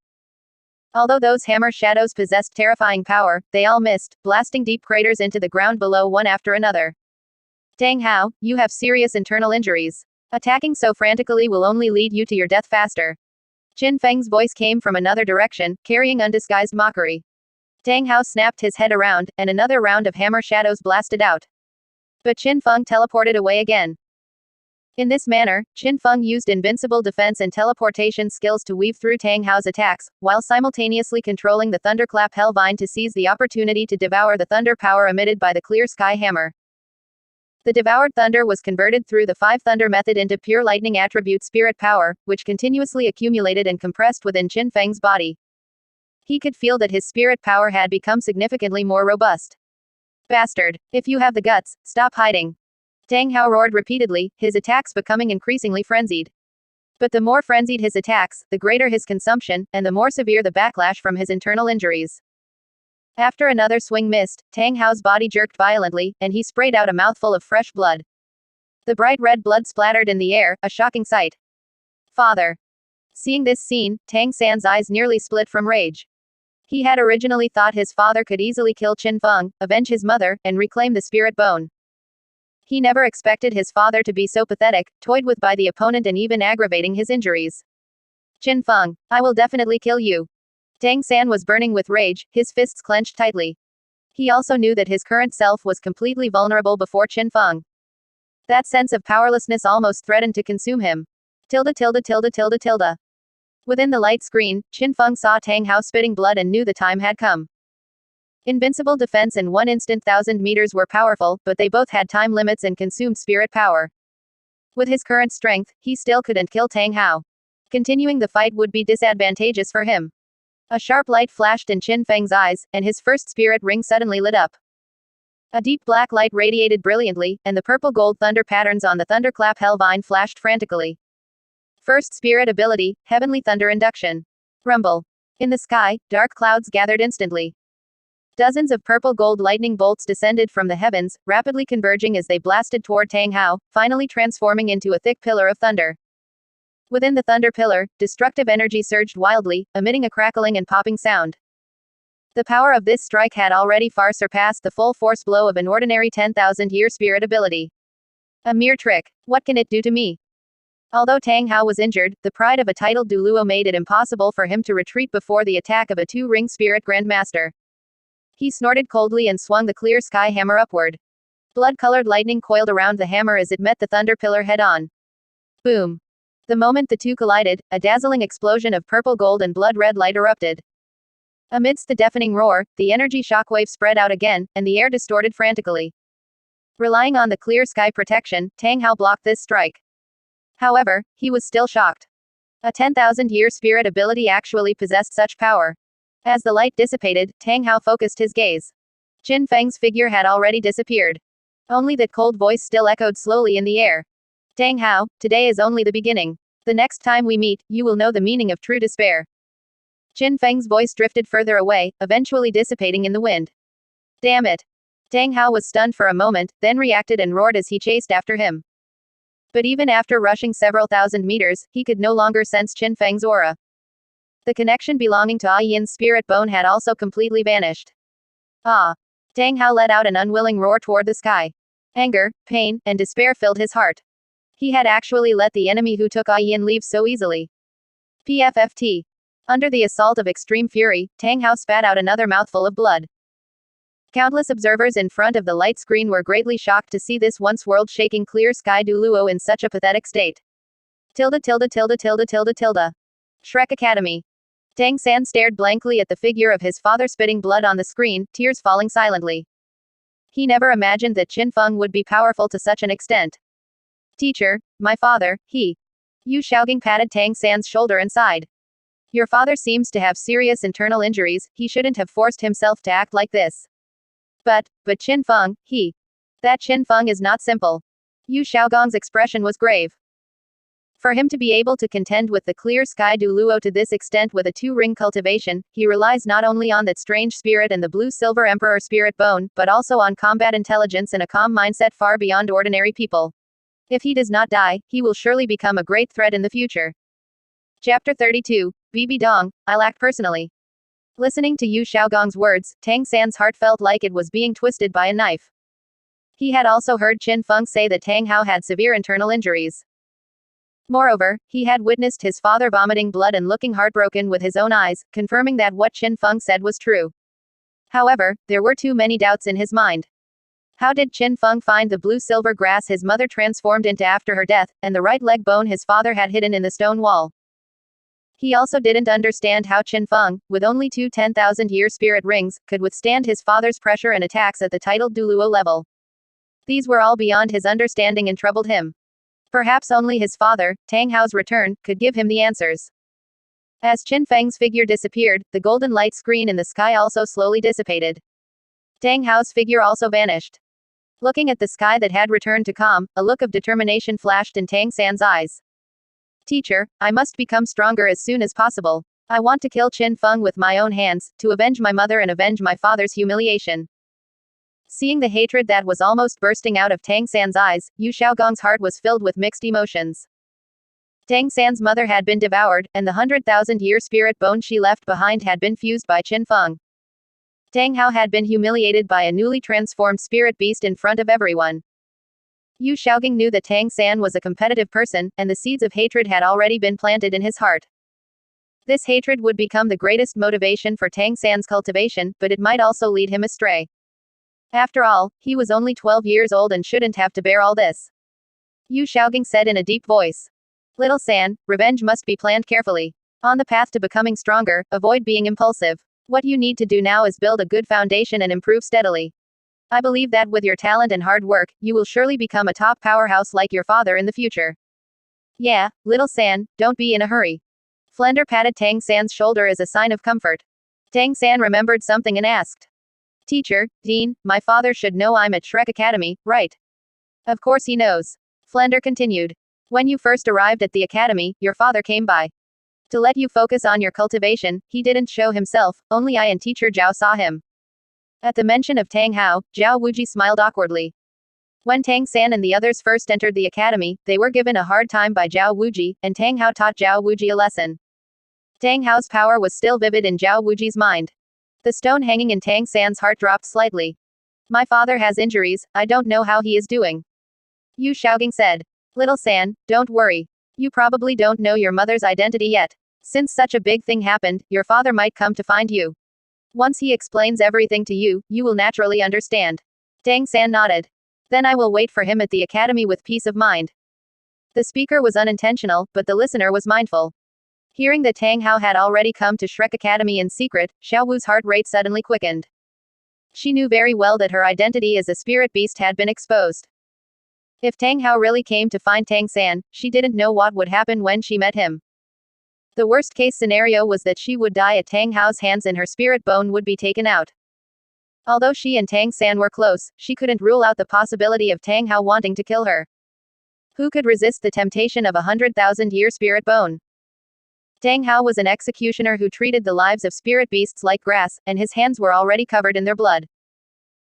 Although those hammer shadows possessed terrifying power, they all missed, blasting deep craters into the ground below one after another. Tang Hao, you have serious internal injuries. Attacking so frantically will only lead you to your death faster. Qin Feng's voice came from another direction, carrying undisguised mockery. Tang Hao snapped his head around, and another round of hammer shadows blasted out. But Qin Feng teleported away again. In this manner, Qin Feng used invincible defense and teleportation skills to weave through Tang Hao's attacks, while simultaneously controlling the Thunderclap Hellvine to seize the opportunity to devour the thunder power emitted by the Clear Sky hammer. The devoured thunder was converted through the 5 thunder method into pure lightning attribute spirit power, which continuously accumulated and compressed within Qin Feng's body. He could feel that his spirit power had become significantly more robust. Bastard! If you have the guts, stop hiding. Tang Hao roared repeatedly, his attacks becoming increasingly frenzied. But the more frenzied his attacks, the greater his consumption, and the more severe the backlash from his internal injuries. After another swing missed, Tang Hao's body jerked violently, and he sprayed out a mouthful of fresh blood. The bright red blood splattered in the air, a shocking sight. Father! Seeing this scene, Tang San's eyes nearly split from rage. He had originally thought his father could easily kill Qin Feng, avenge his mother, and reclaim the spirit bone. He never expected his father to be so pathetic, toyed with by the opponent and even aggravating his injuries. Qin Feng, I will definitely kill you. Tang San was burning with rage, his fists clenched tightly. He also knew that his current self was completely vulnerable before Qin Feng. That sense of powerlessness almost threatened to consume him. Within the light screen, Qin Feng saw Tang Hao spitting blood and knew the time had come. Invincible defense and 1 instant 1,000 meters were powerful, but they both had time limits and consumed spirit power. With his current strength, he still couldn't kill Tang Hao. Continuing the fight would be disadvantageous for him. A sharp light flashed in Qin Feng's eyes, and his first spirit ring suddenly lit up. A deep black light radiated brilliantly, and the purple-gold thunder patterns on the Thunderclap Hellvine flashed frantically. First spirit ability, Heavenly Thunder Induction. Rumble. In the sky, dark clouds gathered instantly. Dozens of purple-gold lightning bolts descended from the heavens, rapidly converging as they blasted toward Tang Hao, finally transforming into a thick pillar of thunder. Within the thunder pillar, destructive energy surged wildly, emitting a crackling and popping sound. The power of this strike had already far surpassed the full force blow of an ordinary 10,000-year spirit ability. A mere trick. What can it do to me? Although Tang Hao was injured, the pride of a titled Duluo made it impossible for him to retreat before the attack of a two-ring spirit grandmaster. He snorted coldly and swung the clear sky hammer upward. Blood-colored lightning coiled around the hammer as it met the thunder pillar head-on. Boom. The moment the two collided, a dazzling explosion of purple gold and blood-red light erupted. Amidst the deafening roar, the energy shockwave spread out again, and the air distorted frantically. Relying on the clear sky protection, Tang Hao blocked this strike. However, he was still shocked. A 10,000-year spirit ability actually possessed such power. As the light dissipated, Tang Hao focused his gaze. Qin Feng's figure had already disappeared. Only that cold voice still echoed slowly in the air. Tang Hao, today is only the beginning. The next time we meet, you will know the meaning of true despair. Qin Feng's voice drifted further away, eventually dissipating in the wind. Damn it. Tang Hao was stunned for a moment, then reacted and roared as he chased after him. But even after rushing several thousand meters, he could no longer sense Qin Feng's aura. The connection belonging to Yin's spirit bone had also completely vanished. Ah! Tang Hao let out an unwilling roar toward the sky. Anger, pain, and despair filled his heart. He had actually let the enemy who took Yin leave so easily. PFFT. Under the assault of extreme fury, Tang Hao spat out another mouthful of blood. Countless observers in front of the light screen were greatly shocked to see this once world-shaking clear sky Duluo in such a pathetic state. Tilde. Shrek Academy. Tang San stared blankly at the figure of his father spitting blood on the screen, tears falling silently. He never imagined that Qin Feng would be powerful to such an extent. Teacher, my father, he. Yu Xiaogang patted Tang San's shoulder and sighed. Your father seems to have serious internal injuries, he shouldn't have forced himself to act like this. But Qin Feng, he. That Qin Feng is not simple. Yu Xiaogang's expression was grave. For him to be able to contend with the clear sky Duluo to this extent with a two-ring cultivation, he relies not only on that strange spirit and the blue-silver emperor spirit bone, but also on combat intelligence and a calm mindset far beyond ordinary people. If he does not die, he will surely become a great threat in the future. Chapter 32, Bibi Dong, I lack personally. Listening to Yu Xiaogang's words, Tang San's heart felt like it was being twisted by a knife. He had also heard Qin Feng say that Tang Hao had severe internal injuries. Moreover, he had witnessed his father vomiting blood and looking heartbroken with his own eyes, confirming that what Qin Feng said was true. However, there were too many doubts in his mind. How did Qin Feng find the blue-silver grass his mother transformed into after her death, and the right leg bone his father had hidden in the stone wall? He also didn't understand how Qin Feng, with only two 10,000-year spirit rings, could withstand his father's pressure and attacks at the titled Duluo level. These were all beyond his understanding and troubled him. Perhaps only his father, Tang Hao's return, could give him the answers. As Qin Feng's figure disappeared, the golden light screen in the sky also slowly dissipated. Tang Hao's figure also vanished. Looking at the sky that had returned to calm, a look of determination flashed in Tang San's eyes. Teacher, I must become stronger as soon as possible. I want to kill Qin Feng with my own hands, to avenge my mother and avenge my father's humiliation. Seeing the hatred that was almost bursting out of Tang San's eyes, Yu Xiaogang's heart was filled with mixed emotions. Tang San's mother had been devoured, and the 100,000-year spirit bone she left behind had been fused by Qin Feng. Tang Hao had been humiliated by a newly transformed spirit beast in front of everyone. Yu Xiaogang knew that Tang San was a competitive person, and the seeds of hatred had already been planted in his heart. This hatred would become the greatest motivation for Tang San's cultivation, but it might also lead him astray. After all, he was only 12 years old and shouldn't have to bear all this. Yu Xiaogang said in a deep voice. Little San, revenge must be planned carefully. On the path to becoming stronger, avoid being impulsive. What you need to do now is build a good foundation and improve steadily. I believe that with your talent and hard work, you will surely become a top powerhouse like your father in the future. Yeah, little San, don't be in a hurry. Flender patted Tang San's shoulder as a sign of comfort. Tang San remembered something and asked. Teacher, Dean, my father should know I'm at Shrek Academy, right? Of course he knows. Flender continued. When you first arrived at the academy, your father came by. To let you focus on your cultivation, he didn't show himself, only I and teacher Zhao saw him. At the mention of Tang Hao, Zhao Wuji smiled awkwardly. When Tang San and the others first entered the academy, they were given a hard time by Zhao Wuji, and Tang Hao taught Zhao Wuji a lesson. Tang Hao's power was still vivid in Zhao Wuji's mind. The stone hanging in Tang San's heart dropped slightly. My father has injuries, I don't know how he is doing. Yu Shaogang said. Little San, don't worry. You probably don't know your mother's identity yet. Since such a big thing happened, your father might come to find you. Once he explains everything to you, you will naturally understand. Tang San nodded. Then I will wait for him at the academy with peace of mind. The speaker was unintentional, but the listener was mindful. Hearing that Tang Hao had already come to Shrek Academy in secret, Xiao Wu's heart rate suddenly quickened. She knew very well that her identity as a spirit beast had been exposed. If Tang Hao really came to find Tang San, she didn't know what would happen when she met him. The worst case scenario was that she would die at Tang Hao's hands and her spirit bone would be taken out. Although she and Tang San were close, she couldn't rule out the possibility of Tang Hao wanting to kill her. Who could resist the temptation of 100,000-year spirit bone? Tang Hao was an executioner who treated the lives of spirit beasts like grass, and his hands were already covered in their blood.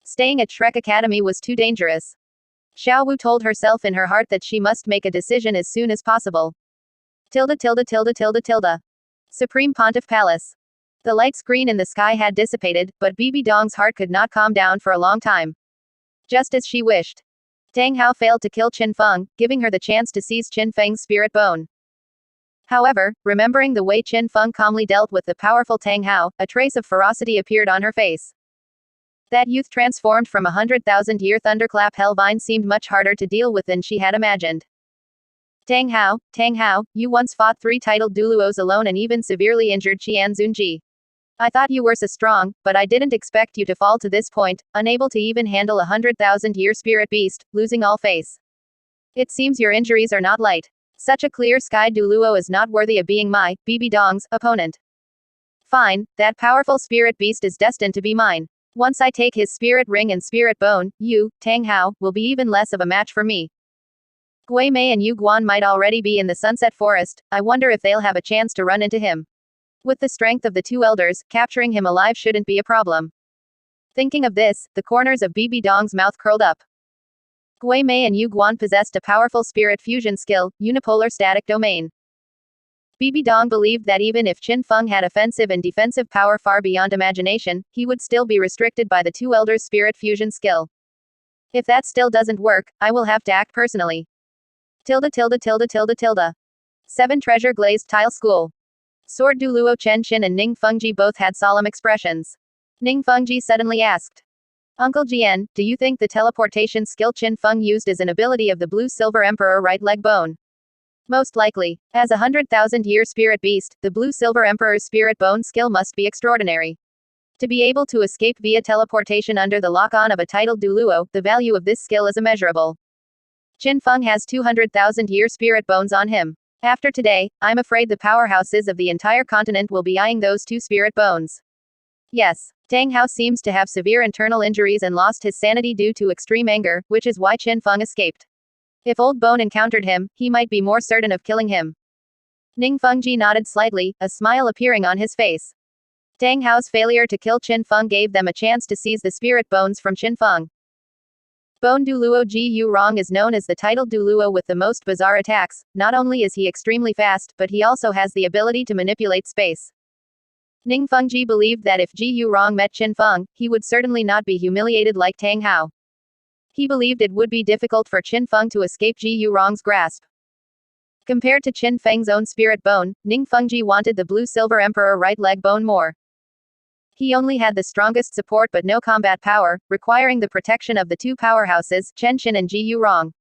Staying at Shrek Academy was too dangerous. Xiao Wu told herself in her heart that she must make a decision as soon as possible. Supreme Pontiff Palace. The light screen in the sky had dissipated, but Bibi Dong's heart could not calm down for a long time. Just as she wished. Tang Hao failed to kill Qin Feng, giving her the chance to seize Qin Feng's spirit bone. However, remembering the way Qin Feng calmly dealt with the powerful Tang Hao, a trace of ferocity appeared on her face. That youth transformed from 100,000-year thunderclap Hellvine seemed much harder to deal with than she had imagined. Tang Hao, you once fought 3 titled duoluos alone and even severely injured Qian Zunji. I thought you were so strong, but I didn't expect you to fall to this point, unable to even handle a 100,000-year spirit beast, losing all face. It seems your injuries are not light. Such a clear sky duoluo is not worthy of being my, Bibi Dong's, opponent. Fine, that powerful spirit beast is destined to be mine. Once I take his spirit ring and spirit bone, you, Tang Hao, will be even less of a match for me. Gui Mei and Yu Guan might already be in the Sunset Forest, I wonder if they'll have a chance to run into him. With the strength of the 2 elders, capturing him alive shouldn't be a problem. Thinking of this, the corners of Bibi Dong's mouth curled up. Gui Mei and Yu Guan possessed a powerful spirit fusion skill, unipolar static domain. Bibi Dong believed that even if Qin Feng had offensive and defensive power far beyond imagination, he would still be restricted by the 2 elders' spirit fusion skill. If that still doesn't work, I will have to act personally. 7 Treasure Glazed Tile School. Sword Duoluo Chen Qin and Ning Fengji both had solemn expressions. Ning Fengji suddenly asked. Uncle Jian, do you think the teleportation skill Qin Feng used is an ability of the Blue Silver Emperor right leg bone? Most likely. As a 100,000-year spirit beast, the Blue Silver Emperor's spirit bone skill must be extraordinary. To be able to escape via teleportation under the lock-on of a titled duoluo, the value of this skill is immeasurable. Qin Feng has 200,000-year spirit bones on him. After today, I'm afraid the powerhouses of the entire continent will be eyeing those 2 spirit bones. Yes, Tang Hao seems to have severe internal injuries and lost his sanity due to extreme anger, which is why Qin Feng escaped. If Old Bone encountered him, he might be more certain of killing him. Ning Fengji nodded slightly, a smile appearing on his face. Tang Hao's failure to kill Qin Feng gave them a chance to seize the spirit bones from Qin Feng. Bone Duoluo Ji Yu Rong is known as the titled duoluo with the most bizarre attacks. Not only is he extremely fast, but he also has the ability to manipulate space. Ning Fengji believed that if Ji Yu Rong met Qin Feng, he would certainly not be humiliated like Tang Hao. He believed it would be difficult for Qin Feng to escape Ji Yu Rong's grasp. Compared to Qin Feng's own spirit bone, Ning Fengji wanted the Blue Silver Emperor right leg bone more. He only had the strongest support but no combat power, requiring the protection of the 2 powerhouses, Chen Qin and Ji Yu Rong.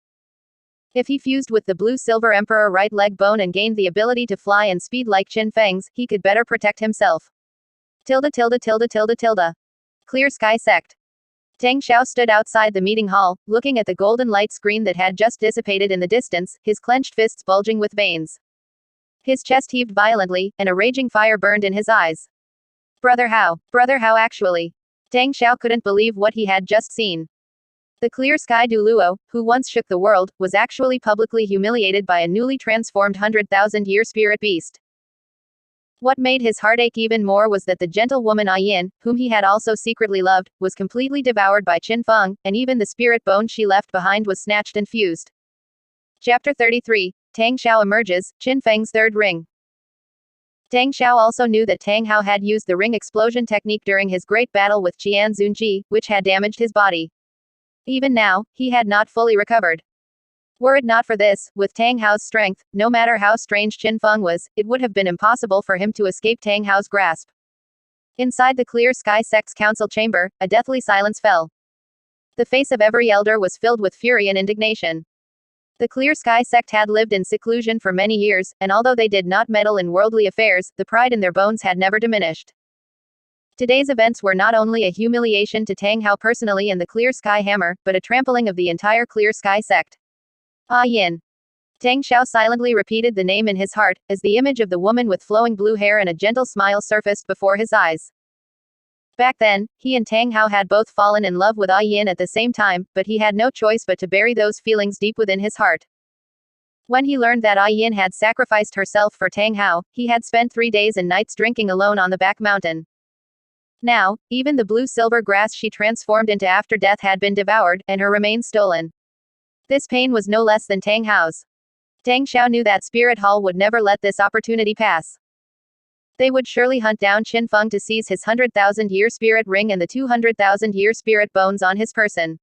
If he fused with the Blue Silver Emperor right leg bone and gained the ability to fly and speed like Qin Feng's, he could better protect himself. Clear Sky Sect. Tang Xiao stood outside the meeting hall, looking at the golden light screen that had just dissipated in the distance, his clenched fists bulging with veins. His chest heaved violently, and a raging fire burned in his eyes. Brother Hao actually. Tang Xiao couldn't believe what he had just seen. The Clear Sky Duoluo, who once shook the world, was actually publicly humiliated by a newly transformed 100,000-year spirit beast. What made his heart ache even more was that the gentle woman N.A.N, whom he had also secretly loved, was completely devoured by Qin Feng, and even the spirit bone she left behind was snatched and fused. Chapter 33. Tang Xiao emerges, Qin Feng's third ring. Tang Xiao also knew that Tang Hao had used the ring explosion technique during his great battle with Qian Zunji, which had damaged his body. Even now, he had not fully recovered. Were it not for this, with Tang Hao's strength, no matter how strange Qin Feng was, it would have been impossible for him to escape Tang Hao's grasp. Inside the Clear Sky Sect's council chamber, a deathly silence fell. The face of every elder was filled with fury and indignation. The Clear Sky Sect had lived in seclusion for many years, and although they did not meddle in worldly affairs, the pride in their bones had never diminished. Today's events were not only a humiliation to Tang Hao personally and the Clear Sky Hammer, but a trampling of the entire Clear Sky Sect. N.A.N. Tang Xiao silently repeated the name in his heart, as the image of the woman with flowing blue hair and a gentle smile surfaced before his eyes. Back then, he and Tang Hao had both fallen in love with N.A.N at the same time, but he had no choice but to bury those feelings deep within his heart. When he learned that N.A.N had sacrificed herself for Tang Hao, he had spent 3 days and nights drinking alone on the back mountain. Now, even the blue-silver grass she transformed into after death had been devoured, and her remains stolen. This pain was no less than Tang Hao's. Tang Xiao knew that Spirit Hall would never let this opportunity pass. They would surely hunt down Qin Feng to seize his 100,000-year spirit ring and the 200,000-year spirit bones on his person.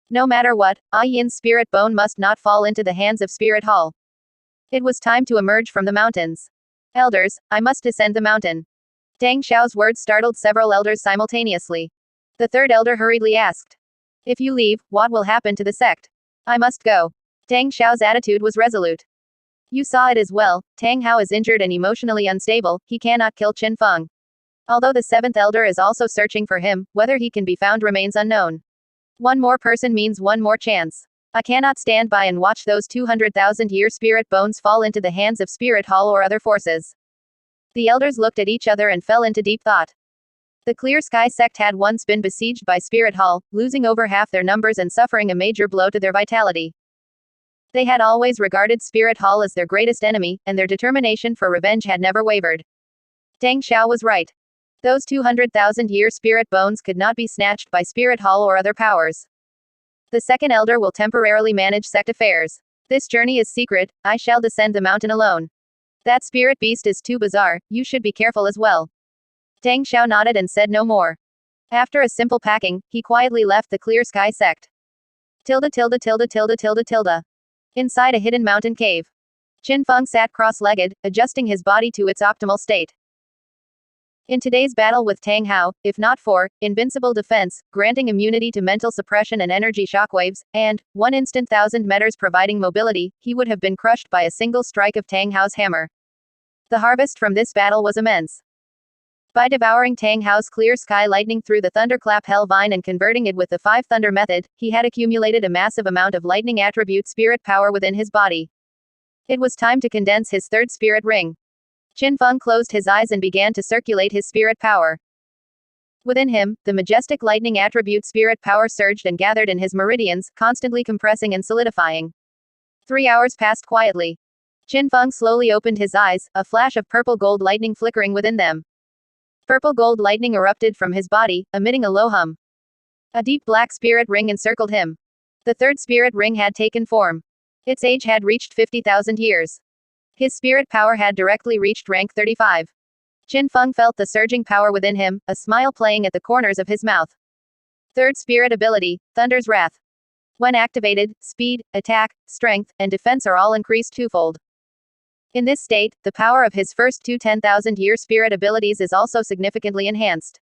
No matter what, N.A.N's spirit bone must not fall into the hands of Spirit Hall. It was time to emerge from the mountains. Elders, I must descend the mountain. Tang Xiao's words startled several elders simultaneously. The third elder hurriedly asked. If you leave, what will happen to the sect? I must go. Tang Xiao's attitude was resolute. You saw it as well, Tang Hao is injured and emotionally unstable, he cannot kill Qin Feng. Although the seventh elder is also searching for him, whether he can be found remains unknown. One more person means one more chance. I cannot stand by and watch those 200,000-year spirit bones fall into the hands of Spirit Hall or other forces. The elders looked at each other and fell into deep thought. The Clear Sky Sect had once been besieged by Spirit Hall, losing over half their numbers and suffering a major blow to their vitality. They had always regarded Spirit Hall as their greatest enemy, and their determination for revenge had never wavered. Tang Xiao was right. Those 200,000-year spirit bones could not be snatched by Spirit Hall or other powers. The second elder will temporarily manage sect affairs. This journey is secret, I shall descend the mountain alone. That spirit beast is too bizarre, you should be careful as well. Tang Xiao nodded and said no more. After a simple packing, he quietly left the Clear Sky Sect. Inside a hidden mountain cave. Qin Feng sat cross-legged, adjusting his body to its optimal state. In today's battle with Tang Hao, if not for invincible defense, granting immunity to mental suppression and energy shockwaves, and 1 instant 1,000 meters providing mobility, he would have been crushed by a single strike of Tang Hao's hammer. The harvest from this battle was immense. By devouring Tang Hao's clear sky lightning through the thunderclap hell vine and converting it with the 5 thunder method, he had accumulated a massive amount of lightning attribute spirit power within his body. It was time to condense his third spirit ring. Qin Feng closed his eyes and began to circulate his spirit power. Within him, the majestic lightning attribute spirit power surged and gathered in his meridians, constantly compressing and solidifying. 3 hours passed quietly. Qin Feng slowly opened his eyes, a flash of purple gold lightning flickering within them. Purple gold lightning erupted from his body, emitting a low hum. A deep black spirit ring encircled him. The third spirit ring had taken form. Its age had reached 50,000 years. His spirit power had directly reached rank 35. Qin Feng felt the surging power within him, a smile playing at the corners of his mouth. Third spirit ability, Thunder's Wrath. When activated, speed, attack, strength, and defense are all increased twofold. In this state, the power of his first 2 10,000-year spirit abilities is also significantly enhanced.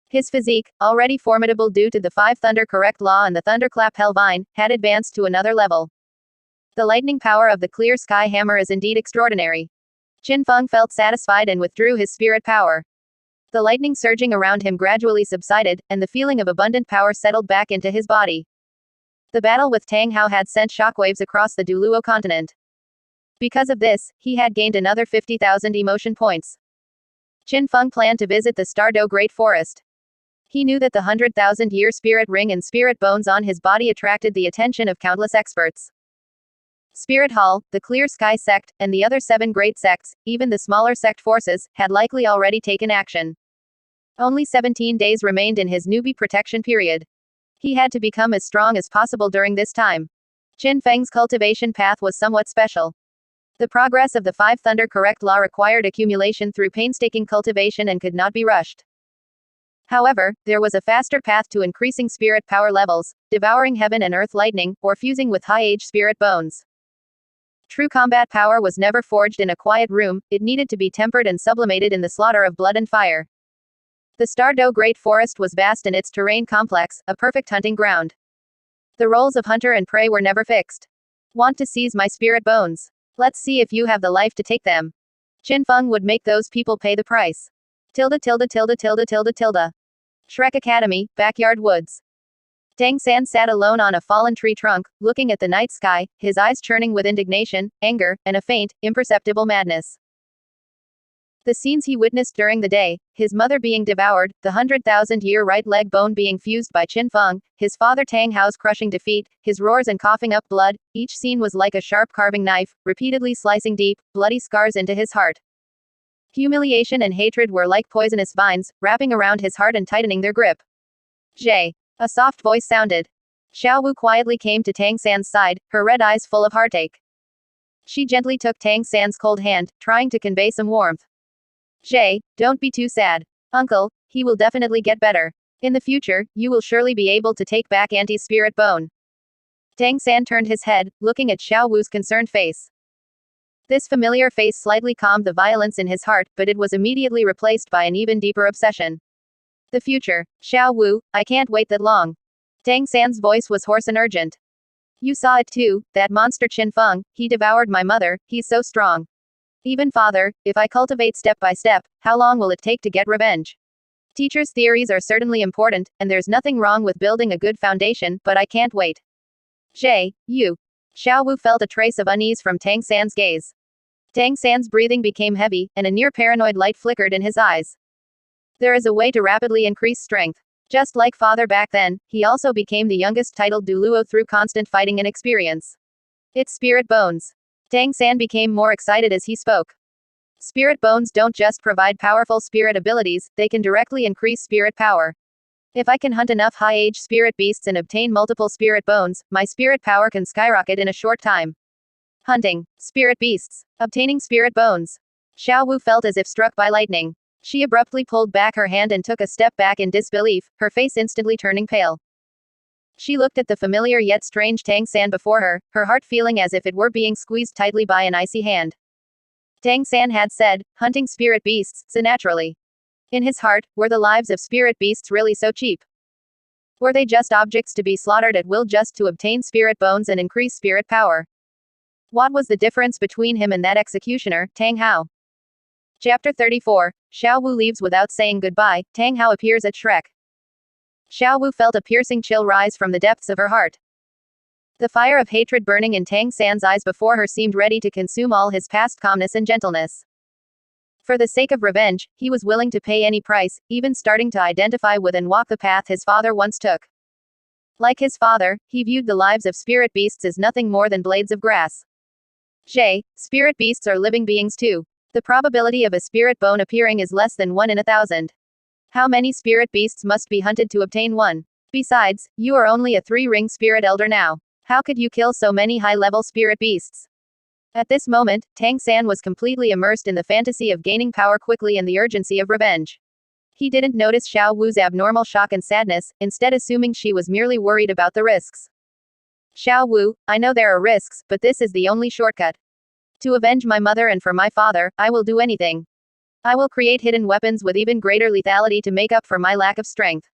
His physique, already formidable due to the 5 Thunder Correct Law and the Thunderclap Hellvine, had advanced to another level. The lightning power of the Clear Sky Hammer is indeed extraordinary. Qin Feng felt satisfied and withdrew his spirit power. The lightning surging around him gradually subsided, and the feeling of abundant power settled back into his body. The battle with Tang Hao had sent shockwaves across the Duluo continent. Because of this, he had gained another 50,000 emotion points. Qin Feng planned to visit the Stardo Great Forest. He knew that the 100,000-year spirit ring and spirit bones on his body attracted the attention of countless experts. Spirit Hall, the Clear Sky sect, and the other 7 great sects, even the smaller sect forces, had likely already taken action. Only 17 days remained in his newbie protection period. He had to become as strong as possible during this time. Qin Feng's cultivation path was somewhat special. The progress of the 5 Thunder Correct Law required accumulation through painstaking cultivation and could not be rushed. However, there was a faster path to increasing spirit power levels, devouring heaven and earth lightning, or fusing with high-age spirit bones. True combat power was never forged in a quiet room, it needed to be tempered and sublimated in the slaughter of blood and fire. The Stardow Great Forest was vast and its terrain complex, a perfect hunting ground. The roles of hunter and prey were never fixed. Want to seize my spirit bones? Let's see if you have the life to take them. Qin Feng would make those people pay the price. Tilde. Shrek Academy, Backyard Woods. Tang San sat alone on a fallen tree trunk, looking at the night sky, his eyes churning with indignation, anger, and a faint, imperceptible madness. The scenes he witnessed during the day, his mother being devoured, the 100,000-year right leg bone being fused by Qin Feng, his father Tang Hao's crushing defeat, his roars and coughing up blood, each scene was like a sharp carving knife, repeatedly slicing deep, bloody scars into his heart. Humiliation and hatred were like poisonous vines, wrapping around his heart and tightening their grip. Jay. A soft voice sounded. Xiao Wu quietly came to Tang San's side, her red eyes full of heartache. She gently took Tang San's cold hand, trying to convey some warmth. Jay, don't be too sad. Uncle, he will definitely get better. In the future, you will surely be able to take back Auntie's spirit bone. Tang San turned his head, looking at Xiao Wu's concerned face. This familiar face slightly calmed the violence in his heart, but it was immediately replaced by an even deeper obsession. The future. Xiao Wu, I can't wait that long. Tang San's voice was hoarse and urgent. You saw it too, that monster Qin Feng, he devoured my mother, he's so strong. Even father, if I cultivate step by step, how long will it take to get revenge? Teachers' theories are certainly important, and there's nothing wrong with building a good foundation, but I can't wait. Jay, you. Xiao Wu felt a trace of unease from Tang San's gaze. Tang San's breathing became heavy, and a near paranoid light flickered in his eyes. There is a way to rapidly increase strength. Just like father back then, he also became the youngest titled Duluo through constant fighting and experience. It's spirit bones. Tang San became more excited as he spoke. Spirit bones don't just provide powerful spirit abilities, they can directly increase spirit power. If I can hunt enough high-age spirit beasts and obtain multiple spirit bones, my spirit power can skyrocket in a short time. Hunting. Spirit beasts. Obtaining spirit bones. Xiao Wu felt as if struck by lightning. She abruptly pulled back her hand and took a step back in disbelief, her face instantly turning pale. She looked at the familiar yet strange Tang San before her, her heart feeling as if it were being squeezed tightly by an icy hand. Tang San had said, hunting spirit beasts, so naturally. In his heart, were the lives of spirit beasts really so cheap? Were they just objects to be slaughtered at will just to obtain spirit bones and increase spirit power? What was the difference between him and that executioner, Tang Hao? Chapter 34. Xiao Wu leaves without saying goodbye, Tang Hao appears at Shrek. Xiao Wu felt a piercing chill rise from the depths of her heart. The fire of hatred burning in Tang San's eyes before her seemed ready to consume all his past calmness and gentleness. For the sake of revenge, he was willing to pay any price, even starting to identify with and walk the path his father once took. Like his father, he viewed the lives of spirit beasts as nothing more than blades of grass. Jay, spirit beasts are living beings too. The probability of a spirit bone appearing is less than 1 in 1,000. How many spirit beasts must be hunted to obtain one? Besides, you are only a 3-ring spirit elder now. How could you kill so many high-level spirit beasts? At this moment, Tang San was completely immersed in the fantasy of gaining power quickly and the urgency of revenge. He didn't notice Xiao Wu's abnormal shock and sadness, instead assuming she was merely worried about the risks. Xiao Wu, I know there are risks, but this is the only shortcut. To avenge my mother and for my father, I will do anything. I will create hidden weapons with even greater lethality to make up for my lack of strength.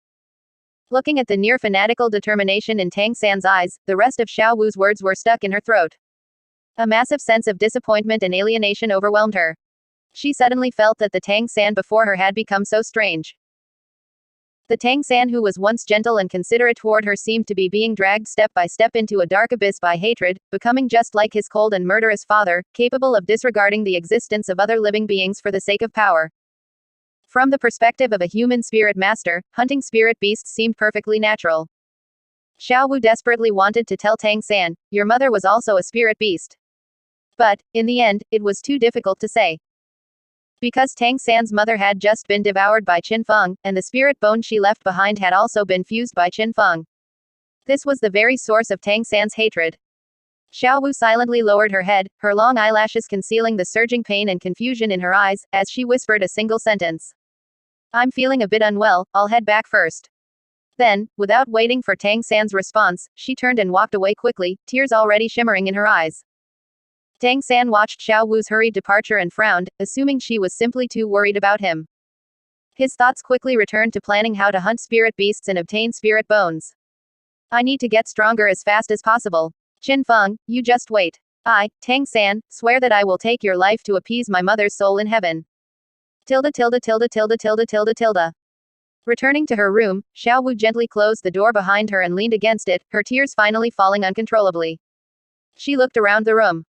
Looking at the near fanatical determination in Tang San's eyes, the rest of Xiao Wu's words were stuck in her throat. A massive sense of disappointment and alienation overwhelmed her. She suddenly felt that the Tang San before her had become so strange. The Tang San who was once gentle and considerate toward her seemed to be being dragged step by step into a dark abyss by hatred, becoming just like his cold and murderous father, capable of disregarding the existence of other living beings for the sake of power. From the perspective of a human spirit master, hunting spirit beasts seemed perfectly natural. Xiao Wu desperately wanted to tell Tang San, your mother was also a spirit beast. But, in the end, it was too difficult to say. Because Tang San's mother had just been devoured by Qin Feng, and the spirit bone she left behind had also been fused by Qin Feng. This was the very source of Tang San's hatred. Xiao Wu silently lowered her head, her long eyelashes concealing the surging pain and confusion in her eyes, as she whispered a single sentence. I'm feeling a bit unwell, I'll head back first. Then, without waiting for Tang San's response, she turned and walked away quickly, tears already shimmering in her eyes. Tang San watched Xiao Wu's hurried departure and frowned, assuming she was simply too worried about him. His thoughts quickly returned to planning how to hunt spirit beasts and obtain spirit bones. I need to get stronger as fast as possible. Qin Feng, you just wait. I, Tang San, swear that I will take your life to appease my mother's soul in heaven. Tilde tilde tilde tilde tilde tilde tilde. Returning to her room, Xiao Wu gently closed the door behind her and leaned against it, her tears finally falling uncontrollably. She looked around the room.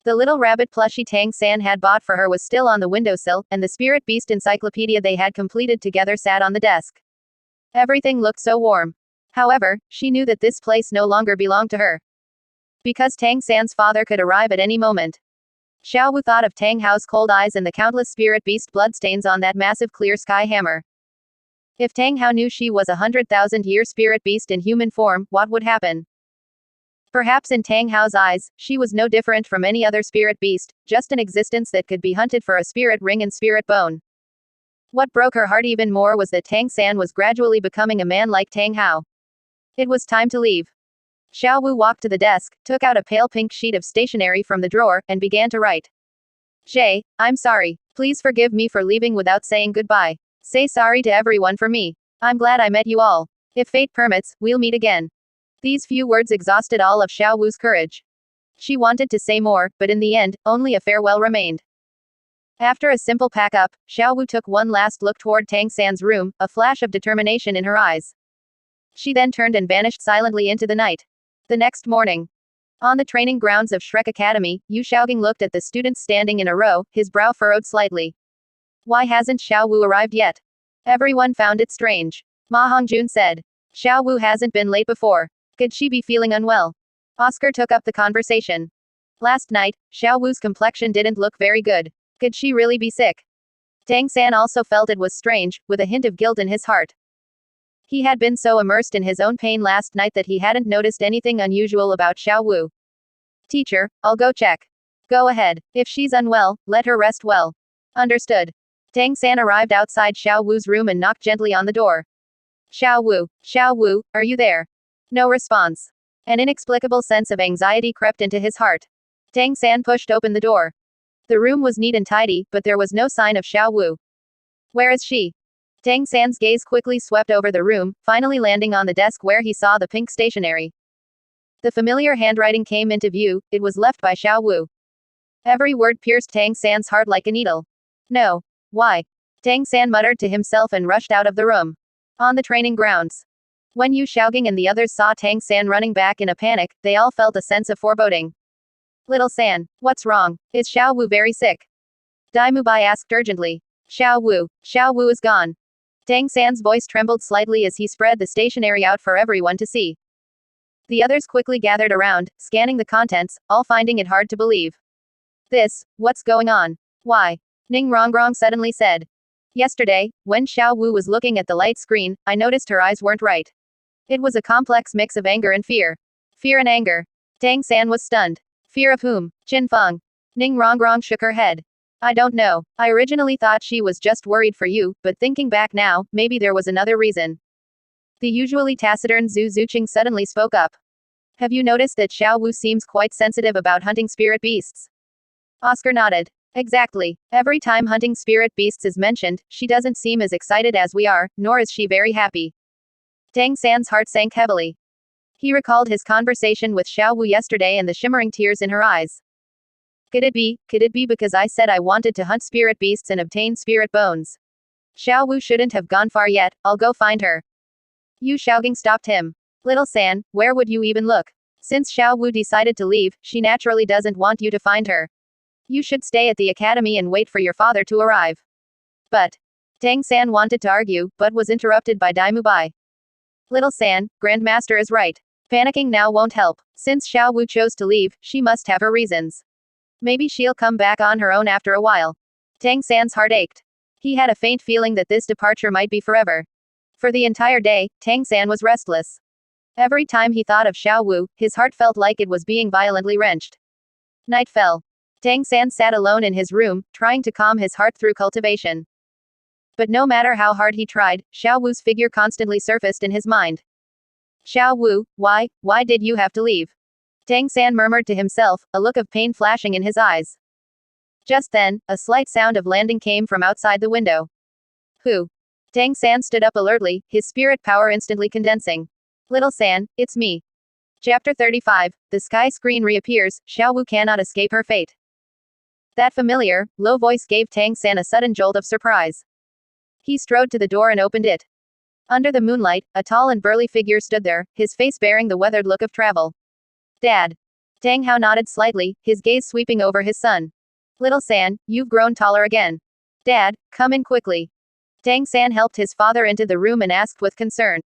The little rabbit plushie Tang San had bought for her was still on the windowsill, and the spirit beast encyclopedia they had completed together sat on the desk. Everything looked so warm. However, she knew that this place no longer belonged to her. Because Tang San's father could arrive at any moment. Xiao Wu thought of Tang Hao's cold eyes and the countless spirit beast bloodstains on that massive clear sky hammer. If Tang Hao knew she was 100,000-year spirit beast in human form, what would happen? Perhaps in Tang Hao's eyes, she was no different from any other spirit beast, just an existence that could be hunted for a spirit ring and spirit bone. What broke her heart even more was that Tang San was gradually becoming a man like Tang Hao. It was time to leave. Xiao Wu walked to the desk, took out a pale pink sheet of stationery from the drawer, and began to write. Jay, I'm sorry. Please forgive me for leaving without saying goodbye. Say sorry to everyone for me. I'm glad I met you all. If fate permits, we'll meet again. These few words exhausted all of Xiao Wu's courage. She wanted to say more, but in the end, only a farewell remained. After a simple pack-up, Xiao Wu took one last look toward Tang San's room, a flash of determination in her eyes. She then turned and vanished silently into the night. The next morning. On the training grounds of Shrek Academy, Yu Xiaogang looked at the students standing in a row, his brow furrowed slightly. Why hasn't Xiao Wu arrived yet? Everyone found it strange. Ma Hongjun said. Xiao Wu hasn't been late before. Could she be feeling unwell? Oscar took up the conversation. Last night, Xiao Wu's complexion didn't look very good. Could she really be sick? Tang San also felt it was strange, with a hint of guilt in his heart. He had been so immersed in his own pain last night that he hadn't noticed anything unusual about Xiao Wu. Teacher, I'll go check. Go ahead. If she's unwell, let her rest well. Understood. Tang San arrived outside Xiao Wu's room and knocked gently on the door. Xiao Wu, are you there? No response. An inexplicable sense of anxiety crept into his heart. Tang San pushed open the door. The room was neat and tidy, but there was no sign of Xiao Wu. Where is she? Tang San's gaze quickly swept over the room, finally landing on the desk where he saw the pink stationery. The familiar handwriting came into view, it was left by Xiao Wu. Every word pierced Tang San's heart like a needle. No. Why? Tang San muttered to himself and rushed out of the room. On the training grounds. When Yu Xiaogang and the others saw Tang San running back in a panic, they all felt a sense of foreboding. Little San, what's wrong? Is Xiao Wu very sick? Dai Mubai asked urgently. Xiao Wu is gone. Tang San's voice trembled slightly as he spread the stationery out for everyone to see. The others quickly gathered around, scanning the contents, all finding it hard to believe. What's going on? Why? Ning Rongrong suddenly said. Yesterday, when Xiao Wu was looking at the light screen, I noticed her eyes weren't right. It was a complex mix of anger and fear. Fear and anger. Tang San was stunned. Fear of whom? Qin Feng. Ning Rongrong shook her head. I don't know. I originally thought she was just worried for you, but thinking back now, maybe there was another reason. The usually taciturn Zhu Zuqing suddenly spoke up. Have you noticed that Xiao Wu seems quite sensitive about hunting spirit beasts? Oscar nodded. Exactly. Every time hunting spirit beasts is mentioned, she doesn't seem as excited as we are, nor is she very happy. Tang San's heart sank heavily. He recalled his conversation with Xiao Wu yesterday and the shimmering tears in her eyes. Could it be because I said I wanted to hunt spirit beasts and obtain spirit bones? Xiao Wu shouldn't have gone far yet, I'll go find her. Yu Xiaogang stopped him. Little San, where would you even look? Since Xiao Wu decided to leave, she naturally doesn't want you to find her. You should stay at the academy and wait for your father to arrive. But Tang San wanted to argue, but was interrupted by Dai Mubai. Little San, Grandmaster is right. Panicking now won't help. Since Xiao Wu chose to leave, she must have her reasons. Maybe she'll come back on her own after a while. Tang San's heart ached. He had a faint feeling that this departure might be forever. For the entire day, Tang San was restless. Every time he thought of Xiao Wu, his heart felt like it was being violently wrenched. Night fell. Tang San sat alone in his room, trying to calm his heart through cultivation. But no matter how hard he tried, Xiao Wu's figure constantly surfaced in his mind. Xiao Wu, why did you have to leave? Tang San murmured to himself, a look of pain flashing in his eyes. Just then, a slight sound of landing came from outside the window. Who? Tang San stood up alertly, his spirit power instantly condensing. Little San, it's me. Chapter 35. The sky screen reappears, Xiao Wu cannot escape her fate. That familiar, low voice gave Tang San a sudden jolt of surprise. He strode to the door and opened it. Under the moonlight, a tall and burly figure stood there, his face bearing the weathered look of travel. Dad. Tang Hao nodded slightly, his gaze sweeping over his son. Little San, you've grown taller again. Dad, come in quickly. Tang San helped his father into the room and asked with concern.